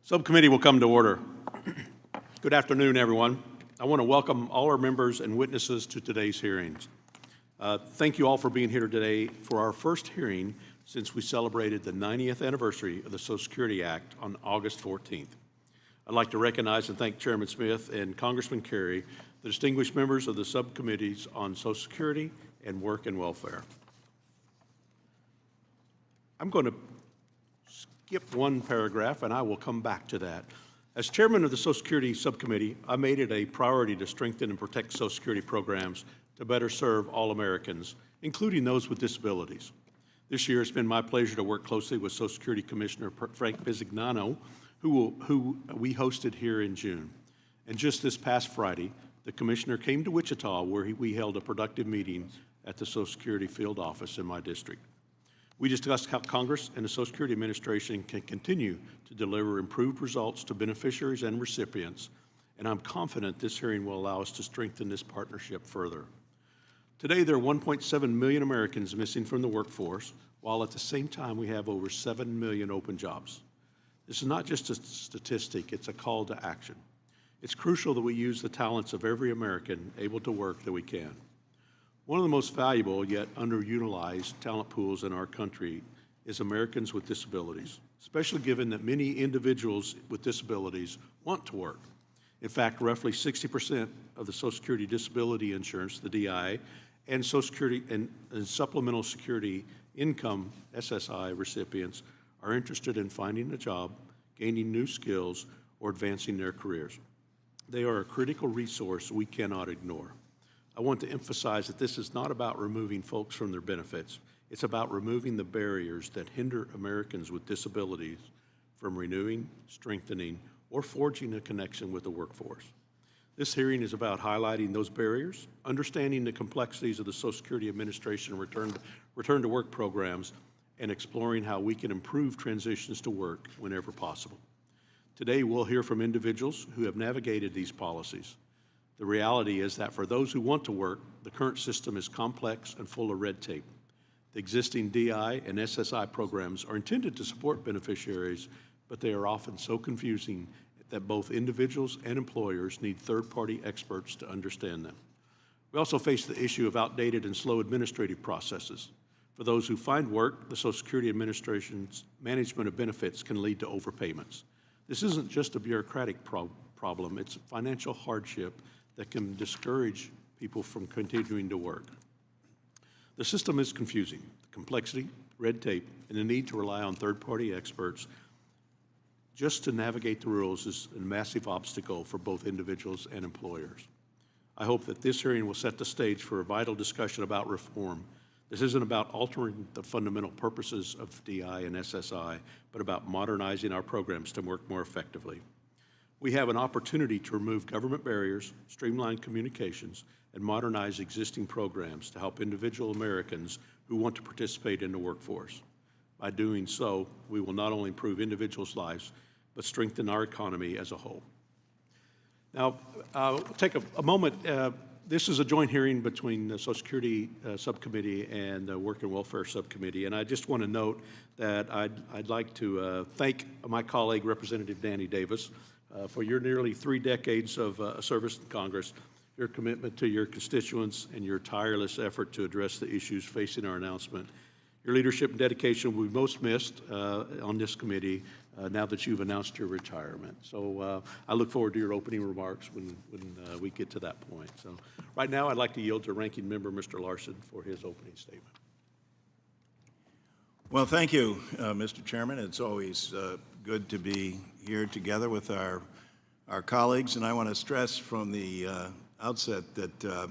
Subcommittee will come to order. Good afternoon, everyone. I want to welcome all our members and witnesses to today's hearings. Thank you all for being here today for our first hearing since we celebrated the 90th anniversary of the Social Security Act on August 14th. I'd like to recognize and thank Chairman Smith and Congressman Carey, the distinguished members of the subcommittees on Social Security and Work and Welfare. I'm going to skip one paragraph, and I will come back to that. As chairman of the Social Security Subcommittee, I made it a priority to strengthen and protect Social Security programs to better serve all Americans, including those with disabilities. This year, it's been my pleasure to work closely with Social Security Commissioner Frank Bisignano, who we hosted here in June. And just this past Friday, the commissioner came to Wichita, where we held a productive meeting at the Social Security field office in my district. We discussed how Congress and the Social Security Administration can continue to deliver improved results to beneficiaries and recipients, and I'm confident this hearing will allow us to strengthen this partnership further. Today, there are 1.7 million Americans missing from the workforce, while at the same time we have over 7 million open jobs. This is not just a statistic, it's a call to action. It's crucial that we use the talents of every American able to work that we can. One of the most valuable yet underutilized talent pools in our country is Americans with disabilities, especially given that many individuals with disabilities want to work. In fact, roughly 60% of the Social Security disability insurance, the DI, and Social Security and Supplemental Security Income, SSI, recipients are interested in finding a job, gaining new skills, or advancing their careers. They are a critical resource we cannot ignore. I want to emphasize that this is not about removing folks from their benefits. It's about removing the barriers that hinder Americans with disabilities from renewing, strengthening, or forging a connection with the workforce. This hearing is about highlighting those barriers, understanding the complexities of the Social Security Administration return to work programs, and exploring how we can improve transitions to work whenever possible. Today, we'll hear from individuals who have navigated these policies. The reality is that for those who want to work, the current system is complex and full of red tape. The existing DI and SSI programs are intended to support beneficiaries, but they are often so confusing that both individuals and employers need third-party experts to understand them. We also face the issue of outdated and slow administrative processes. For those who find work, the Social Security Administration's management of benefits can lead to overpayments. This isn't just a bureaucratic problem, it's a financial hardship that can discourage people from continuing to work. The system is confusing. The complexity, red tape, and the need to rely on third-party experts just to navigate the rules is a massive obstacle for both individuals and employers. I hope that this hearing will set the stage for a vital discussion about reform. This isn't about altering the fundamental purposes of DI and SSI, but about modernizing our programs to work more effectively. We have an opportunity to remove government barriers, streamline communications, and modernize existing programs to help individual Americans who want to participate in the workforce. By doing so, we will not only improve individuals' lives, but strengthen our economy as a whole. Now, we'll take a moment. This is a joint hearing between the Social Security Subcommittee and the Work and Welfare Subcommittee, and I just want to note that I'd like to thank my colleague, Representative Danny Davis, for your nearly 3 decades of service in Congress, your commitment to your constituents, and your tireless effort to address the issues facing our announcement. Your leadership and dedication will be most missed on this committee now that you've announced your retirement. So I look forward to your opening remarks when we get to that point. So right now, I'd like to yield to Ranking Member Mr. Larson for his opening statement. Well, thank you, Mr. Chairman. It's always good to be here together with our colleagues, and I want to stress from the outset that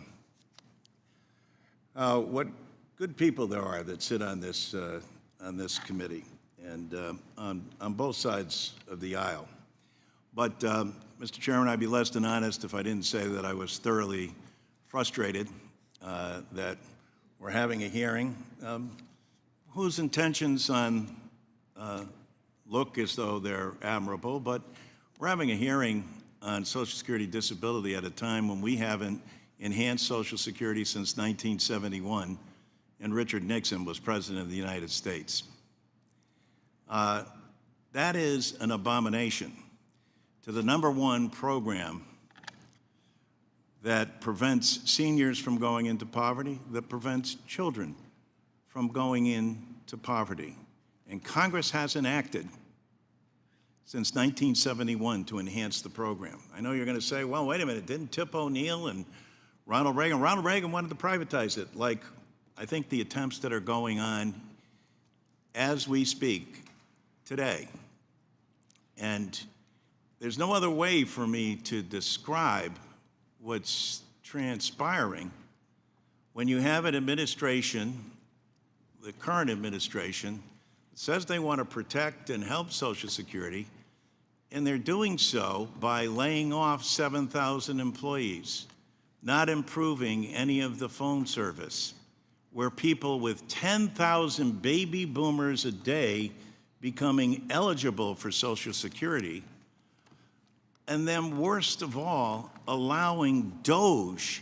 what good people there are that sit on this committee, and on both sides of the aisle. But, Mr. Chairman, I'd be less than honest if I didn't say that I was thoroughly frustrated that we're having a hearing whose intentions look as though they're admirable, but we're having a hearing on Social Security disability at a time when we haven't enhanced Social Security since 1971, and Richard Nixon was President of the United States. That is an abomination. to the #1 program that prevents seniors from going into poverty, that prevents children from going into poverty. And Congress hasn't acted since 1971 to enhance the program. I know you're going to say, well, wait a minute, didn't Tip O'Neill and Ronald Reagan wanted to privatize it, like I think the attempts that are going on as we speak today. And there's no other way for me to describe what's transpiring when you have an administration, the current administration, that says they want to protect and help Social Security, and they're doing so by laying off 7,000 employees, not improving any of the phone service, where people with 10,000 baby boomers a day becoming eligible for Social Security, and then worst of all, allowing DOGE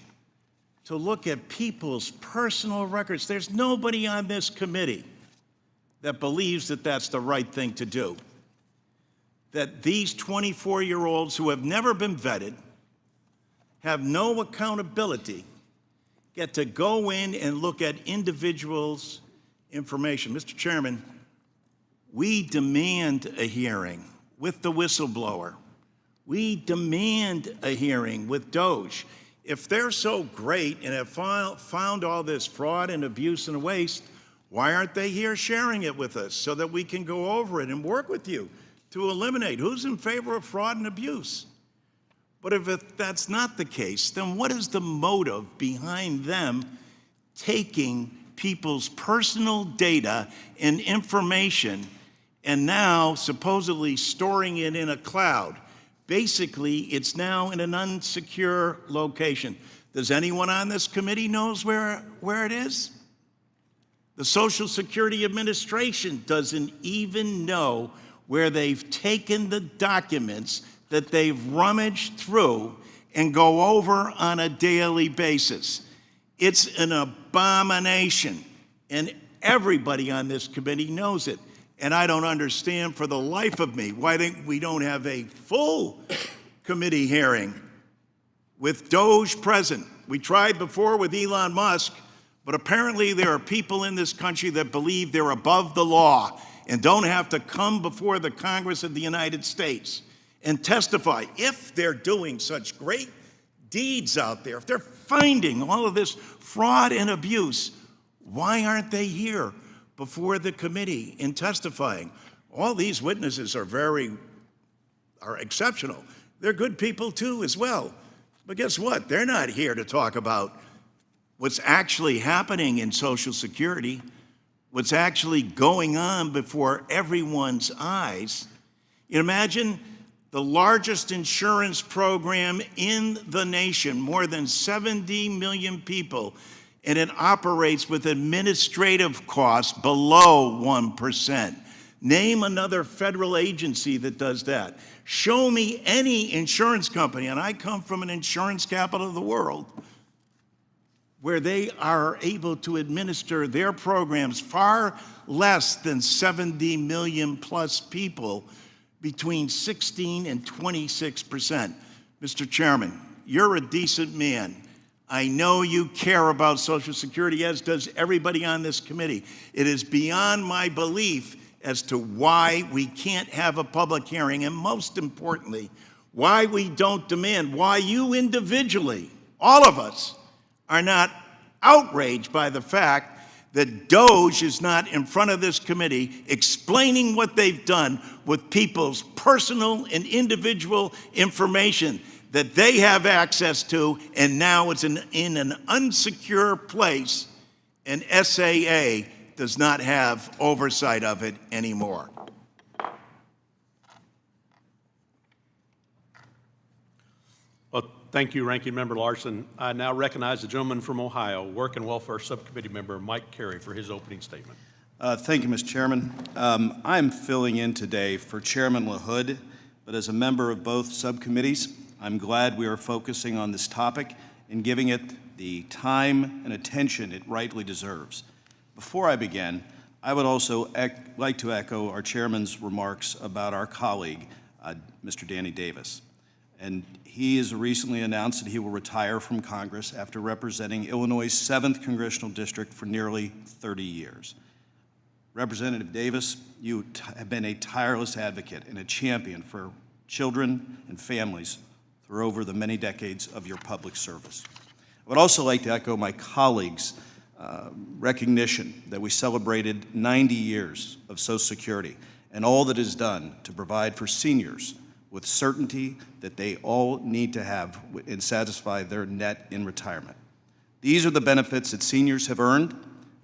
to look at people's personal records. There's nobody on this committee that believes that that's the right thing to do. That these 24-year-olds who have never been vetted, have no accountability, get to go in and look at individuals' information. Mr. Chairman, we demand a hearing with the whistleblower. We demand a hearing with DOGE. If they're so great and have found all this fraud and abuse and waste, why aren't they here sharing it with us so that we can go over it and work with you to eliminate? Who's in favor of fraud and abuse? But if that's not the case, then what is the motive behind them taking people's personal data and information and now supposedly storing it in a cloud? Basically, it's now in an unsecure location. Does anyone on this committee knows where it is? The Social Security Administration doesn't even know where they've taken the documents that they've rummaged through and go over on a daily basis. It's an abomination, and everybody on this committee knows it. And I don't understand for the life of me why we don't have a full committee hearing with DOGE present. We tried before with Elon Musk, but apparently there are people in this country that believe they're above the law and don't have to come before the Congress of the United States and testify. If they're doing such great deeds out there, if they're finding all of this fraud and abuse, why aren't they here before the committee in testifying? All these witnesses are exceptional. They're good people too as well. But guess what? They're not here to talk about what's actually happening in Social Security, what's actually going on before everyone's eyes. You imagine the largest insurance program in the nation, more than 70 million people, and it operates with administrative costs below 1%. Name another federal agency that does that. Show me any insurance company, and I come from an insurance capital of the world, where they are able to administer their programs far less than 70 million plus people, between 16 and 26%. Mr. Chairman, you're a decent man. I know you care about Social Security, as does everybody on this committee. It is beyond my belief as to why we can't have a public hearing, and most importantly, why we don't demand, why you individually, all of us, are not outraged by the fact that DOGE is not in front of this committee explaining what they've done with people's personal and individual information that they have access to, and now it's in an unsecure place, and SAA does not have oversight of it anymore. Well, thank you, Ranking Member Larson. I now recognize the gentleman from Ohio, Work and Welfare Subcommittee Member Mike Carey, for his opening statement. Thank you, Mr. Chairman. I'm filling in today for Chairman LaHood, but as a member of both subcommittees, I'm glad we are focusing on this topic and giving it the time and attention it rightly deserves. Before I begin, I would also like to echo our chairman's remarks about our colleague, Mr. Danny Davis. And he has recently announced that he will retire from Congress after representing Illinois' 7th Congressional District for nearly 30 years. Representative Davis, you have been a tireless advocate and a champion for children and families for over the many decades of your public service. I would also like to echo my colleagues' recognition that we celebrated 90 years of Social Security and all that is done to provide for seniors with certainty that they all need to have and satisfy their net in retirement. These are the benefits that seniors have earned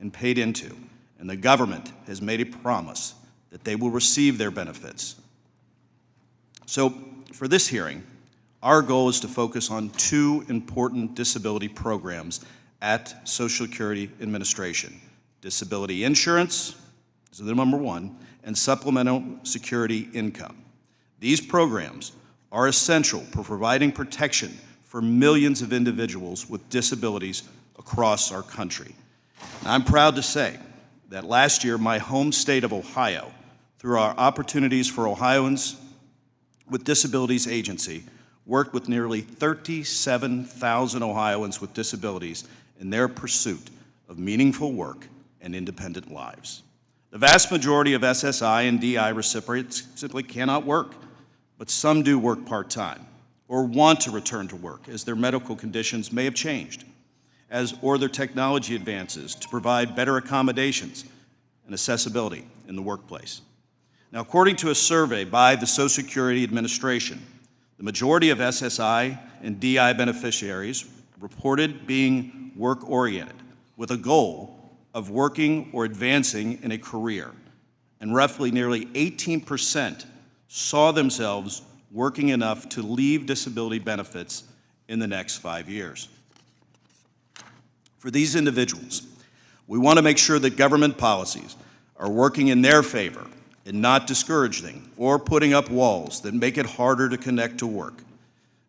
and paid into, and the government has made a promise that they will receive their benefits. So, for this hearing, our goal is to focus on two important disability programs at Social Security Administration: disability insurance, this is the number one, and supplemental security income. These programs are essential for providing protection for millions of individuals with disabilities across our country. And I'm proud to say that last year, my home state of Ohio, through our Opportunities for Ohioans with Disabilities Agency, worked with nearly 37,000 Ohioans with disabilities in their pursuit of meaningful work and independent lives. The vast majority of SSI and DI recipients simply cannot work, but some do work part-time or want to return to work as their medical conditions may have changed, or their technology advances to provide better accommodations and accessibility in the workplace. Now, according to a survey by the Social Security Administration, the majority of SSI and DI beneficiaries reported being work-oriented with a goal of working or advancing in a career, and roughly nearly 18% saw themselves working enough to leave disability benefits in the next 5 years. For these individuals, we want to make sure that government policies are working in their favor and not discouraging or putting up walls that make it harder to connect to work.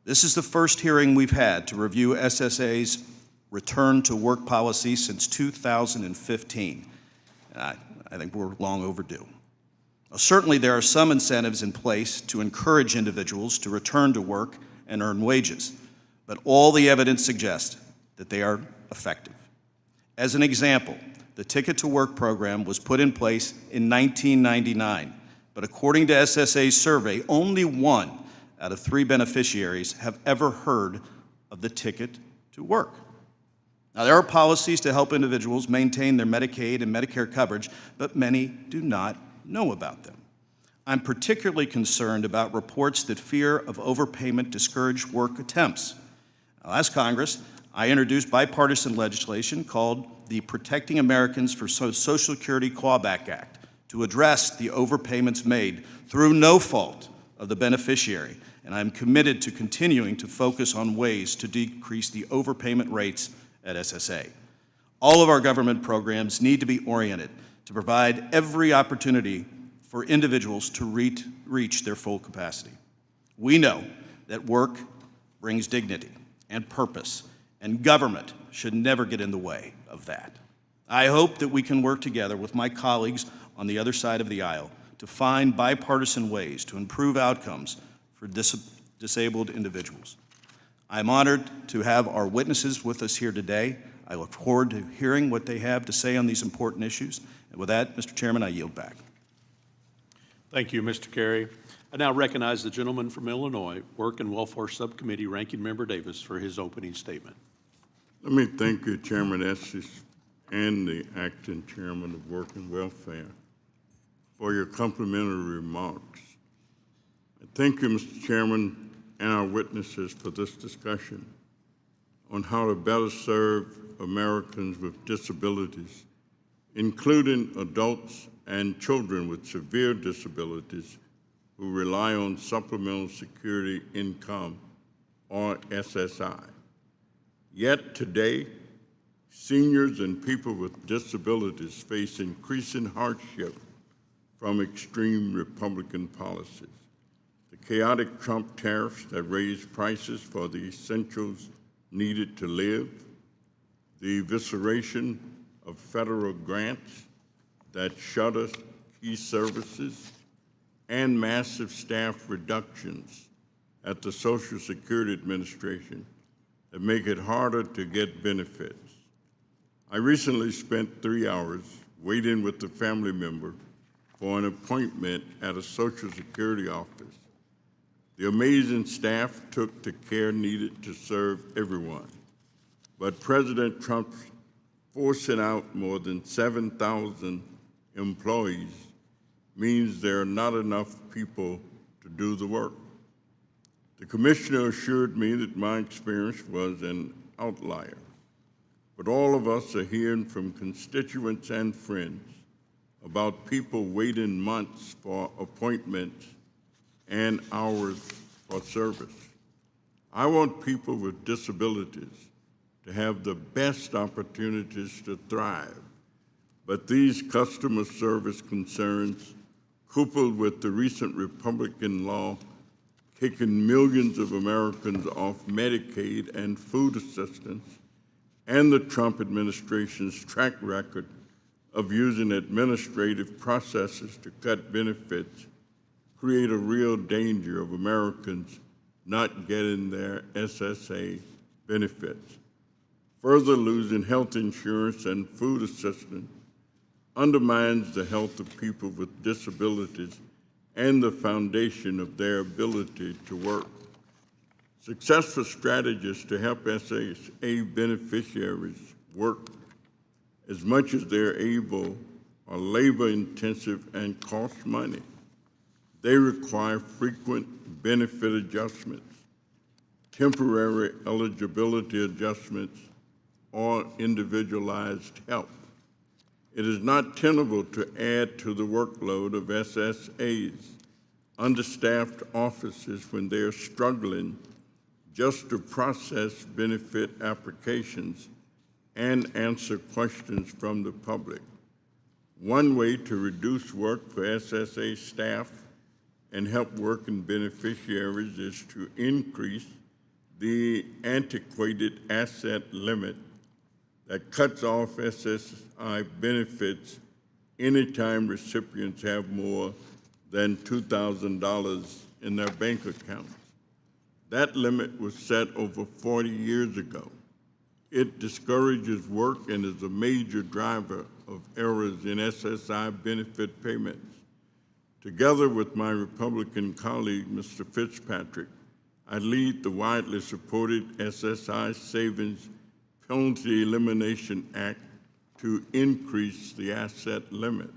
This is the first hearing we've had to review SSA's return to work policy since 2015. I think we're long overdue. Certainly, there are some incentives in place to encourage individuals to return to work and earn wages, but all the evidence suggests that they are effective. As an example, the Ticket to Work program was put in place in 1999, but according to SSA's survey, only 1 out of 3 beneficiaries have ever heard of the Ticket to Work. Now, there are policies to help individuals maintain their Medicaid and Medicare coverage, but many do not know about them. I'm particularly concerned about reports that fear of overpayment discourage work attempts. Now, last Congress, I introduced bipartisan legislation called the Protecting Americans for Social Security Clawback Act to address the overpayments made through no fault of the beneficiary, and I'm committed to continuing to focus on ways to decrease the overpayment rates at SSA. All of our government programs need to be oriented to provide every opportunity for individuals to reach their full capacity. We know that work brings dignity and purpose, and government should never get in the way of that. I hope that we can work together with my colleagues on the other side of the aisle to find bipartisan ways to improve outcomes for disabled individuals. I'm honored to have our witnesses with us here today. I look forward to hearing what they have to say on these important issues. And with that, Mr. Chairman, I yield back. Thank you, Mr. Carey. I now recognize the gentleman from Illinois, Work and Welfare Subcommittee, Ranking Member Davis, for his opening statement. Let me thank you, Chairman Estes, and the acting chairman of Work and Welfare for your complimentary remarks. Thank you, Mr. Chairman, and our witnesses for this discussion on how to better serve Americans with disabilities, including adults and children with severe disabilities who rely on supplemental security income, or SSI. Yet today, seniors and people with disabilities face increasing hardship from extreme Republican policies. The chaotic Trump tariffs that raise prices for the essentials needed to live, the evisceration of federal grants that shutter key services, and massive staff reductions at the Social Security Administration that make it harder to get benefits. I recently spent 3 hours waiting with a family member for an appointment at a Social Security office. The amazing staff took the care needed to serve everyone, but President Trump's forcing out more than 7,000 employees means there are not enough people to do the work. The commissioner assured me that my experience was an outlier, but all of us are hearing from constituents and friends about people waiting months for appointments and hours for service. I want people with disabilities to have the best opportunities to thrive, but these customer service concerns, coupled with the recent Republican law kicking millions of Americans off Medicaid and food assistance, and the Trump administration's track record of using administrative processes to cut benefits, create a real danger of Americans not getting their SSA benefits. Further losing health insurance and food assistance undermines the health of people with disabilities and the foundation of their ability to work. Successful strategies to help SSA beneficiaries work as much as they're able are labor-intensive and cost money. They require frequent benefit adjustments, temporary eligibility adjustments, or individualized help. It is not tenable to add to the workload of SSAs, understaffed offices when they are struggling just to process benefit applications and answer questions from the public. One way to reduce work for SSA staff and help working beneficiaries is to increase the antiquated asset limit that cuts off SSI benefits anytime recipients have more than $2,000 in their bank accounts. That limit was set over 40 years ago. It discourages work and is a major driver of errors in SSI benefit payments. Together with my Republican colleague, Mr. Fitzpatrick, I lead the widely supported SSI Savings Penalty Elimination Act to increase the asset limit.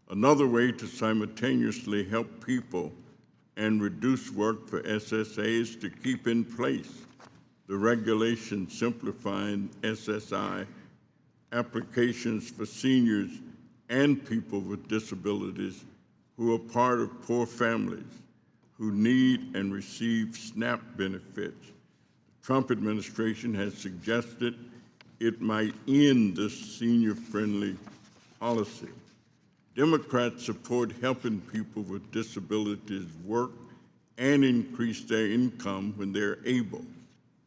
Another way to simultaneously help people and reduce work for SSA is to keep in place the regulation simplifying SSI applications for seniors and people with disabilities who are part of poor families who need and receive SNAP benefits. The Trump administration has suggested it might end this senior-friendly policy. Democrats support helping people with disabilities work and increase their income when they're able,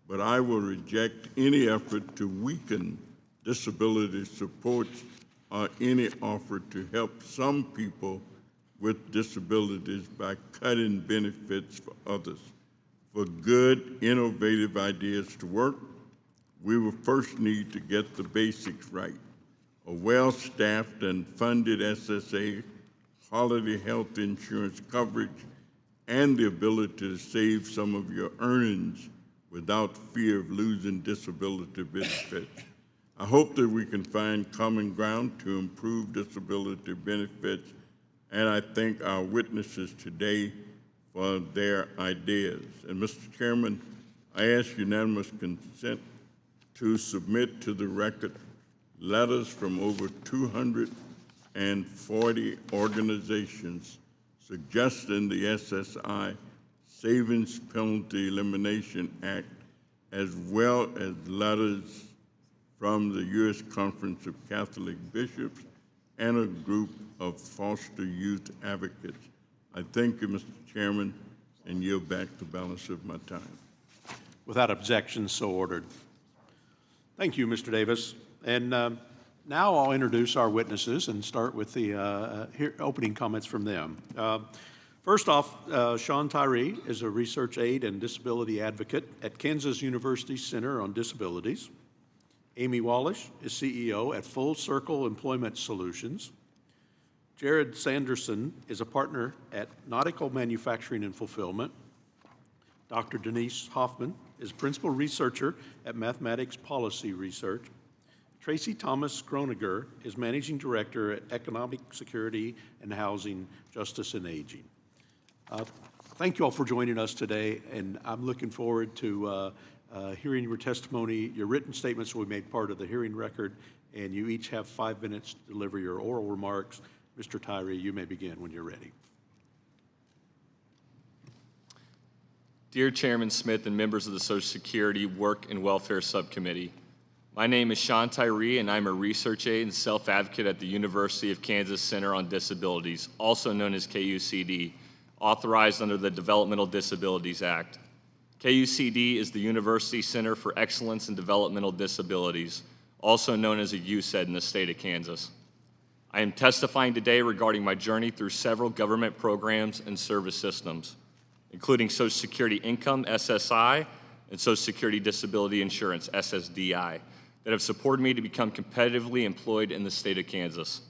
but I will reject any effort to weaken disability supports or any offer to help some people with disabilities by cutting benefits for others. For good, innovative ideas to work, we will first need to get the basics right. A well-staffed and funded SSA, quality health insurance coverage, and the ability to save some of your earnings without fear of losing disability benefits. I hope that we can find common ground to improve disability benefits, and I thank our witnesses today for their ideas. And Mr. Chairman, I ask unanimous consent to submit to the record letters from over 240 organizations suggesting the SSI Savings Penalty Elimination Act, as well as letters from the U.S. Conference of Catholic Bishops and a group of foster youth advocates. I thank you, Mr. Chairman, and yield back the balance of my time. Without objection, so ordered. Thank you, Mr. Davis. And now I'll introduce our witnesses and start with the opening comments from them. First off, Sean Tyree is a research aide and disability advocate at Kansas University Center on Disabilities. Amy Wallish is CEO at Full Circle Employment Solutions. Jarrod Sanderson is a partner at Nautical Manufacturing and Fulfillment. Dr. Denise Hoffman is principal researcher at Mathematics Policy Research. Tracey Gronniger is managing director at Economic Security and Housing, Justice and Aging. Thank you all for joining us today, and I'm looking forward to hearing your testimony. Your written statements will be made part of the hearing record, and you each have 5 minutes to deliver your oral remarks. Mr. Tyree, you may begin when you're ready. Dear Chairman Smith and members of the Social Security Work and Welfare Subcommittee, my name is Sean Tyree, and I'm a research aide and self-advocate at the University of Kansas Center on Disabilities, also known as KUCD, authorized under the Developmental Disabilities Act. KUCD is the University Center for Excellence in Developmental Disabilities, also known as a UCED in the state of Kansas. I am testifying today regarding my journey through several government programs and service systems, including Social Security Income, SSI, and Social Security Disability Insurance, SSDI, that have supported me to become competitively employed in the state of Kansas.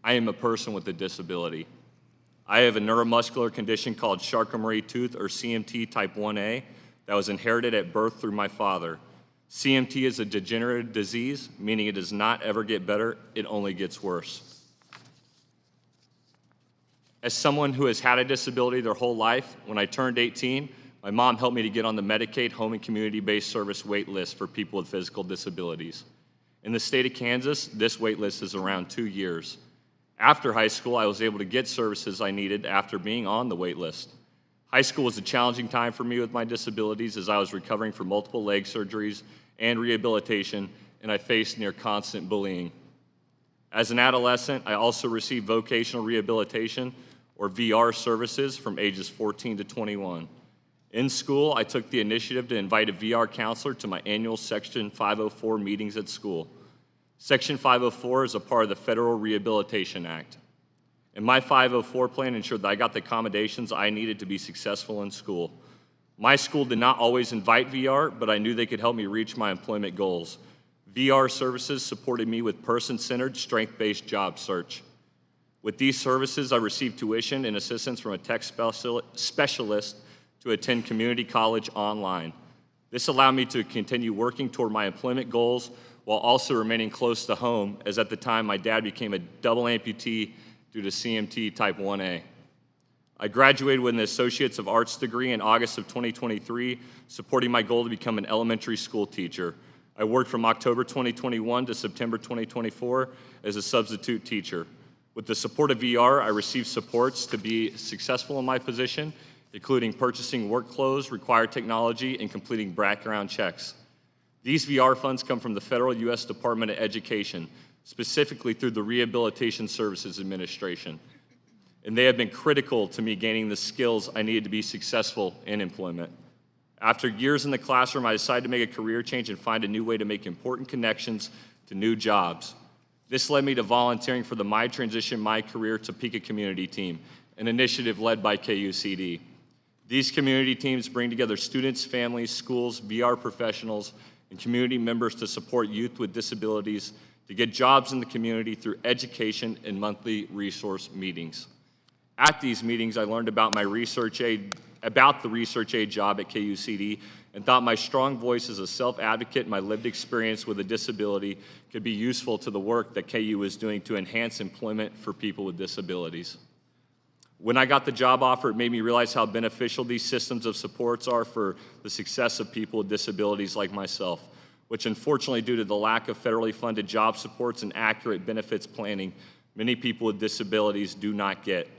I am a person with a disability. I have a neuromuscular condition called Charcot-Marie-Tooth, or CMT type 1A, that was inherited at birth through my father. CMT is a degenerative disease, meaning it does not ever get better, it only gets worse. As someone who has had a disability their whole life, when I turned 18, my mom helped me to get on the Medicaid home and community-based service wait list for people with physical disabilities. In the state of Kansas, this wait list is around 2 years. After high school, I was able to get services I needed after being on the wait list. High school was a challenging time for me with my disabilities as I was recovering from multiple leg surgeries and rehabilitation, and I faced near constant bullying. As an adolescent, I also received vocational rehabilitation, or VR services, from ages 14 to 21. In school, I took the initiative to invite a VR counselor to my annual Section 504 meetings at school. Section 504 is a part of the Federal Rehabilitation Act. And my 504 plan ensured that I got the accommodations I needed to be successful in school. My school did not always invite VR, but I knew they could help me reach my employment goals. VR services supported me with person-centered, strength-based job search. With these services, I received tuition and assistance from a tech specialist to attend community college online. This allowed me to continue working toward my employment goals while also remaining close to home, as at the time my dad became a double amputee due to CMT type 1A. I graduated with an Associates of Arts degree in August of 2023, supporting my goal to become an elementary school teacher. I worked from October 2021 to September 2024 as a substitute teacher. With the support of VR, I received supports to be successful in my position, including purchasing work clothes, required technology, and completing background checks. These VR funds come from the federal U.S. Department of Education, specifically through the Rehabilitation Services Administration. And they have been critical to me gaining the skills I needed to be successful in employment. After years in the classroom, I decided to make a career change and find a new way to make important connections to new jobs. This led me to volunteering for the My Transition, My Career Topeka Community Team, an initiative led by KUCD. These community teams bring together students, families, schools, VR professionals, and community members to support youth with disabilities to get jobs in the community through education and monthly resource meetings. At these meetings, I learned about the research aide job at KUCD and thought my strong voice as a self-advocate and my lived experience with a disability could be useful to the work that KU is doing to enhance employment for people with disabilities. When I got the job offer, it made me realize how beneficial these systems of supports are for the success of people with disabilities like myself, which unfortunately, due to the lack of federally funded job supports and accurate benefits planning, many people with disabilities do not get.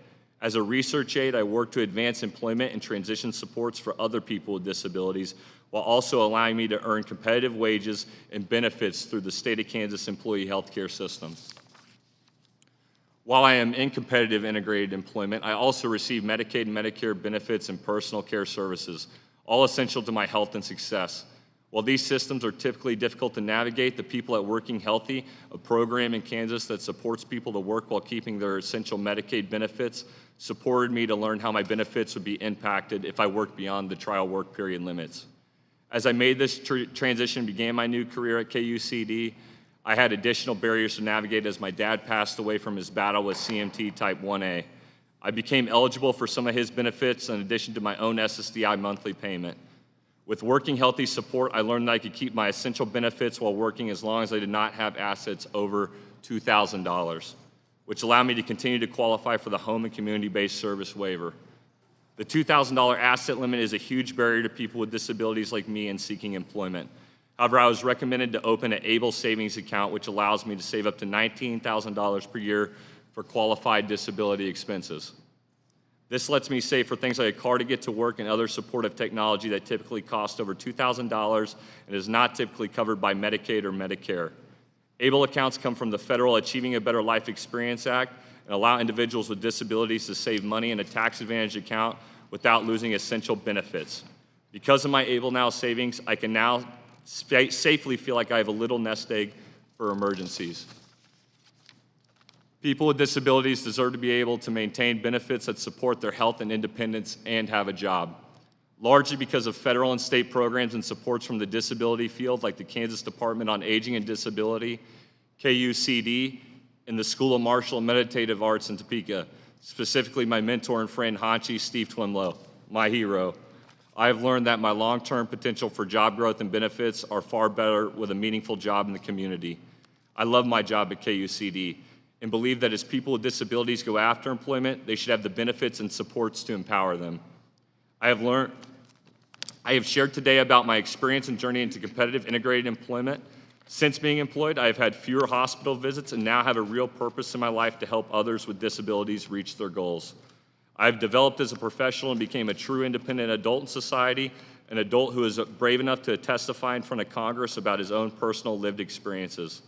As a research aide, I work to advance employment and transition supports for other people with disabilities, while also allowing me to earn competitive wages and benefits through the state of Kansas employee health care system. While I am in competitive integrated employment, I also receive Medicaid and Medicare benefits and personal care services, all essential to my health and success. While these systems are typically difficult to navigate, the people at Working Healthy, a program in Kansas that supports people to work while keeping their essential Medicaid benefits, supported me to learn how my benefits would be impacted if I worked beyond the trial work period limits. As I made this transition and began my new career at KUCD, I had additional barriers to navigate as my dad passed away from his battle with CMT type 1A. I became eligible for some of his benefits in addition to my own SSDI monthly payment. With Working Healthy support, I learned that I could keep my essential benefits while working as long as I did not have assets over $2,000, which allowed me to continue to qualify for the home and community-based service waiver. The $2,000 asset limit is a huge barrier to people with disabilities like me in seeking employment. However, I was recommended to open an Able savings account, which allows me to save up to $19,000 per year for qualified disability expenses. This lets me save for things like a car to get to work and other supportive technology that typically cost over $2,000 and is not typically covered by Medicaid or Medicare. Able accounts come from the federal Achieving a Better Life Experience Act and allow individuals with disabilities to save money in a tax-advantaged account without losing essential benefits. Because of my Able Now savings, I can now safely feel like I have a little nest egg for emergencies. People with disabilities deserve to be able to maintain benefits that support their health and independence and have a job. Largely because of federal and state programs and supports from the disability field, like the Kansas Department on Aging and Disability, KUCD, and the School of Martial and Meditative Arts in Topeka, specifically my mentor and friend, Hanchi Steve Twimlow, my hero. I have learned that my long-term potential for job growth and benefits are far better with a meaningful job in the community. I love my job at KUCD and believe that as people with disabilities go after employment, they should have the benefits and supports to empower them. I have shared today about my experience and journey into competitive integrated employment. Since being employed, I have had fewer hospital visits and now have a real purpose in my life to help others with disabilities reach their goals. I've developed as a professional and became a true independent adult in society, an adult who is brave enough to testify in front of Congress about his own personal lived experiences.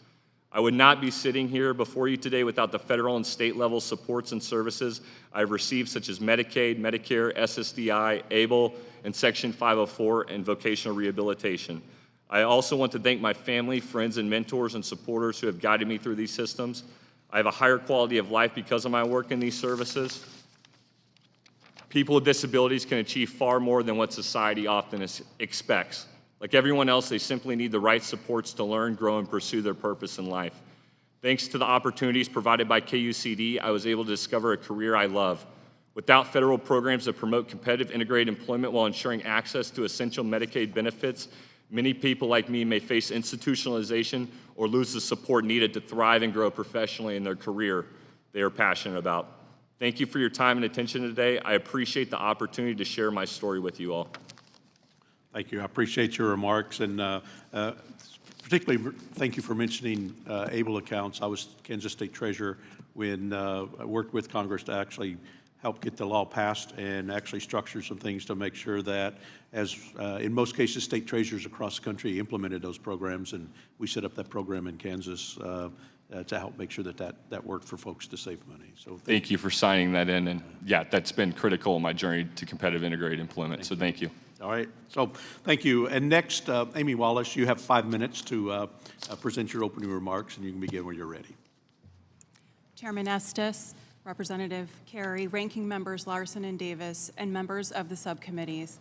I would not be sitting here before you today without the federal and state level supports and services I've received, such as Medicaid, Medicare, SSDI, ABLE, and Section 504, and vocational rehabilitation. I also want to thank my family, friends, and mentors and supporters who have guided me through these systems. I have a higher quality of life because of my work in these services. People with disabilities can achieve far more than what society often expects. Like everyone else, they simply need the right supports to learn, grow, and pursue their purpose in life. Thanks to the opportunities provided by KUCD, I was able to discover a career I love. Without federal programs that promote competitive integrated employment while ensuring access to essential Medicaid benefits, many people like me may face institutionalization or lose the support needed to thrive and grow professionally in their career they are passionate about. Thank you for your time and attention today. I appreciate the opportunity to share my story with you all. Thank you. I appreciate your remarks, and particularly thank you for mentioning ABLE accounts. I was Kansas State Treasurer when I worked with Congress to actually help get the law passed and actually structure some things to make sure that, as in most cases, state treasurers across the country implemented those programs, and we set up that program in Kansas to help make sure that that worked for folks to save money. So thank you for signing that in, and yeah, that's been critical in my journey to competitive integrated employment, so thank you. All right, so thank you. And next, Amy Wallish, you have 5 minutes to present your opening remarks, and you can begin when you're ready. Chairman Estes, Representative Carey, Ranking Members Larson and Davis, and members of the subcommittees.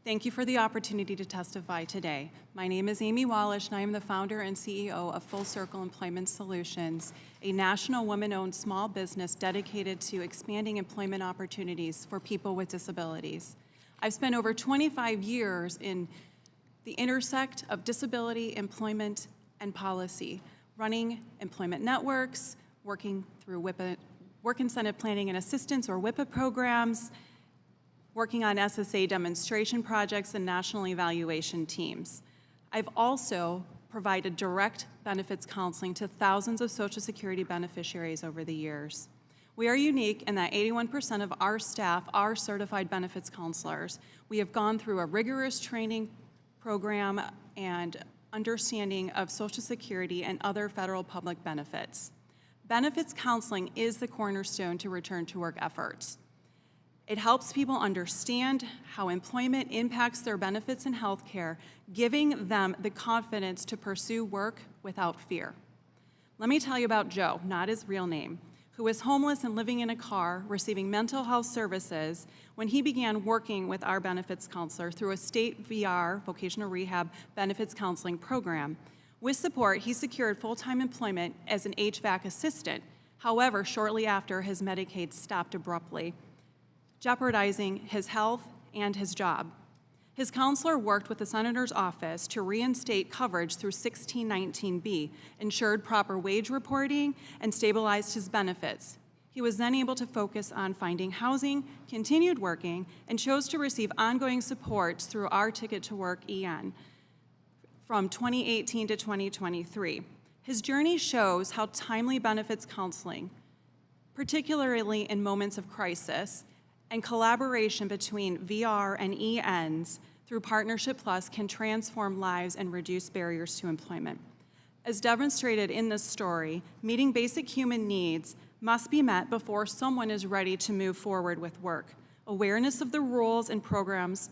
Thank you for the opportunity to testify today. My name is Amy Wallish, and I am the founder and CEO of Full Circle Employment Solutions, a national women-owned small business dedicated to expanding employment opportunities for people with disabilities. I've spent over 25 years in the intersect of disability, employment, and policy, running employment networks, working through Work Incentive Planning and Assistance, or WIPA programs, working on SSA demonstration projects and national evaluation teams. I've also provided direct benefits counseling to thousands of Social Security beneficiaries over the years. We are unique in that 81% of our staff are certified benefits counselors. We have gone through a rigorous training program and understanding of Social Security and other federal public benefits. Benefits counseling is the cornerstone to return to work efforts. It helps people understand how employment impacts their benefits and health care, giving them the confidence to pursue work without fear. Let me tell you about Joe, not his real name, who was homeless and living in a car, receiving mental health services when he began working with our benefits counselor through a state VR, vocational rehab benefits counseling program. With support, he secured full-time employment as an HVAC assistant. However, shortly after, his Medicaid stopped abruptly, jeopardizing his health and his job. His counselor worked with the senator's office to reinstate coverage through 1619B, ensured proper wage reporting, and stabilized his benefits. He was then able to focus on finding housing, continued working, and chose to receive ongoing supports through our Ticket to Work EN from 2018 to 2023. His journey shows how timely benefits counseling, particularly in moments of crisis, and collaboration between VR and ENs through Partnership Plus can transform lives and reduce barriers to employment. As demonstrated in this story, meeting basic human needs must be met before someone is ready to move forward with work. Awareness of the rules and programs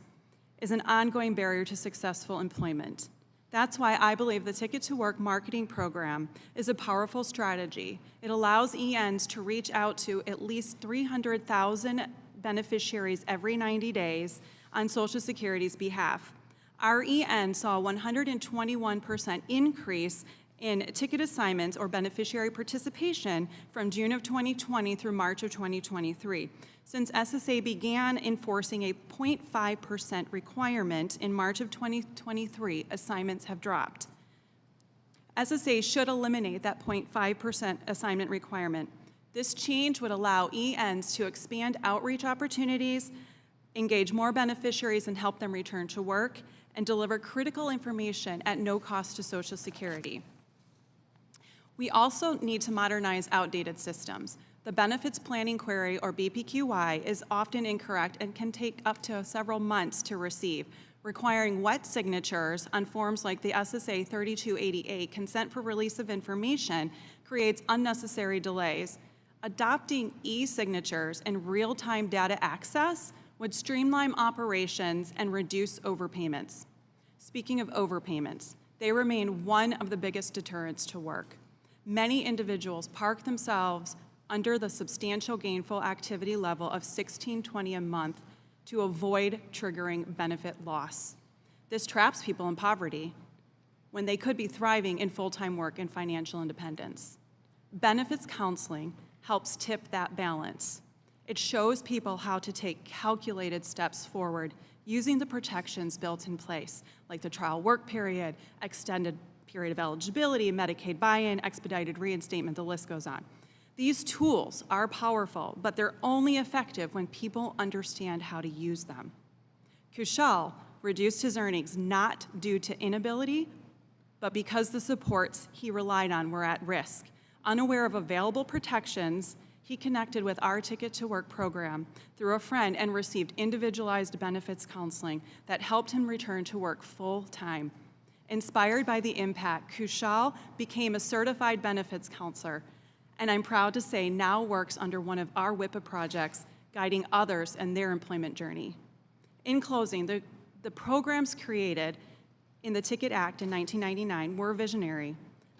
is an ongoing barrier to successful employment. That's why I believe the Ticket to Work marketing program is a powerful strategy. It allows ENs to reach out to at least 300,000 beneficiaries every 90 days on Social Security's behalf. Our EN saw a 121% increase in ticket assignments or beneficiary participation from June of 2020 through March of 2023. Since SSA began enforcing a 0.5% requirement in March of 2023, assignments have dropped. SSA should eliminate that 0.5% assignment requirement. This change would allow ENs to expand outreach opportunities, engage more beneficiaries and help them return to work, and deliver critical information at no cost to Social Security. We also need to modernize outdated systems. The Benefits Planning Query, or BPQY, is often incorrect and can take up to several months to receive, requiring wet signatures on forms like the SSA 3288, Consent for Release of Information, creates unnecessary delays. Adopting e-signatures and real-time data access would streamline operations and reduce overpayments. Speaking of overpayments, they remain one of the biggest deterrents to work. Many individuals park themselves under the substantial gainful activity level of $16.20 a month to avoid triggering benefit loss. This traps people in poverty when they could be thriving in full-time work and financial independence. Benefits counseling helps tip that balance. It shows people how to take calculated steps forward using the protections built in place, like the trial work period, extended period of eligibility, Medicaid buy-in, expedited reinstatement, the list goes on. These tools are powerful, but they're only effective when people understand how to use them. Kushal reduced his earnings not due to inability, but because the supports he relied on were at risk. Unaware of available protections, he connected with our Ticket to Work program through a friend and received individualized benefits counseling that helped him return to work full-time. Inspired by the impact, Kushal became a certified benefits counselor, and I'm proud to say now works under one of our WIPA projects, guiding others in their employment journey. In closing, the programs created in the Ticket Act in 1999 were visionary.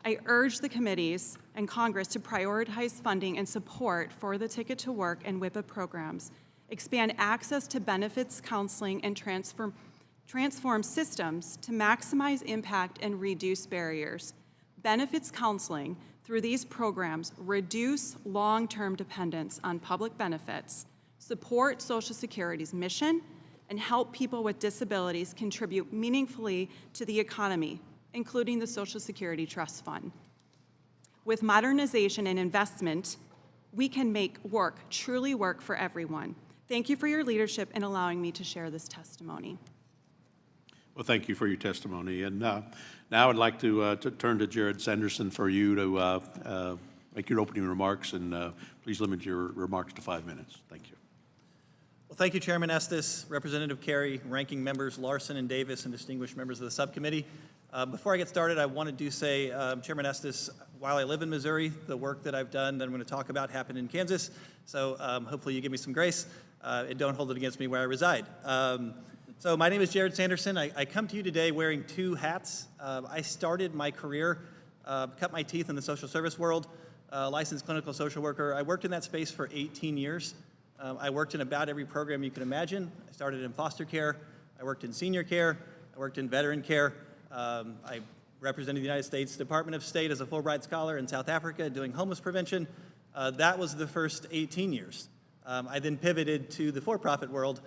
I urge the committees and Congress to prioritize funding and support for the Ticket to Work and WIPA programs, expand access to benefits counseling, and transform systems to maximize impact and reduce barriers. Benefits counseling through these programs reduce long-term dependence on public benefits, support Social Security's mission, and help people with disabilities contribute meaningfully to the economy, including the Social Security Trust Fund. With modernization and investment, we can make work truly work for everyone. Thank you for your leadership in allowing me to share this testimony. Well, thank you for your testimony. And now I'd like to turn to Jarrod Sanderson for you to make your opening remarks, and please limit your remarks to 5 minutes. Thank you. Well, thank you, Chairman Estes, Representative Carey, Ranking Members Larson and Davis, and distinguished members of the subcommittee. Before I get started, I wanted to say, Chairman Estes, while I live in Missouri, the work that I've done that I'm going to talk about happened in Kansas, so hopefully you give me some grace. and don't hold it against me where I reside. So my name is Jarrod Sanderson. I come to you today wearing two hats. I started my career, cut my teeth in the social service world, licensed clinical social worker. I worked in that space for 18 years. I worked in about every program you can imagine. I started in foster care. I worked in senior care. I worked in veteran care. I represented the United States Department of State as a Fulbright scholar in South Africa doing homeless prevention. That was the first 18 years. I then pivoted to the for-profit world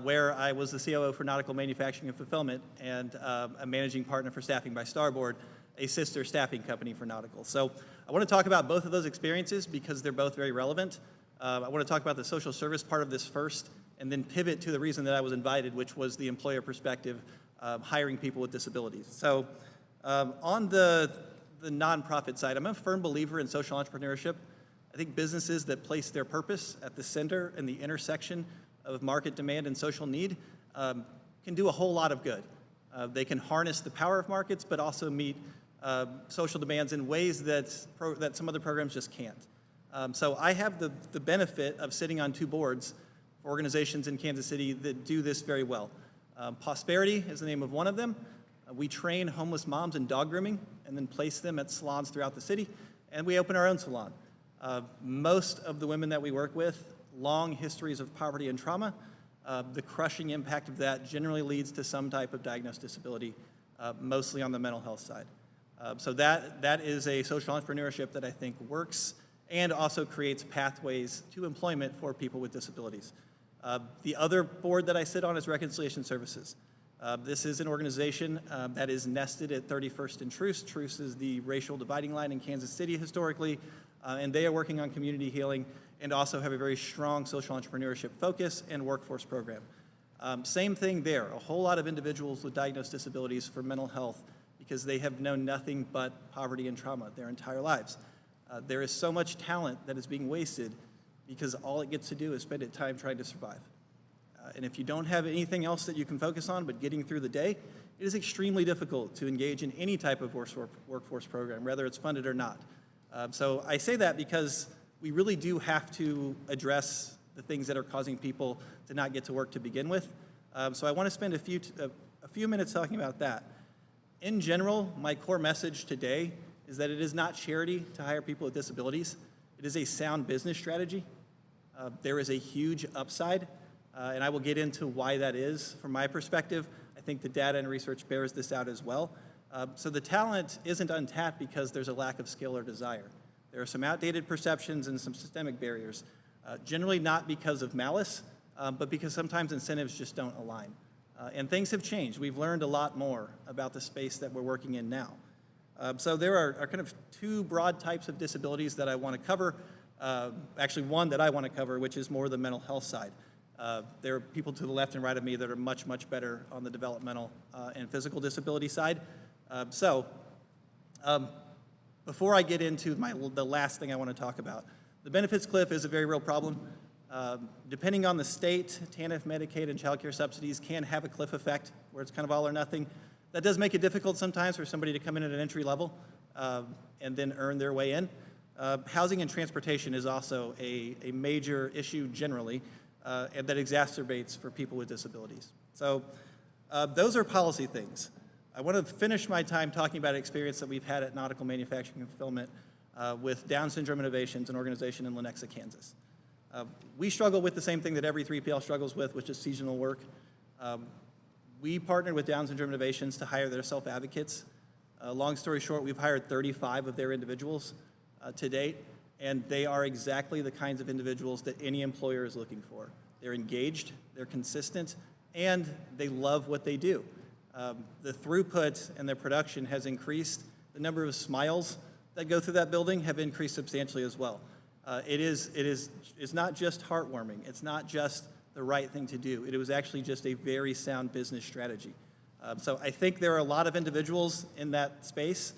where I was the COO for Nautical Manufacturing and Fulfillment and a managing partner for Staffing by Starboard, a sister staffing company for Nautical. So I want to talk about both of those experiences because they're both very relevant. I want to talk about the social service part of this first and then pivot to the reason that I was invited, which was the employer perspective, hiring people with disabilities. So on the nonprofit side, I'm a firm believer in social entrepreneurship. I think businesses that place their purpose at the center and the intersection of market demand and social need can do a whole lot of good. They can harness the power of markets, but also meet social demands in ways that some other programs just can't. So I have the benefit of sitting on two boards for organizations in Kansas City that do this very well. Prosperity is the name of one of them. We train homeless moms in dog grooming and then place them at salons throughout the city, and we open our own salon. Most of the women that we work with, long histories of poverty and trauma. The crushing impact of that generally leads to some type of diagnosed disability, mostly on the mental health side. So that is a social entrepreneurship that I think works and also creates pathways to employment for people with disabilities. The other board that I sit on is Reconciliation Services. This is an organization that is nested at 31st and Truce. Truce is the racial dividing line in Kansas City historically, and they are working on community healing and also have a very strong social entrepreneurship focus and workforce program. Same thing there, a whole lot of individuals with diagnosed disabilities for mental health because they have known nothing but poverty and trauma their entire lives. There is so much talent that is being wasted because all it gets to do is spend its time trying to survive. And if you don't have anything else that you can focus on but getting through the day, it is extremely difficult to engage in any type of workforce program, whether it's funded or not. So I say that because we really do have to address the things that are causing people to not get to work to begin with. So I want to spend a few minutes talking about that. In general, my core message today is that it is not charity to hire people with disabilities. It is a sound business strategy. There is a huge upside, and I will get into why that is from my perspective. I think the data and research bears this out as well. So the talent isn't untapped because there's a lack of skill or desire. There are some outdated perceptions and some systemic barriers, generally not because of malice, but because sometimes incentives just don't align. And things have changed. We've learned a lot more about the space that we're working in now. So there are kind of two broad types of disabilities that I want to cover. Actually, one that I want to cover, which is more the mental health side. There are people to the left and right of me that are much, much better on the developmental and physical disability side. Before I get into the last thing I want to talk about, the benefits cliff is a very real problem. Depending on the state, TANF, Medicaid, and child care subsidies can have a cliff effect where it's kind of all or nothing. That does make it difficult sometimes for somebody to come in at an entry level and then earn their way in. Housing and transportation is also a major issue generally, and that exacerbates for people with disabilities. So those are policy things. I want to finish my time talking about an experience that we've had at Nautical Manufacturing and Fulfillment with Down Syndrome Innovations, an organization in Lenexa, Kansas. We struggle with the same thing that every 3PL struggles with, which is seasonal work. We partnered with Down Syndrome Innovations to hire their self-advocates. Long story short, we've hired 35 of their individuals to date, and they are exactly the kinds of individuals that any employer is looking for. They're engaged, they're consistent, and they love what they do. The throughput and their production has increased. The number of smiles that go through that building have increased substantially as well. It's not just heartwarming. It's not just the right thing to do. It was actually just a very sound business strategy. So I think there are a lot of individuals in that space.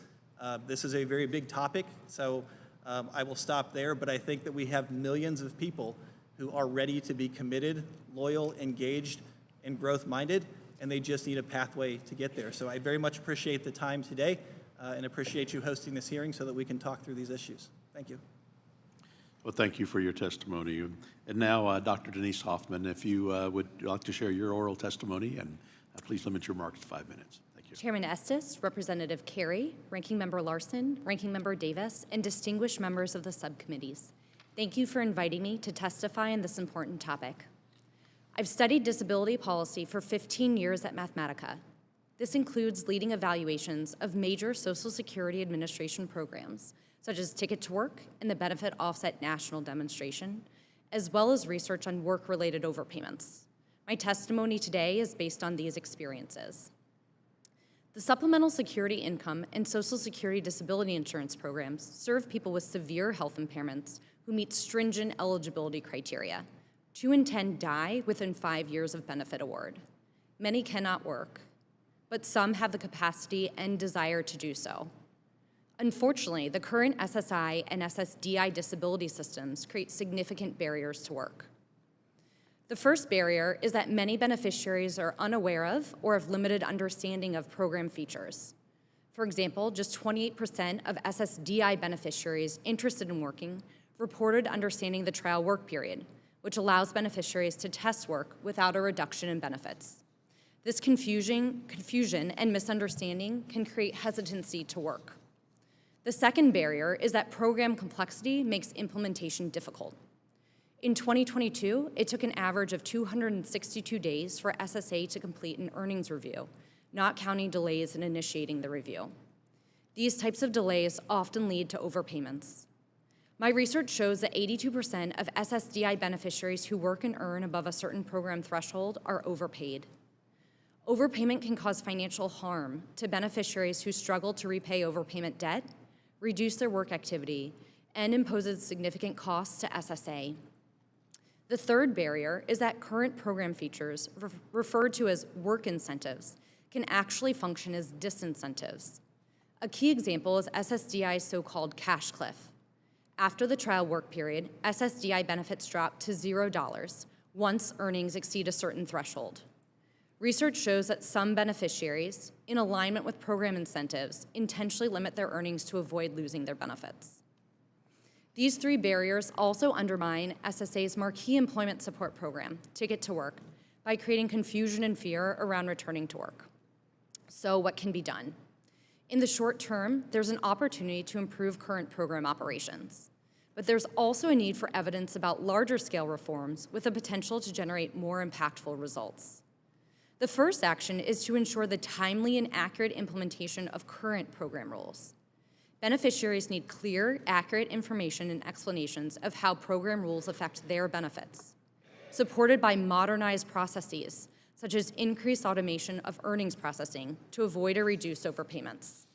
This is a very big topic, so I will stop there, but I think that we have millions of people who are ready to be committed, loyal, engaged, and growth-minded, and they just need a pathway to get there. So I very much appreciate the time today and appreciate you hosting this hearing so that we can talk through these issues. Thank you. Well, thank you for your testimony. And now, Dr. Denise Hoffman, if you would like to share your oral testimony, and please limit your remarks to 5 minutes. Thank you. Chairman Estes, Representative Carey, Ranking Member Larson, Ranking Member Davis, and distinguished members of the subcommittees. Thank you for inviting me to testify on this important topic. I've studied disability policy for 15 years at Mathematica. This includes leading evaluations of major Social Security Administration programs, such as Ticket to Work and the Benefit Offset National Demonstration, as well as research on work-related overpayments. My testimony today is based on these experiences. The Supplemental Security Income and Social Security Disability Insurance programs serve people with severe health impairments who meet stringent eligibility criteria. 2 in 10 die within 5 years of benefit award. Many cannot work, but some have the capacity and desire to do so. Unfortunately, the current SSI and SSDI disability systems create significant barriers to work. The first barrier is that many beneficiaries are unaware of or have limited understanding of program features. For example, just 28% of SSDI beneficiaries interested in working reported understanding the trial work period, which allows beneficiaries to test work without a reduction in benefits. This confusion and misunderstanding can create hesitancy to work. The second barrier is that program complexity makes implementation difficult. In 2022, it took an average of 262 days for SSA to complete an earnings review, not counting delays in initiating the review. These types of delays often lead to overpayments. My research shows that 82% of SSDI beneficiaries who work and earn above a certain program threshold are overpaid. Overpayment can cause financial harm to beneficiaries who struggle to repay overpayment debt, reduce their work activity, and imposes significant costs to SSA. The third barrier is that current program features, referred to as work incentives, can actually function as disincentives. A key example is SSDI's so-called cash cliff. After the trial work period, SSDI benefits drop to $0 once earnings exceed a certain threshold. Research shows that some beneficiaries, in alignment with program incentives, intentionally limit their earnings to avoid losing their benefits. These three barriers also undermine SSA's marquee employment support program, Ticket to Work, by creating confusion and fear around returning to work. So what can be done? In the short term, there's an opportunity to improve current program operations, but there's also a need for evidence about larger scale reforms with the potential to generate more impactful results. The first action is to ensure the timely and accurate implementation of current program rules. Beneficiaries need clear, accurate information and explanations of how program rules affect their benefits, supported by modernized processes, such as increased automation of earnings processing to avoid or reduce overpayments.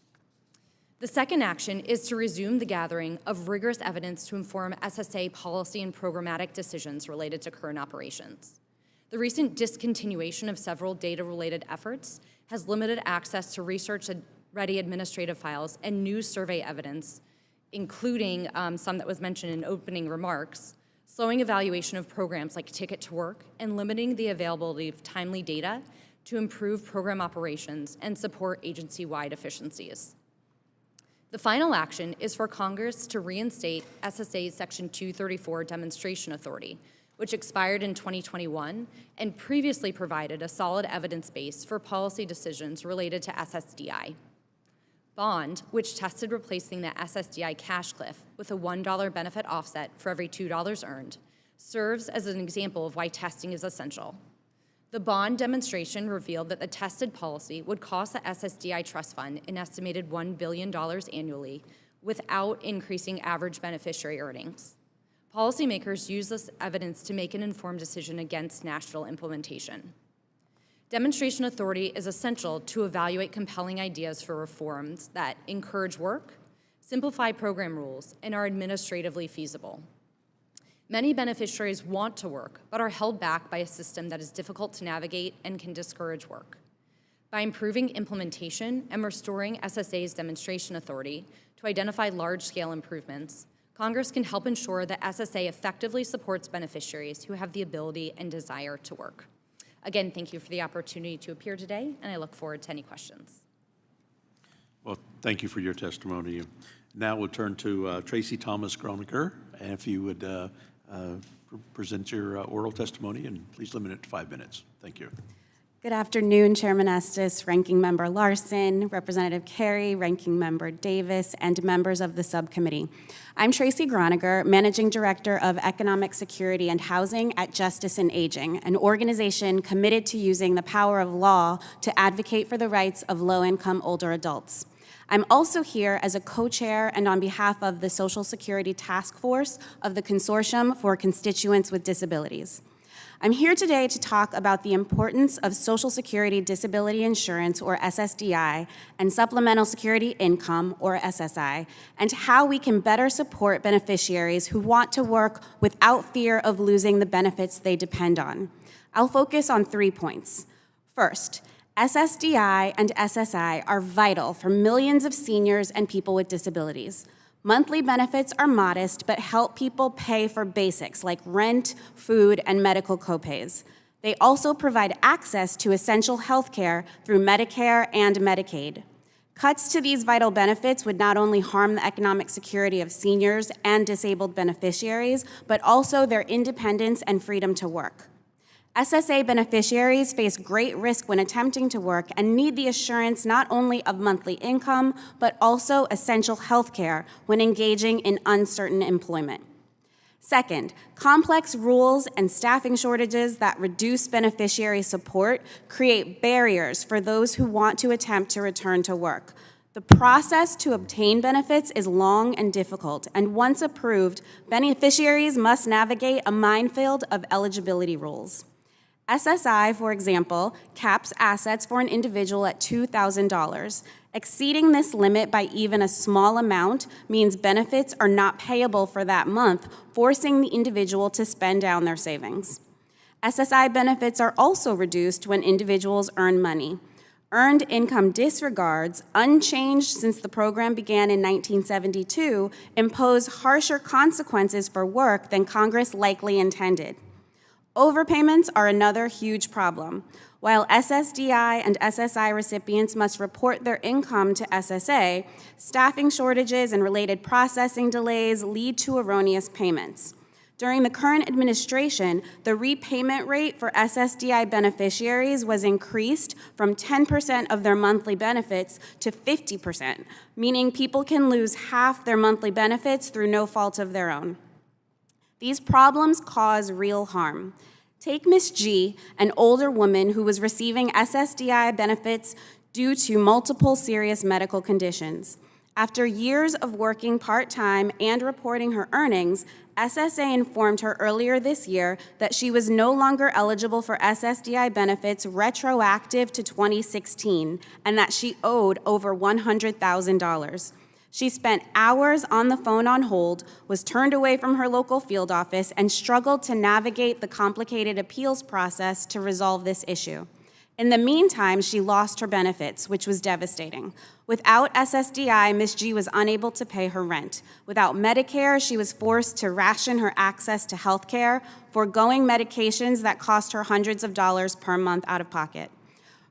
The second action is to resume the gathering of rigorous evidence to inform SSA policy and programmatic decisions related to current operations. The recent discontinuation of several data-related efforts has limited access to research-ready administrative files and new survey evidence, including some that was mentioned in opening remarks, slowing evaluation of programs like Ticket to Work, and limiting the availability of timely data to improve program operations and support agency-wide efficiencies. The final action is for Congress to reinstate SSA's Section 234 demonstration authority, which expired in 2021 and previously provided a solid evidence base for policy decisions related to SSDI. Bond, which tested replacing the SSDI cash cliff with a $1 benefit offset for every $2 earned, serves as an example of why testing is essential. The Bond demonstration revealed that the tested policy would cost the SSDI Trust Fund an estimated $1 billion annually without increasing average beneficiary earnings. Policymakers use this evidence to make an informed decision against national implementation. Demonstration authority is essential to evaluate compelling ideas for reforms that encourage work, simplify program rules, and are administratively feasible. Many beneficiaries want to work, but are held back by a system that is difficult to navigate and can discourage work. By improving implementation and restoring SSA's demonstration authority to identify large-scale improvements, Congress can help ensure that SSA effectively supports beneficiaries who have the ability and desire to work. Again, thank you for the opportunity to appear today, and I look forward to any questions. Well, thank you for your testimony. Now we'll turn to Tracey Thomas Gronniger, and if you would present your oral testimony, and please limit it to 5 minutes. Thank you. Good afternoon, Chairman Estes, Ranking Member Larson, Representative Carey, Ranking Member Davis, and members of the subcommittee. I'm Tracey Gronniger, Managing Director of Economic Security and Housing at Justice and Aging, an organization committed to using the power of law to advocate for the rights of low-income older adults. I'm also here as a co-chair and on behalf of the Social Security Task Force of the Consortium for Constituents with Disabilities. I'm here today to talk about the importance of Social Security Disability Insurance, or SSDI, and Supplemental Security Income, or SSI, and how we can better support beneficiaries who want to work without fear of losing the benefits they depend on. I'll focus on 3 points. First, SSDI and SSI are vital for millions of seniors and people with disabilities. Monthly benefits are modest, but help people pay for basics like rent, food, and medical copays. They also provide access to essential health care through Medicare and Medicaid. Cuts to these vital benefits would not only harm the economic security of seniors and disabled beneficiaries, but also their independence and freedom to work. SSA beneficiaries face great risk when attempting to work and need the assurance not only of monthly income, but also essential health care when engaging in uncertain employment. Second, complex rules and staffing shortages that reduce beneficiary support create barriers for those who want to attempt to return to work. The process to obtain benefits is long and difficult, and once approved, beneficiaries must navigate a minefield of eligibility rules. SSI, for example, caps assets for an individual at $2,000. Exceeding this limit by even a small amount means benefits are not payable for that month, forcing the individual to spend down their savings. SSI benefits are also reduced when individuals earn money. Earned income disregards, unchanged since the program began in 1972, impose harsher consequences for work than Congress likely intended. Overpayments are another huge problem. While SSDI and SSI recipients must report their income to SSA, staffing shortages and related processing delays lead to erroneous payments. During the current administration, the repayment rate for SSDI beneficiaries was increased from 10% of their monthly benefits to 50%, meaning people can lose half their monthly benefits through no fault of their own. These problems cause real harm. Take Miss G, an older woman who was receiving SSDI benefits due to multiple serious medical conditions. After years of working part-time and reporting her earnings, SSA informed her earlier this year that she was no longer eligible for SSDI benefits retroactive to 2016 and that she owed over $100,000. She spent hours on the phone on hold, was turned away from her local field office, and struggled to navigate the complicated appeals process to resolve this issue. In the meantime, she lost her benefits, which was devastating. Without SSDI, Ms. G was unable to pay her rent. Without Medicare, she was forced to ration her access to health care, foregoing medications that cost her hundreds of dollars per month out of pocket.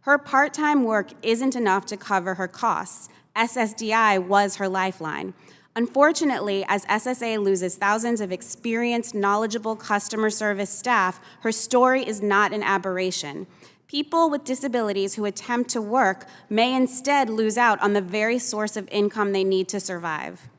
Her part-time work isn't enough to cover her costs. SSDI was her lifeline. Unfortunately, as SSA loses thousands of experienced, knowledgeable customer service staff, her story is not an aberration. People with disabilities who attempt to work may instead lose out on the very source of income they need to survive.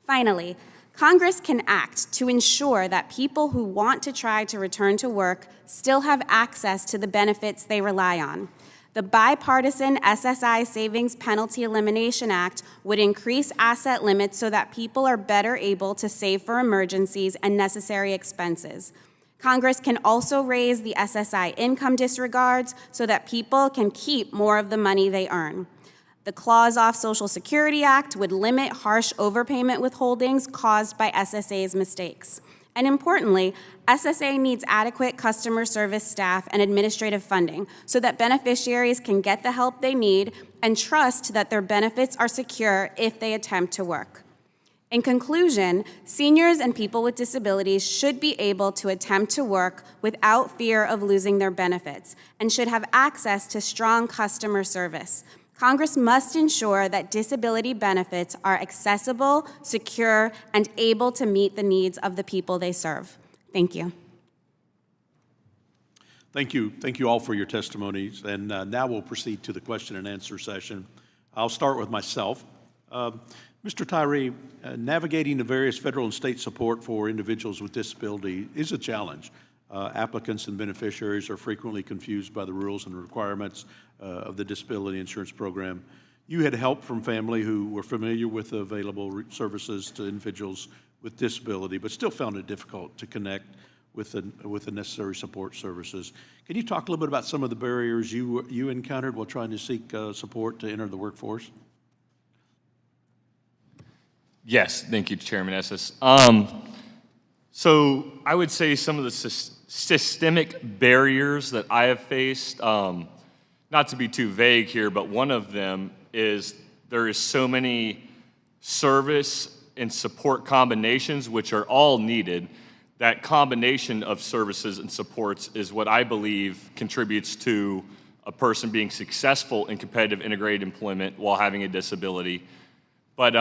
Finally, Congress can act to ensure that people who want to try to return to work still have access to the benefits they rely on. The bipartisan SSI Savings Penalty Elimination Act would increase asset limits so that people are better able to save for emergencies and necessary expenses. Congress can also raise the SSI income disregards so that people can keep more of the money they earn. The Clause-Off Social Security Act would limit harsh overpayment withholdings caused by SSA's mistakes. And importantly, SSA needs adequate customer service staff and administrative funding so that beneficiaries can get the help they need and trust that their benefits are secure if they attempt to work. In conclusion, seniors and people with disabilities should be able to attempt to work without fear of losing their benefits and should have access to strong customer service. Congress must ensure that disability benefits are accessible, secure, and able to meet the needs of the people they serve. Thank you. Thank you. Thank you all for your testimonies. And now we'll proceed to the question and answer session. I'll start with myself. Mr. Tyree, navigating the various federal and state support for individuals with disability is a challenge. Applicants and beneficiaries are frequently confused by the rules and requirements of the disability insurance program. You had help from family who were familiar with the available services to individuals with disability, but still found it difficult to connect with the necessary support services. Can you talk a little bit about some of the barriers you encountered while trying to seek support to enter the workforce? Yes, thank you, Chairman Estes. So I would say some of the systemic barriers that I have faced, not to be too vague here, but one of them is there is so many service and support combinations, which are all needed. That combination of services and supports is what I believe contributes to a person being successful in competitive integrated employment while having a disability. But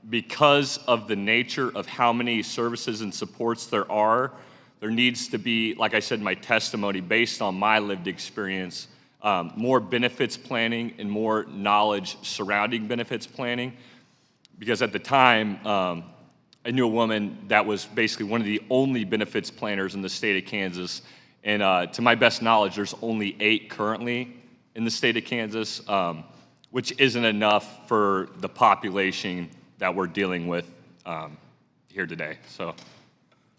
because of the nature of how many services and supports there needs to be, like I said in my testimony, based on my lived experience, more benefits planning and more knowledge surrounding benefits planning. Because at the time, I knew a woman that was basically one of the only benefits planners in the state of Kansas. And to my best knowledge, there's only 8 currently in the state of Kansas, which isn't enough for the population that we're dealing with here today. So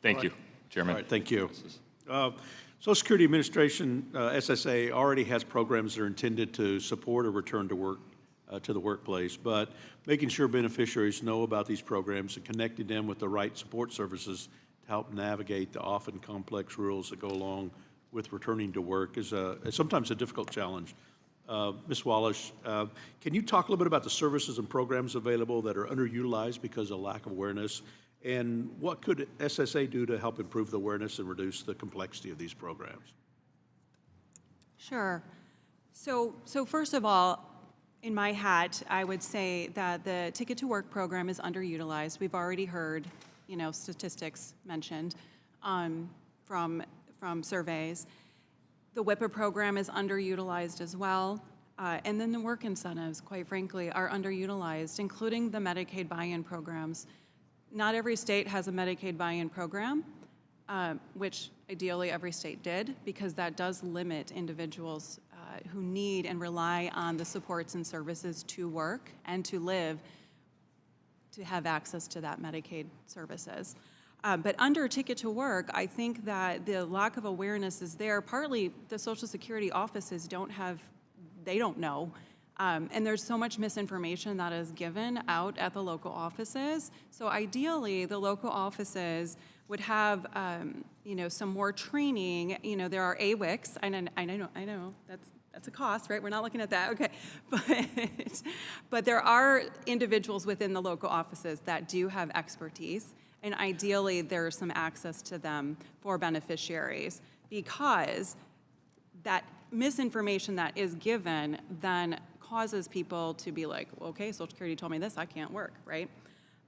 thank you, Chairman. All right, thank you. Social Security Administration, SSA, already has programs that are intended to support a return to work, to the workplace, but making sure beneficiaries know about these programs and connecting them with the right support services to help navigate the often complex rules that go along with returning to work is sometimes a difficult challenge. Ms. Wallish, can you talk a little bit about the services and programs available that are underutilized because of lack of awareness? And what could SSA do to help improve the awareness and reduce the complexity of these programs? Sure. So first of all, in my hat, I would say that the Ticket to Work program is underutilized. We've already heard, statistics mentioned from surveys. The WIPA program is underutilized as well. And then the work incentives, quite frankly, are underutilized, including the Medicaid buy-in programs. Not every state has a Medicaid buy-in program, which ideally every state did, because that does limit individuals who need and rely on the supports and services to work and to live to have access to that Medicaid services. But under Ticket to Work, I think that the lack of awareness is there. Partly the Social Security offices don't know. And there's so much misinformation that is given out at the local offices. So ideally, the local offices would have, some more training. There are AWICs. I know that's a cost, right? We're not looking at that, okay. But there are individuals within the local offices that do have expertise, and ideally there's some access to them for beneficiaries, because that misinformation that is given then causes people to be like, okay, Social Security told me this, I can't work, right?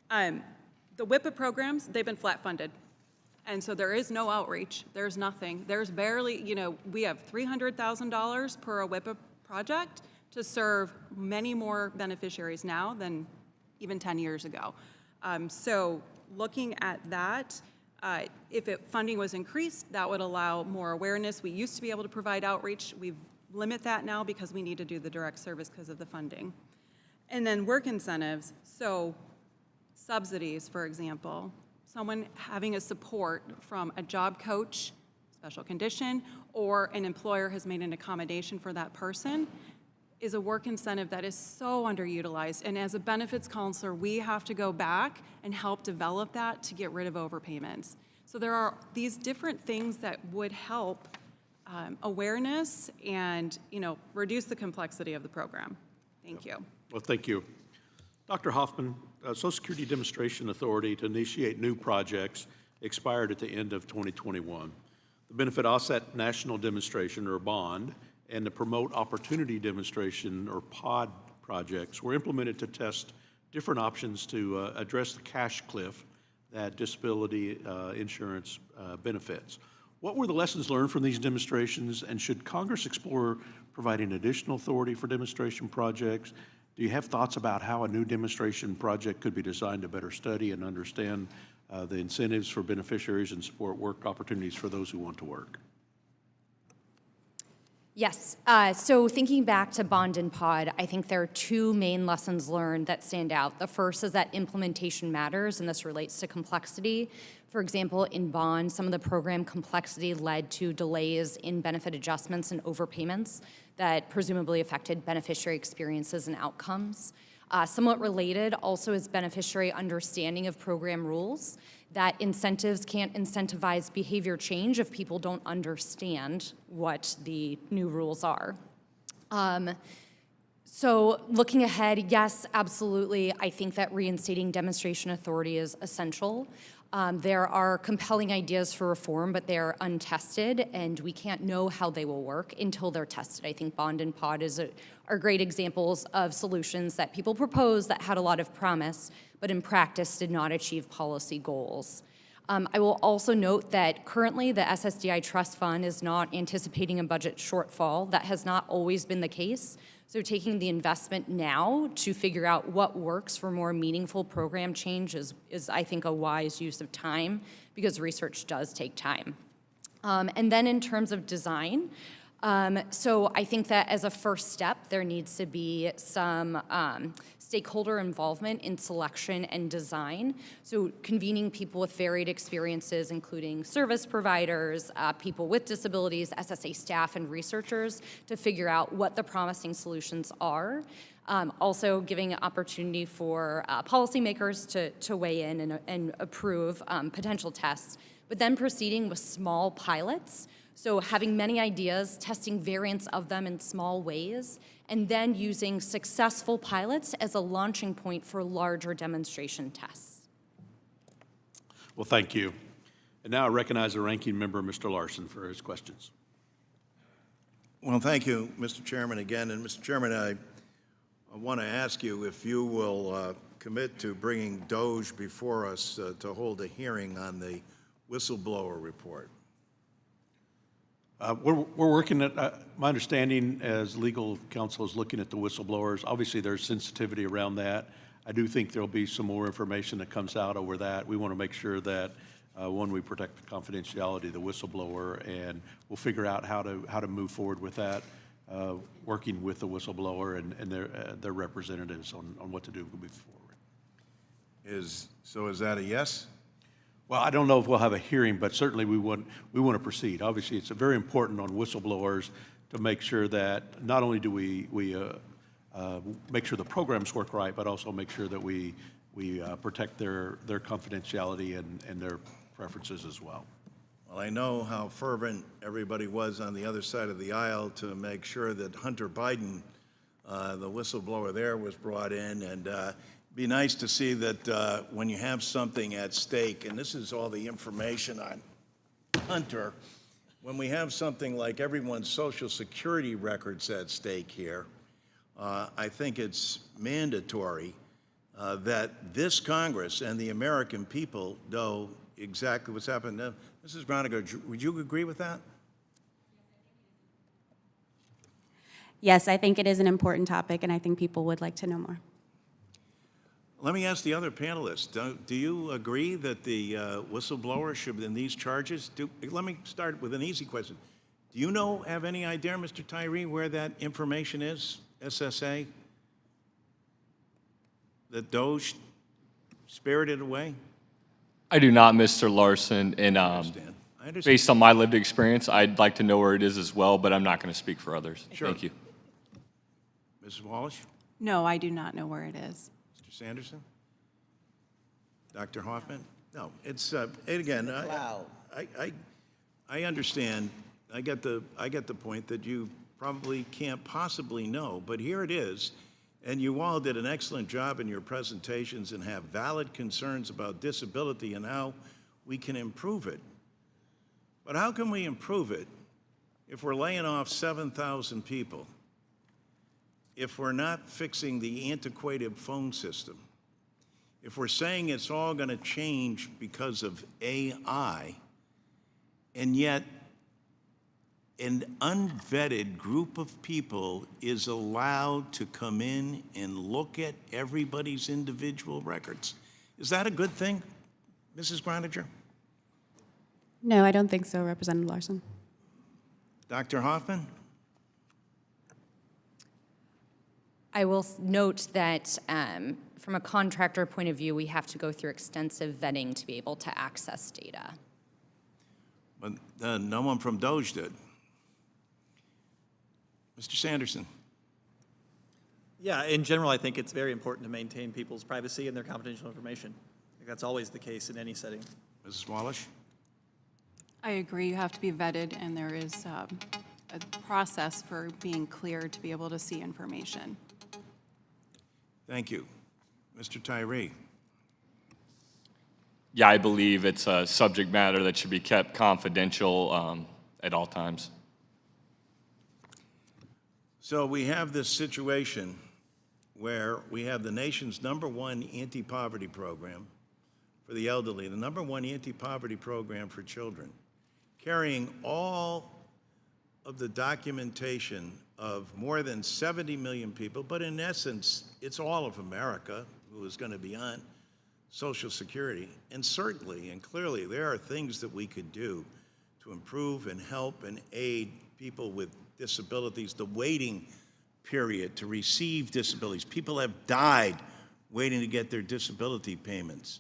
The WIPA programs, they've been flat funded. And so there is no outreach, there's nothing. There's barely, we have $300,000 per a WIPA project to serve many more beneficiaries now than even 10 years ago. So looking at that, if funding was increased, that would allow more awareness. We used to be able to provide outreach. We limit that now because we need to do the direct service because of the funding. And then work incentives, so subsidies, for example. Someone having a support from a job coach, special condition, or an employer has made an accommodation for that person is a work incentive that is so underutilized. And as a benefits counselor, we have to go back and help develop that to get rid of overpayments. So there are these different things that would help awareness and reduce the complexity of the program. Thank you. Well, thank you. Dr. Hoffman, Social Security Demonstration Authority to initiate new projects expired at the end of 2021. The Benefit Offset National Demonstration, or BOND, and the Promote Opportunity Demonstration, or POD projects, were implemented to test different options to address the cash cliff that disability insurance benefits. What were the lessons learned from these demonstrations, and should Congress explore providing additional authority for demonstration projects? Do you have thoughts about how a new demonstration project could be designed to better study and understand the incentives for beneficiaries and support work opportunities for those who want to work? Yes. So thinking back to Bond and Pod, I think there are two main lessons learned that stand out. The first is that implementation matters, and this relates to complexity. For example, in Bond, some of the program complexity led to delays in benefit adjustments and overpayments that presumably affected beneficiary experiences and outcomes. Somewhat related also is beneficiary understanding of program rules, that incentives can't incentivize behavior change if people don't understand what the new rules are. So looking ahead, yes, absolutely, I think that reinstating demonstration authority is essential. There are compelling ideas for reform, but they're untested, and we can't know how they will work until they're tested. I think Bond and Pod are great examples of solutions that people proposed that had a lot of promise, but in practice did not achieve policy goals. I will also note that currently the SSDI Trust Fund is not anticipating a budget shortfall. That has not always been the case. So taking the investment now to figure out what works for more meaningful program change is I think, a wise use of time, because research does take time. And then in terms of design, so I think that as a first step, there needs to be some stakeholder involvement in selection and design. So convening people with varied experiences, including service providers, people with disabilities, SSA staff, and researchers, to figure out what the promising solutions are. Also giving an opportunity for policymakers to weigh in and approve potential tests, but then proceeding with small pilots. So having many ideas, testing variants of them in small ways, and then using successful pilots as a launching point for larger demonstration tests. Well, thank you. And now I recognize the ranking member, Mr. Larson, for his questions. Well, thank you, Mr. Chairman, again. And Mr. Chairman, I want to ask you if you will commit to bringing DOJ before us to hold a hearing on the whistleblower report. We're working at, my understanding as legal counsel is looking at the whistleblowers. Obviously, there's sensitivity around that. I do think there'll be some more information that comes out over that. We want to make sure that, one, we protect the confidentiality of the whistleblower, and we'll figure out how to move forward with that, working with the whistleblower and their representatives on what to do moving forward. So is that a yes? Well, I don't know if we'll have a hearing, but certainly we want to proceed. Obviously, it's very important on whistleblowers to make sure that not only do we make sure the programs work right, but also make sure that we protect their confidentiality and their preferences as well. Well, I know how fervent everybody was on the other side of the aisle to make sure that Hunter Biden, the whistleblower there, was brought in, and be nice to see that when you have something at stake, and this is all the information on Hunter, when we have something like everyone's Social Security records at stake here, I think it's mandatory that this Congress and the American people know exactly what's happened. Mrs. Gronniger, would you agree with that? Yes, I think it is an important topic, and I think people would like to know more. Let me ask the other panelists, do you agree that the whistleblower should, in these charges, let me start with an easy question. Do you have any idea, Mr. Tyree, where that information is, SSA, that DOJ spirited away? I do not, Mr. Larson, and I understand. based on my lived experience, I'd like to know where it is as well, but I'm not going to speak for others. Sure. Thank you. Mrs. Wallish? No, I do not know where it is. Mr. Sanderson? Dr. Hoffman? No, it's, again, I understand. I get the point that you probably can't possibly know, but here it is, and you all did an excellent job in your presentations and have valid concerns about disability and how we can improve it. But how can we improve it if we're laying off 7,000 people, if we're not fixing the antiquated phone system, if we're saying it's all going to change because of AI, and yet an unvetted group of people is allowed to come in and look at everybody's individual records, is that a good thing, Mrs. Gronniger? No, I don't think so, Representative Larson. Dr. Hoffman? I will note that from a contractor point of view, we have to go through extensive vetting to be able to access data. But no one from Doge did. Mr. Sanderson? Yeah, in general, I think it's very important to maintain people's privacy and their confidential information. I think that's always the case in any setting. Mrs. Wallish? I agree, you have to be vetted, and there is a process for being cleared to be able to see information. Thank you. Mr. Tyree? Yeah, I believe it's a subject matter that should be kept confidential at all times. So we have this situation where we have the nation's #1 anti-poverty program for the elderly, the #1 anti-poverty program for children, carrying all of the documentation of more than 70 million people, but in essence, it's all of America who is going to be on Social Security. And certainly and clearly, there are things that we could do to improve and help and aid people with disabilities, the waiting period to receive disabilities. People have died waiting to get their disability payments.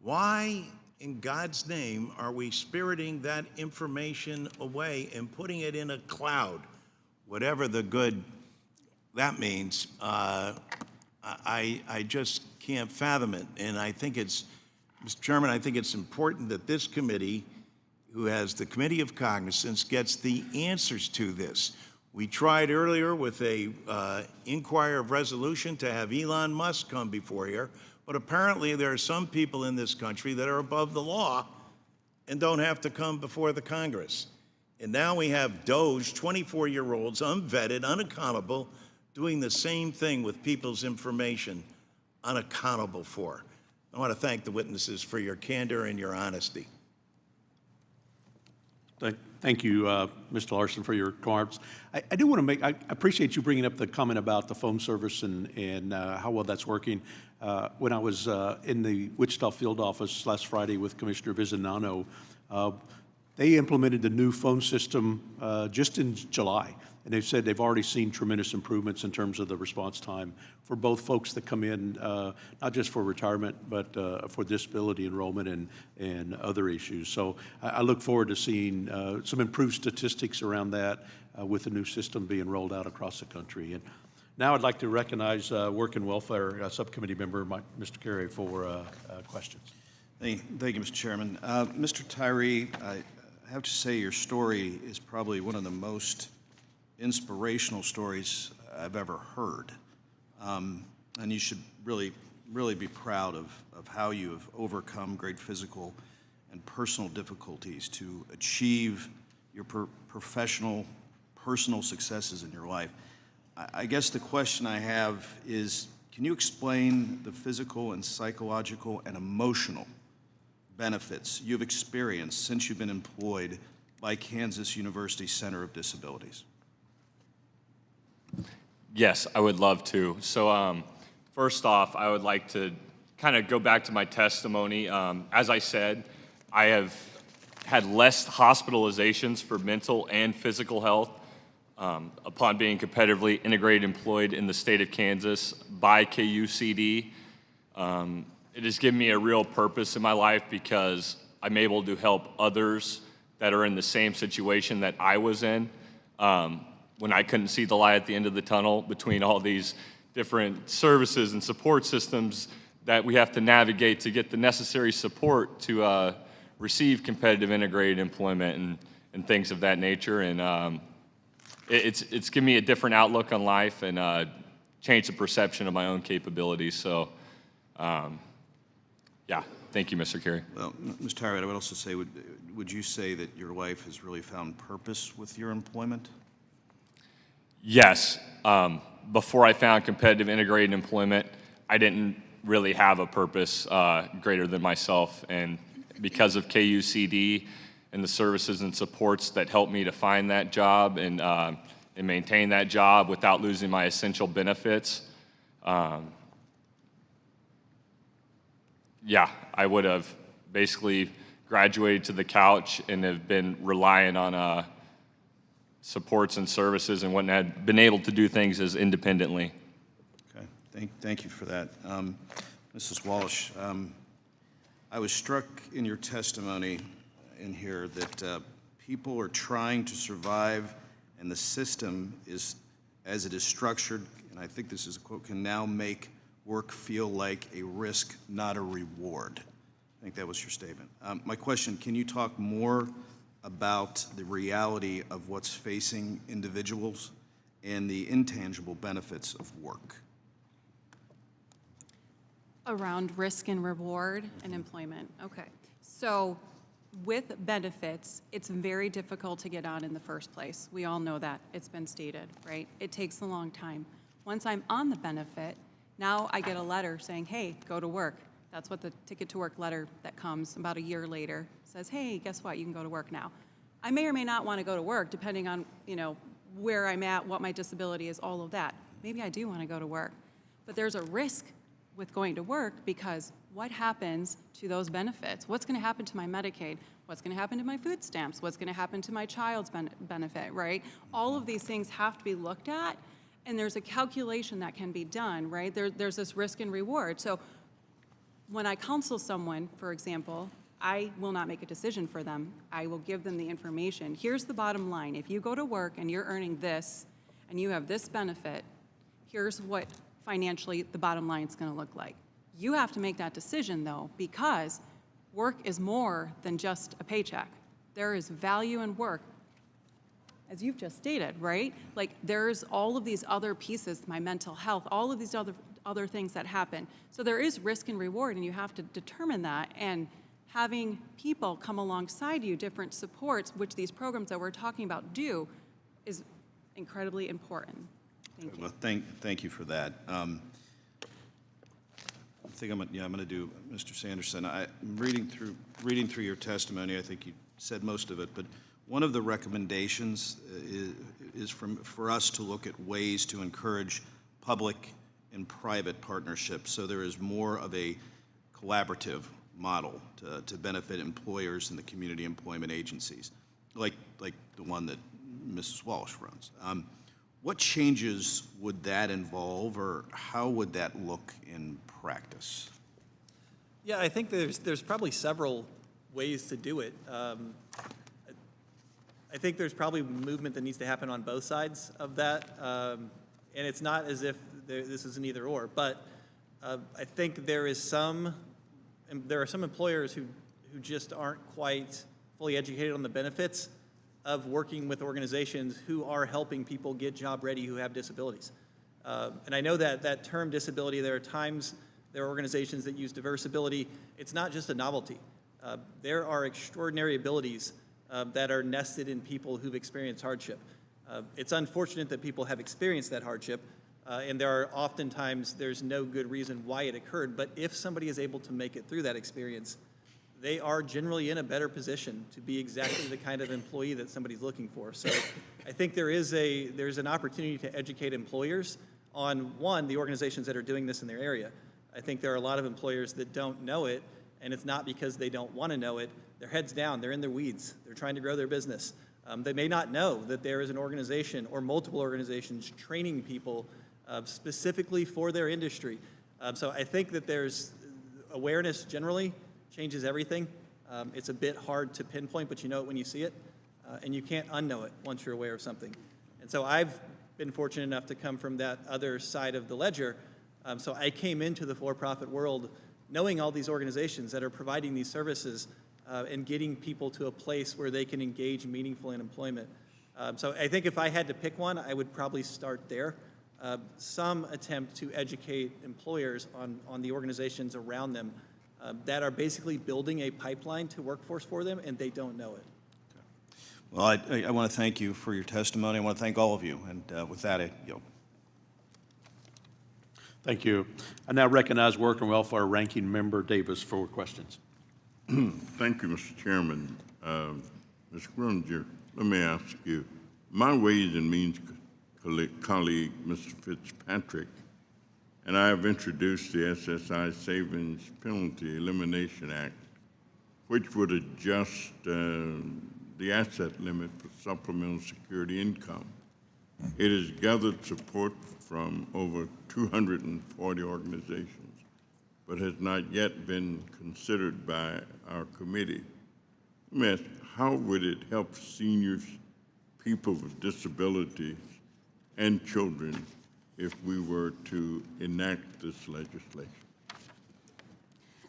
Why, in God's name, are we spiriting that information away and putting it in a cloud? Whatever the good that means, I just can't fathom it. And I think it's, Mr. Chairman, I think it's important that this committee, who has the Committee of Cognizance, gets the answers to this. We tried earlier with a inquiry of resolution to have Elon Musk come before here, but apparently there are some people in this country that are above the law and don't have to come before the Congress. And now we have Doge, 24-year-olds, unvetted, unaccountable, doing the same thing with people's information, unaccountable for. I want to thank the witnesses for your candor and your honesty. Thank you, Mr. Larson, for your remarks. I do want to make, I appreciate you bringing up the comment about the phone service and how well that's working. When I was in the Wichita field office last Friday with Commissioner Vizinano, they implemented the new phone system just in July. And they've said they've already seen tremendous improvements in terms of the response time for both folks that come in, not just for retirement, but for disability enrollment and other issues. So I look forward to seeing some improved statistics around that with the new system being rolled out across the country. And now I'd like to recognize Work and Welfare Subcommittee member Mr. Carey for questions. Thank you, Mr. Chairman. Mr. Tyree, I have to say your story is probably one of the most inspirational stories I've ever heard. And you should really be proud of how you have overcome great physical and personal difficulties to achieve your personal successes in your life. I guess the question I have is, can you explain the physical and psychological and emotional benefits you've experienced since you've been employed by Kansas University Center of Disabilities? Yes, I would love to. So first off, I would like to kind of go back to my testimony. As I said, I have had less hospitalizations for mental and physical health upon being competitively integrated employed in the state of Kansas by KUCD. It has given me a real purpose in my life because I'm able to help others that are in the same situation that I was in. When I couldn't see the light at the end of the tunnel between all these different services and support systems that we have to navigate to get the necessary support to receive competitive integrated employment and things of that nature. And it's given me a different outlook on life and changed the perception of my own capabilities. So, yeah, Thank you, Mr. Carey. Well, Ms. Tyree, I would also say, would you say that your life has really found purpose with your employment? Yes. Before I found competitive integrated employment, I didn't really have a purpose greater than myself. And because of KUCD and the services and supports that helped me to find that job and maintain that job without losing my essential benefits, yeah, I would have basically graduated to the couch and have been relying on supports and services and wouldn't have been able to do things as independently. Okay, thank you for that. Mrs. Wallish, I was struck in your testimony in here that people are trying to survive and the system is, as it is structured, and I think this is a quote, can now make work feel like a risk, not a reward. I think that was your statement. My question, can you talk more about the reality of what's facing individuals and the intangible benefits of work? Around risk and reward and employment. Okay. So with benefits, it's very difficult to get on in the first place. We all know that. It's been stated, right? It takes a long time. Once I'm on the benefit, now I get a letter saying, hey, go to work. That's what the ticket to work letter that comes about a year later says, hey, guess what? You can go to work now. I may or may not want to go to work depending on, where I'm at, what my disability is, all of that. Maybe I do want to go to work. But there's a risk with going to work because what happens to those benefits? What's going to happen to my Medicaid? What's going to happen to my food stamps? What's going to happen to my child's benefit, right? All of these things have to be looked at, and there's a calculation that can be done, right? There's this risk and reward. So when I counsel someone, for example, I will not make a decision for them. I will give them the information. Here's the bottom line. If you go to work and you're earning this and you have this benefit, here's what financially the bottom line is going to look like. You have to make that decision, though, because work is more than just a paycheck. There is value in work, as you've just stated, right? Like, there's all of these other pieces, my mental health, all of these other things that happen. So there is risk and reward, and you have to determine that. And having people come alongside you, different supports, which these programs that we're talking about do, is incredibly important. Thank you. Well, thank you for that. I think I'm going to do Mr. Sanderson. I'm reading through your testimony. I think you said most of it, but one of the recommendations is for us to look at ways to encourage public and private partnerships, so there is more of a collaborative model to benefit employers and the community employment agencies, like the one that Mrs. Wallish runs. What changes would that involve, or how would that look in practice? Yeah, I think there's probably several ways to do it. I think there's probably movement that needs to happen on both sides of that, and it's not as if this is an either or, but I think there are some employers who just aren't quite fully educated on the benefits of working with organizations who are helping people get job ready who have disabilities. And I know that term disability, there are organizations that use diverse ability. It's not just a novelty. There are extraordinary abilities that are nested in people who've experienced hardship. It's unfortunate that people have experienced that hardship, and there's no good reason why it occurred, but if somebody is able to make it through that experience, they are generally in a better position to be exactly the kind of employee that somebody's looking for. So I think there's an opportunity to educate employers on, one, the organizations that are doing this in their area. I think there are a lot of employers that don't know it, and it's not because they don't want to know it. Their heads down, they're in their weeds, they're trying to grow their business. They may not know that there is an organization or multiple organizations training people specifically for their industry. So I think that there's awareness generally changes everything. It's a bit hard to pinpoint, but you know it when you see it, and you can't unknow it once you're aware of something. And so I've been fortunate enough to come from that other side of the ledger. So I came into the for-profit world knowing all these organizations that are providing these services and getting people to a place where they can engage meaningfully in employment. So I think if I had to pick one, I would probably start there. Some attempt to educate employers on the organizations around them that are basically building a pipeline to workforce for them, and they don't know it. Well, I want to thank you for your testimony. I want to thank all of you. And with that, I yield. Thank you. I now recognize Work and Welfare Ranking Member Davis for questions. Thank you, Mr. Chairman. Ms. Gronniger, let me ask you, my Ways and Means colleague, Mr. Fitzpatrick, and I have introduced the SSI Savings Penalty Elimination Act, which would adjust the asset limit for supplemental security income. It has gathered support from over 240 organizations, but has not yet been considered by our committee. Let me ask, how would it help seniors, people with disabilities, and children if we were to enact this legislation?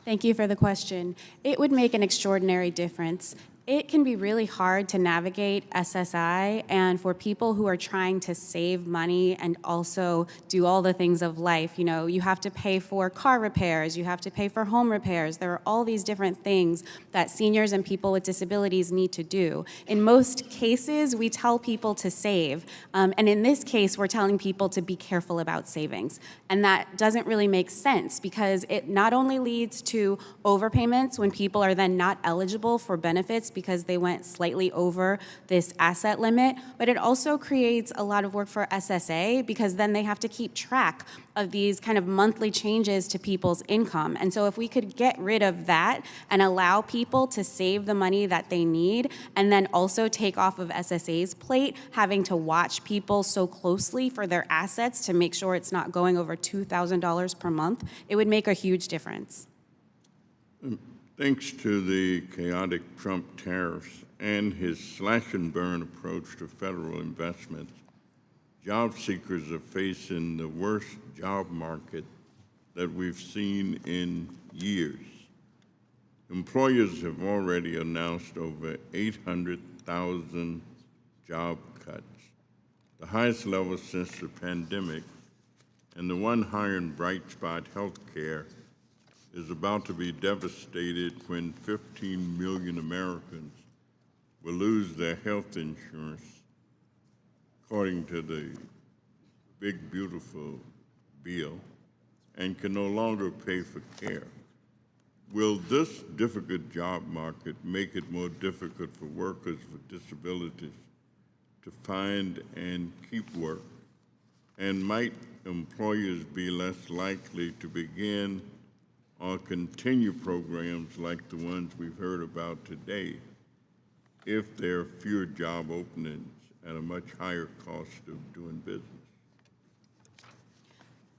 Thank you for the question. It would make an extraordinary difference. It can be really hard to navigate SSI, and for people who are trying to save money and also do all the things of life, you know, you have to pay for car repairs, you have to pay for home repairs. There are all these different things that seniors and people with disabilities need to do. In most cases, we tell people to save, and in this case, we're telling people to be careful about savings. And that doesn't really make sense because it not only leads to overpayments when people are then not eligible for benefits because they went slightly over this asset limit, but it also creates a lot of work for SSA because then they have to keep track of these kind of monthly changes to people's income. And so if we could get rid of that and allow people to save the money that they need and then also take off of SSA's plate having to watch people so closely for their assets to make sure it's not going over $2,000 per month, it would make a huge difference. Thanks to the chaotic Trump tariffs and his slash and burn approach to federal investments, job seekers are facing the worst job market that we've seen in years. Employers have already announced over 800,000 job cuts, the highest level since the pandemic, and the one higher in bright spot healthcare is about to be devastated when 15 million Americans will lose their health insurance, according to the big, beautiful bill, and can no longer pay for care. Will this difficult job market make it more difficult for workers with disabilities to find and keep work? And might employers be less likely to begin or continue programs like the ones we've heard about today if there are fewer job openings at a much higher cost of doing business?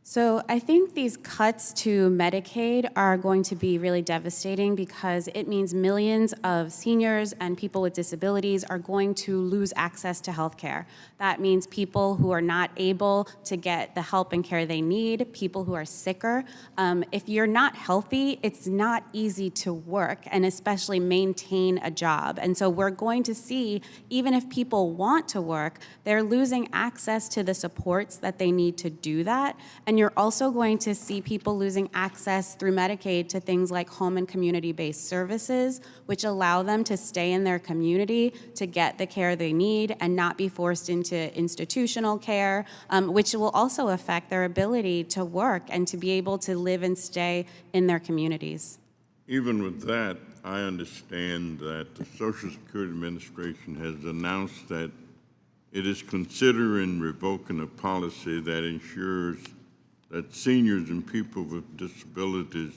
So I think these cuts to Medicaid are going to be really devastating because it means millions of seniors and people with disabilities are going to lose access to health care. That means people who are not able to get the help and care they need, people who are sicker. If you're not healthy, it's not easy to work and especially maintain a job. And so we're going to see, even if people want to work, they're losing access to the supports that they need to do that. And you're also going to see people losing access through Medicaid to things like home and community-based services, which allow them to stay in their community to get the care they need and not be forced into institutional care, which will also affect their ability to work and to be able to live and stay in their communities. Even with that, I understand that the Social Security Administration has announced that it is considering revoking a policy that ensures that seniors and people with disabilities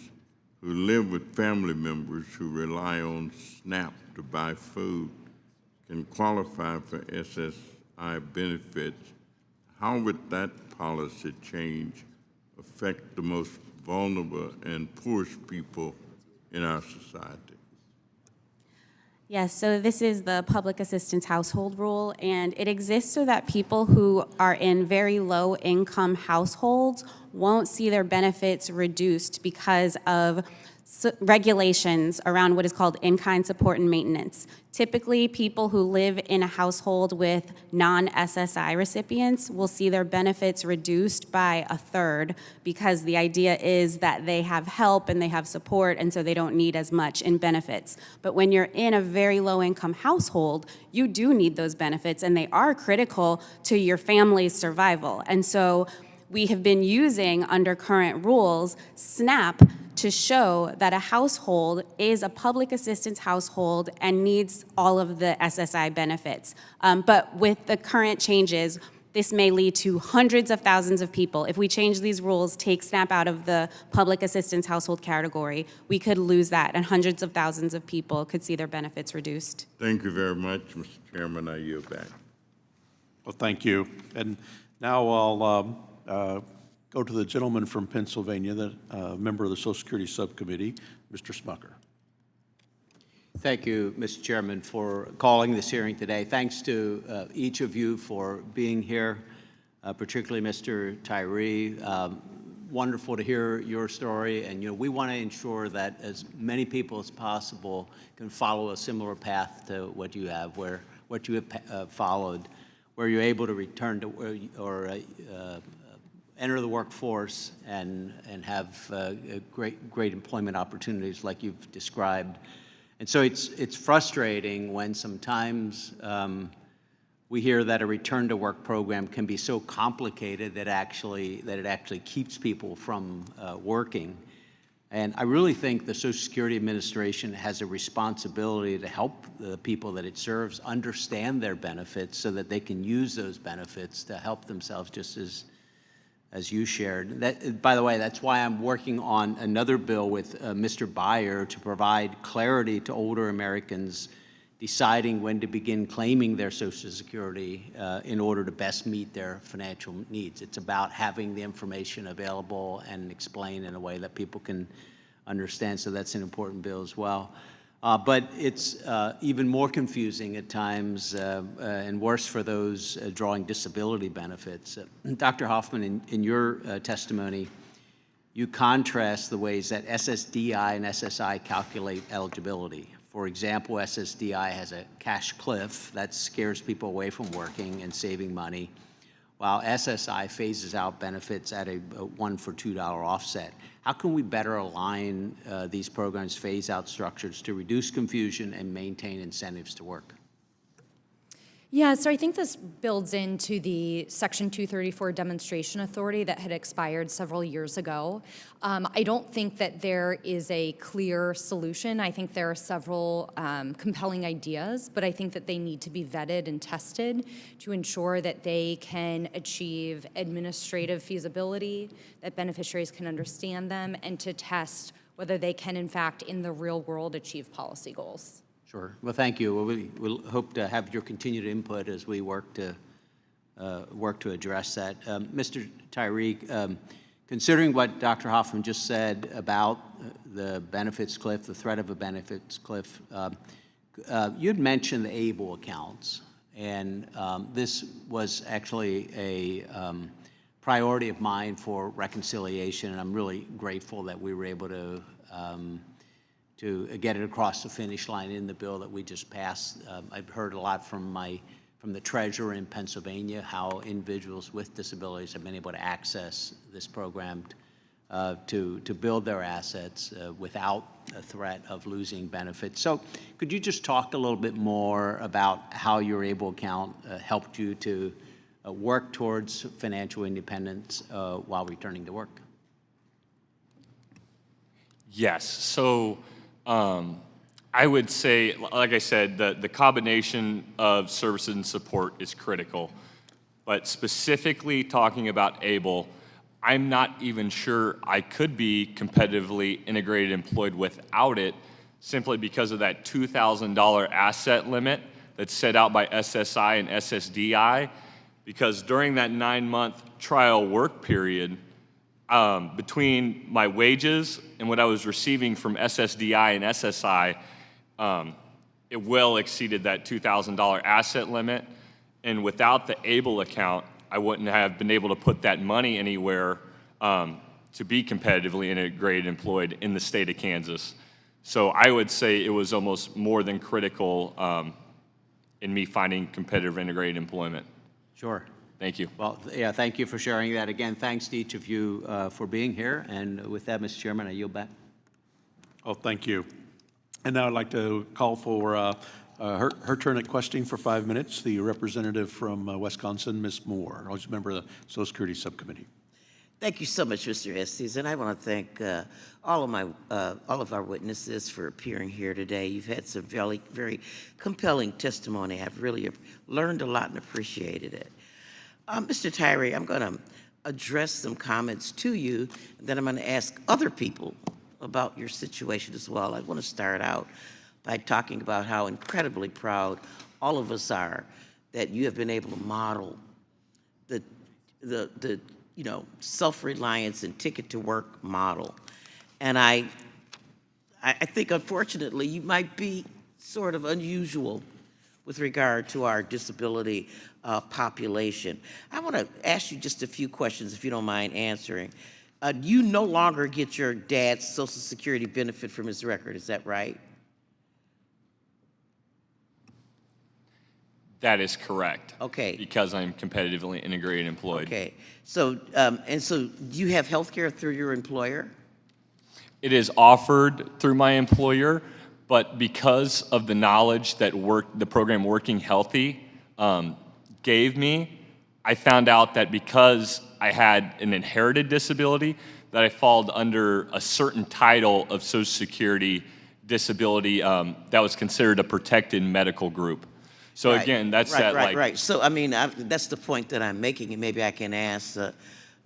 who live with family members who rely on SNAP to buy food can qualify for SSI benefits. How would that policy change affect the most vulnerable and poorest people in our society? Yes, so this is the Public Assistance Household Rule, and it exists so that people who are in very low-income households won't see their benefits reduced because of regulations around what is called in-kind support and maintenance. Typically, people who live in a household with non-SSI recipients will see their benefits reduced by a third because the idea is that they have help and they have support, and so they don't need as much in benefits. But when you're in a very low-income household, you do need those benefits, and they are critical to your family's survival. And so we have been using, under current rules, SNAP to show that a household is a public assistance household and needs all of the SSI benefits. But with the current changes, this may lead to hundreds of thousands of people. If we change these rules, take SNAP out of the public assistance household category, we could lose that, and hundreds of thousands of people could see their benefits reduced. Thank you very much, Mr. Chairman. I yield back. Well, thank you. And now I'll go to the gentleman from Pennsylvania, the member of the Social Security Subcommittee, Mr. Smucker. Thank you, Mr. Chairman, for calling this hearing today. Thanks to each of you for being here, particularly Mr. Tyree. Wonderful to hear your story, and we want to ensure that as many people as possible can follow a similar path to what you have, what you have followed, where you're able to return to or enter the workforce and have great employment opportunities like you've described. And so it's frustrating when sometimes we hear that a return to work program can be so complicated that it actually keeps people from working. And I really think the Social Security Administration has a responsibility to help the people that it serves understand their benefits so that they can use those benefits to help themselves, just as you shared. That, by the way, that's why I'm working on another bill with Mr. Byer to provide clarity to older Americans deciding when to begin claiming their Social Security in order to best meet their financial needs. It's about having the information available and explained in a way that people can understand, so that's an important bill as well. But it's even more confusing at times and worse for those drawing disability benefits. Dr. Hoffman, in your testimony, you contrast the ways that SSDI and SSI calculate eligibility. For example, SSDI has a cash cliff that scares people away from working and saving money, while SSI phases out benefits at a $1 for $2 offset. How can we better align these programs' phase-out structures to reduce confusion and maintain incentives to work? Yeah, so I think this builds into the Section 234 demonstration authority that had expired several years ago. I don't think that there is a clear solution. I think there are several compelling ideas, but I think that they need to be vetted and tested to ensure that they can achieve administrative feasibility, that beneficiaries can understand them, and to test whether they can, in fact, in the real world, achieve policy goals. Sure. Well, thank you. Well, we'll hope to have your continued input as we work to address that. Mr. Tyree, considering what Dr. Hoffman just said about the benefits cliff, the threat of a benefits cliff, you'd mentioned the ABLE accounts, and this was actually a priority of mine for reconciliation, and I'm really grateful that we were able to get it across the finish line in the bill that we just passed. I've heard a lot from the treasurer in Pennsylvania how individuals with disabilities have been able to access this program to build their assets without a threat of losing benefits. So could you just talk a little bit more about how your ABLE account helped you to work towards financial independence while returning to work? Yes. So I would say, like I said, the combination of services and support is critical. But specifically talking about ABLE, I'm not even sure I could be competitively integrated employed without it, simply because of that $2,000 asset limit that's set out by SSI and SSDI. Because during that 9-month trial work period, between my wages and what I was receiving from SSDI and SSI, it well exceeded that $2,000 asset limit. And without the ABLE account, I wouldn't have been able to put that money anywhere to be competitively integrated employed in the state of Kansas. So I would say it was almost more than critical in me finding competitive integrated employment. Sure. Thank you. Well, yeah, thank you for sharing that. Again, thanks to each of you for being here. And with that, Mr. Chairman, I yield back. Oh, thank you. And now I'd like to call for her turn at questioning for 5 minutes. The representative from Wisconsin, Ms. Moore, who's a member of the Social Security Subcommittee. Thank you so much, Mr. Estes, and I want to thank all of our witnesses for appearing here today. You've had some very, very compelling testimony. I've really learned a lot and appreciated it. Mr. Tyree, I'm going to address some comments to you, and then I'm going to ask other people about your situation as well. I want to start out by talking about how incredibly proud all of us are that you have been able to model the self-reliance and ticket to work model. And I think, unfortunately, you might be sort of unusual with regard to our disability population. I want to ask you just a few questions, if you don't mind answering. You no longer get your dad's Social Security benefit from his record, is that right? That is correct. Okay. Because I'm competitively integrated employed. Okay. So, do you have health care through your employer? It is offered through my employer, but because of the knowledge that the program Working Healthy gave me, I found out that because I had an inherited disability, that I fall under a certain title of Social Security disability that was considered a protected medical group. So Right. again, that's right, that right, like. Right. So I mean, that's the point that I'm making, and maybe I can ask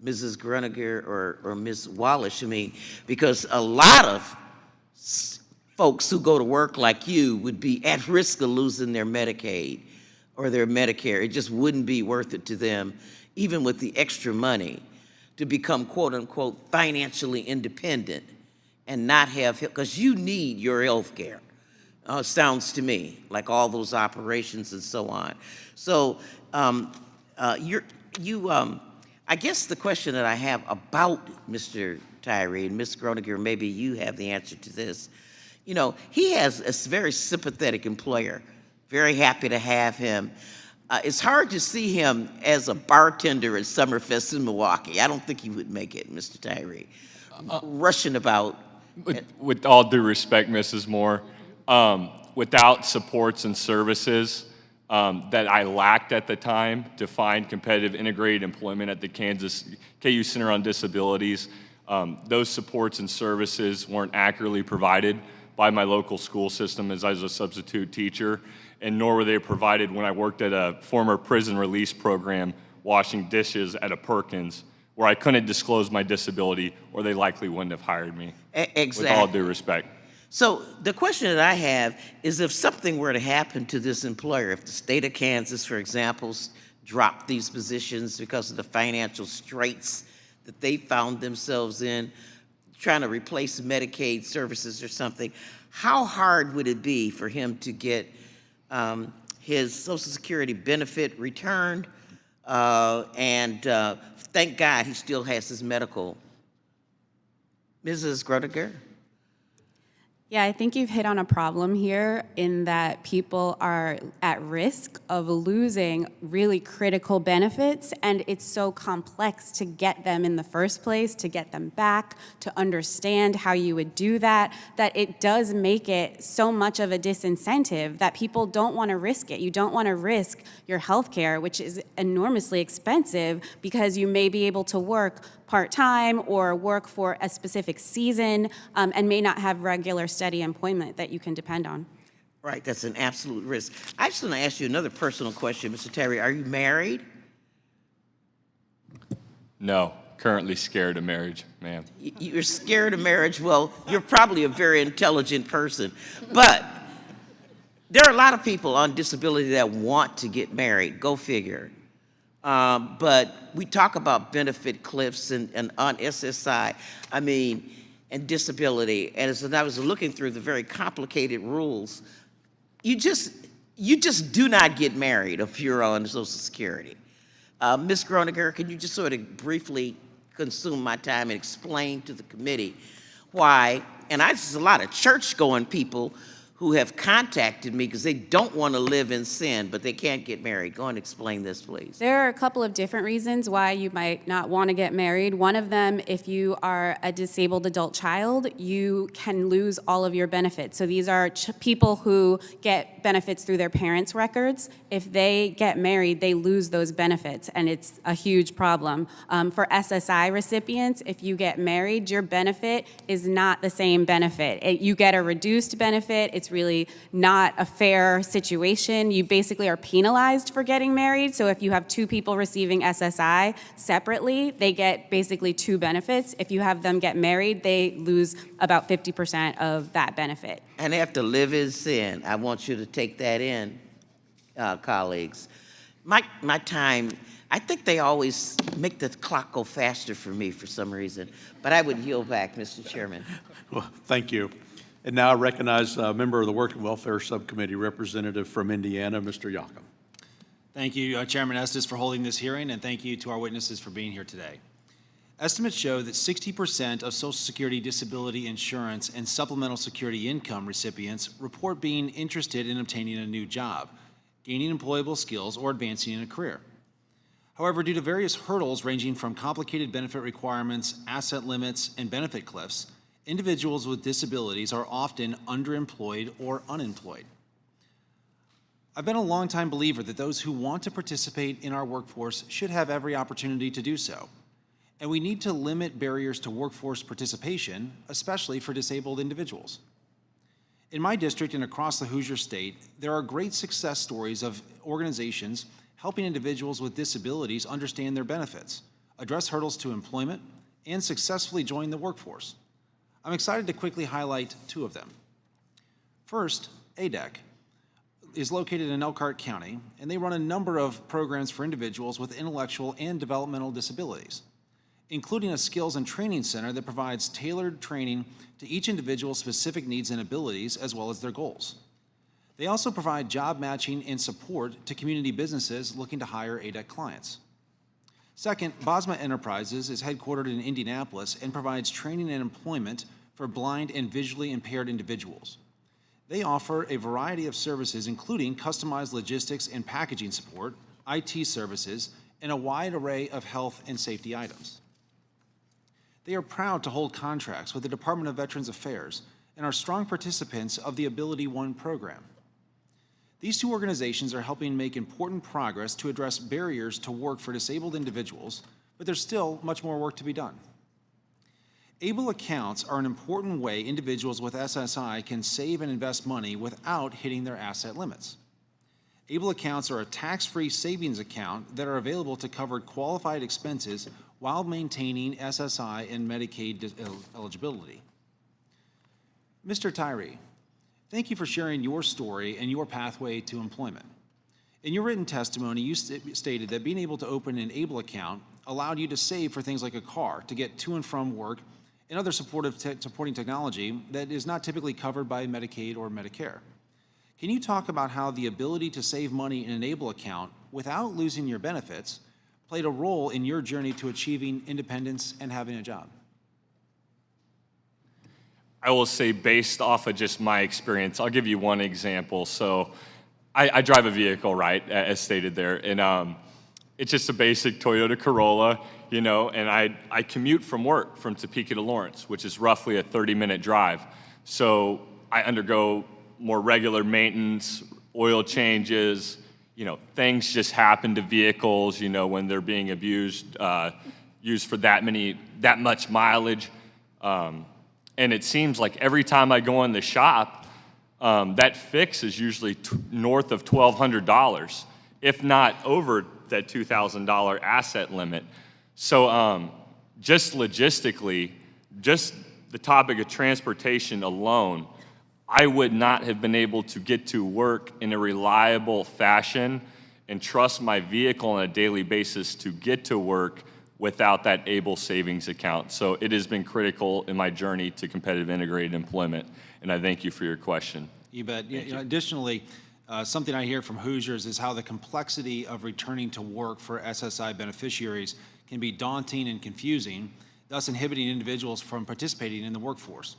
Mrs. Gronniger or Ms. Wallish. I mean, because a lot of folks who go to work like you would be at risk of losing their Medicaid or their Medicare. It just wouldn't be worth it to them, even with the extra money, to become quote unquote financially independent and not have, because you need your health care. Sounds to me like all those operations and so on. So I guess the question that I have about Mr. Tyree, and Ms. Gronniger, maybe you have the answer to this. You know, he has a very sympathetic employer, very happy to have him. It's hard to see him as a bartender at Summerfest in Milwaukee. I don't think he would make it, Mr. Tyree. Rushing about. With all due respect, Mrs. Moore, without supports and services that I lacked at the time to find competitive integrated employment at the KU Center on Disabilities, those supports and services weren't accurately provided by my local school system as I was a substitute teacher, and nor were they provided when I worked at a former prison release program washing dishes at a Perkins, where I couldn't disclose my disability, or they likely wouldn't have hired me. Exactly. With all due respect. So the question that I have is, if something were to happen to this employer, if the state of Kansas, for example, dropped these positions because of the financial straits that they found themselves in, trying to replace Medicaid services or something, how hard would it be for him to get his Social Security benefit returned? Thank God he still has his medical. Mrs. Gronniger? Yeah, I think you've hit on a problem here in that people are at risk of losing really critical benefits, and it's so complex to get them in the first place, to get them back, to understand how you would do that, that it does make it so much of a disincentive that people don't want to risk it. You don't want to risk your health care, which is enormously expensive, because you may be able to work part-time or work for a specific season and may not have regular steady employment that you can depend on. Right, that's an absolute risk. I just want to ask you another personal question, Mr. Tyree. Are you married? No, currently scared of marriage, ma'am. You're scared of marriage? Well, you're probably a very intelligent person. But there are a lot of people on disability that want to get married. Go figure. But we talk about benefit cliffs and on SSI, I mean, and disability. And as I was looking through the very complicated rules, you just do not get married if you're on Social Security. Ms. Gronniger, can you just sort of briefly consume my time and explain to the committee why, and there's a lot of church-going people who have contacted me because they don't want to live in sin, but they can't get married. Go and explain this, please. There are a couple of different reasons why you might not want to get married. One of them, if you are a disabled adult child, you can lose all of your benefits. So these are people who get benefits through their parents' records. If they get married, they lose those benefits, and it's a huge problem. For SSI recipients, if you get married, your benefit is not the same benefit. You get a reduced benefit. It's really not a fair situation. You basically are penalized for getting married. So if you have two people receiving SSI separately, they get basically two benefits. If you have them get married, they lose about 50% of that benefit. And they have to live in sin. I want you to take that in, colleagues. My time, I think they always make the clock go faster for me for some reason, but I would yield back, Mr. Chairman. Well, thank you. And now I recognize a member of the Work and Welfare Subcommittee, representative from Indiana, Mr. Yocum. Thank you, Chairman Estes, for holding this hearing, and thank you to our witnesses for being here today. Estimates show that 60% of Social Security disability insurance and supplemental security income recipients report being interested in obtaining a new job, gaining employable skills, or advancing in a career. However, due to various hurdles ranging from complicated benefit requirements, asset limits, and benefit cliffs, individuals with disabilities are often underemployed or unemployed. I've been a longtime believer that those who want to participate in our workforce should have every opportunity to do so. And we need to limit barriers to workforce participation, especially for disabled individuals. In my district and across the Hoosier State, there are great success stories of organizations helping individuals with disabilities understand their benefits, address hurdles to employment, and successfully join the workforce. I'm excited to quickly highlight two of them. First, Aide is located in Elkhart County, and they run a number of programs for individuals with intellectual and developmental disabilities, including a skills and training center that provides tailored training to each individual's specific needs and abilities, as well as their goals. They also provide job matching and support to community businesses looking to hire ADEC clients. Second, Bosma Enterprises is headquartered in Indianapolis and provides training and employment for blind and visually impaired individuals. They offer a variety of services, including customized logistics and packaging support, IT services, and a wide array of health and safety items. They are proud to hold contracts with the Department of Veterans Affairs and are strong participants of the Ability One program. These two organizations are helping make important progress to address barriers to work for disabled individuals, but there's still much more work to be done. ABLE accounts are an important way individuals with SSI can save and invest money without hitting their asset limits. ABLE accounts are a tax-free savings account that are available to cover qualified expenses while maintaining SSI and Medicaid eligibility. Mr. Tyree, thank you for sharing your story and your pathway to employment. In your written testimony, you stated that being able to open an ABLE account allowed you to save for things like a car to get to and from work and other supporting technology that is not typically covered by Medicaid or Medicare. Can you talk about how the ability to save money in an ABLE account without losing your benefits played a role in your journey to achieving independence and having a job? I will say, based off of just my experience, I'll give you one example. So I drive a vehicle, right, as stated there, and it's just a basic Toyota Corolla, you know, and I commute from work from Topeka to Lawrence, which is roughly a 30-minute drive. So I undergo more regular maintenance, oil changes, you know, things just happen to vehicles, you know, when they're being abused, used for that much mileage. And it seems like every time I go in the shop, that fix is usually north of $1,200, if not over that $2,000 asset limit. So just logistically, just the topic of transportation alone, I would not have been able to get to work in a reliable fashion and trust my vehicle on a daily basis to get to work without that ABLE savings account. So it has been critical in my journey to competitive integrated employment, and I thank you for your question. You bet. You know, additionally, something I hear from Hoosiers is how the complexity of returning to work for SSI beneficiaries can be daunting and confusing, thus inhibiting individuals from participating in the workforce.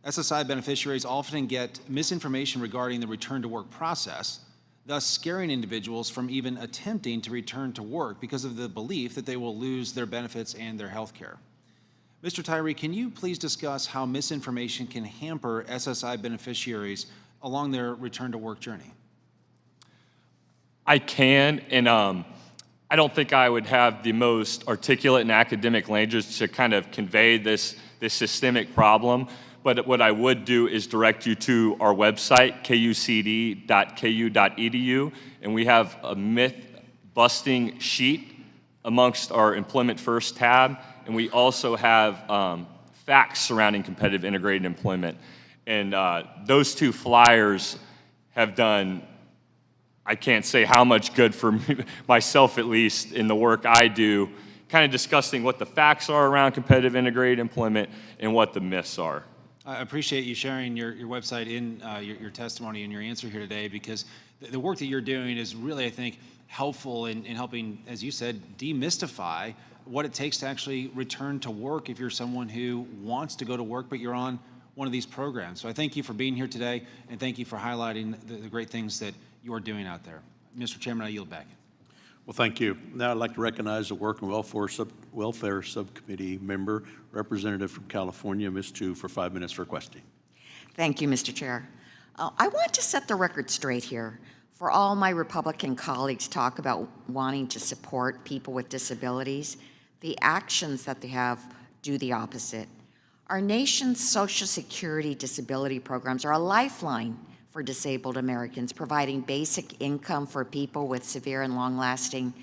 SSI beneficiaries often get misinformation regarding the return to work process, thus scaring individuals from even attempting to return to work because of the belief that they will lose their benefits and their health care. Mr. Tyree, can you please discuss how misinformation can hamper SSI beneficiaries along their return to work journey? I can, and I don't think I would have the most articulate and academic language to kind of convey this systemic problem. But what I would do is direct you to our website, kucd.ku.edu, and we have a myth-busting sheet amongst our Employment First tab, and we also have facts surrounding competitive integrated employment. And those two flyers have done, I can't say how much good for me, myself at least, in the work I do, kind of discussing what the facts are around competitive integrated employment and what the myths are. I appreciate you sharing your website in your testimony and your answer here today, because the work that you're doing is really, I think, helpful in helping, as you said, demystify what it takes to actually return to work if you're someone who wants to go to work but you're on one of these programs. So I thank you for being here today, and thank you for highlighting the great things that you are doing out there. Mr. Chairman, I yield back. Well, thank you. Now I'd like to recognize the Work and Welfare Subcommittee member, representative from California, Ms. Chu, for 5 minutes for questioning. Thank you, Mr. Chair. I want to set the record straight here. For all my Republican colleagues talk about wanting to support people with disabilities, the actions that they have do the opposite. Our nation's Social Security disability programs are a lifeline for disabled Americans, providing basic income for people with severe and long-lasting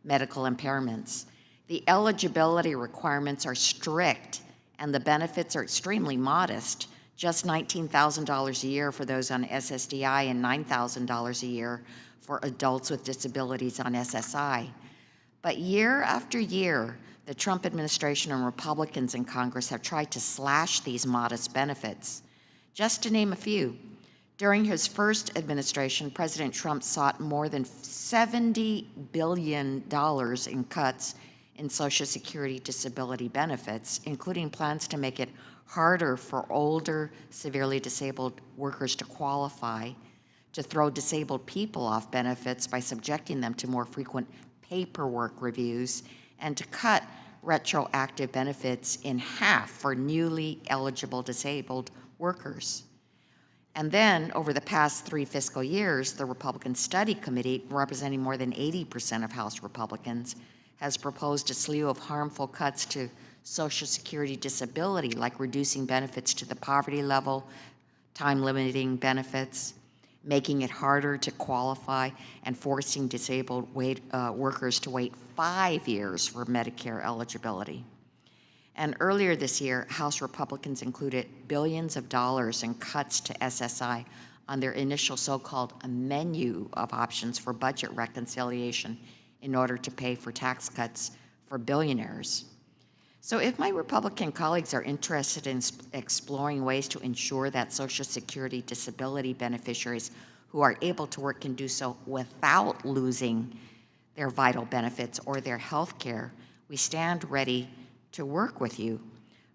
medical impairments. The eligibility requirements are strict, and the benefits are extremely modest, just $19,000 a year for those on SSDI and $9,000 a year for adults with disabilities on SSI. But year after year, the Trump administration and Republicans in Congress have tried to slash these modest benefits. Just to name a few, during his first administration, President Trump sought more than $70 billion in cuts in Social Security disability benefits, including plans to make it harder for older, severely disabled workers to qualify, to throw disabled people off benefits by subjecting them to more frequent paperwork reviews, and to cut retroactive benefits in half for newly eligible disabled workers. And then, over the past 3 fiscal years, the Republican Study Committee, representing more than 80% of House Republicans, has proposed a slew of harmful cuts to Social Security disability, like reducing benefits to the poverty level, time-limiting benefits, making it harder to qualify, and forcing disabled workers to wait 5 years for Medicare eligibility. And earlier this year, House Republicans included billions of dollars in cuts to SSI on their initial so-called menu of options for budget reconciliation in order to pay for tax cuts for billionaires. So if my Republican colleagues are interested in exploring ways to ensure that Social Security disability beneficiaries who are able to work can do so without losing their vital benefits or their health care, we stand ready to work with you,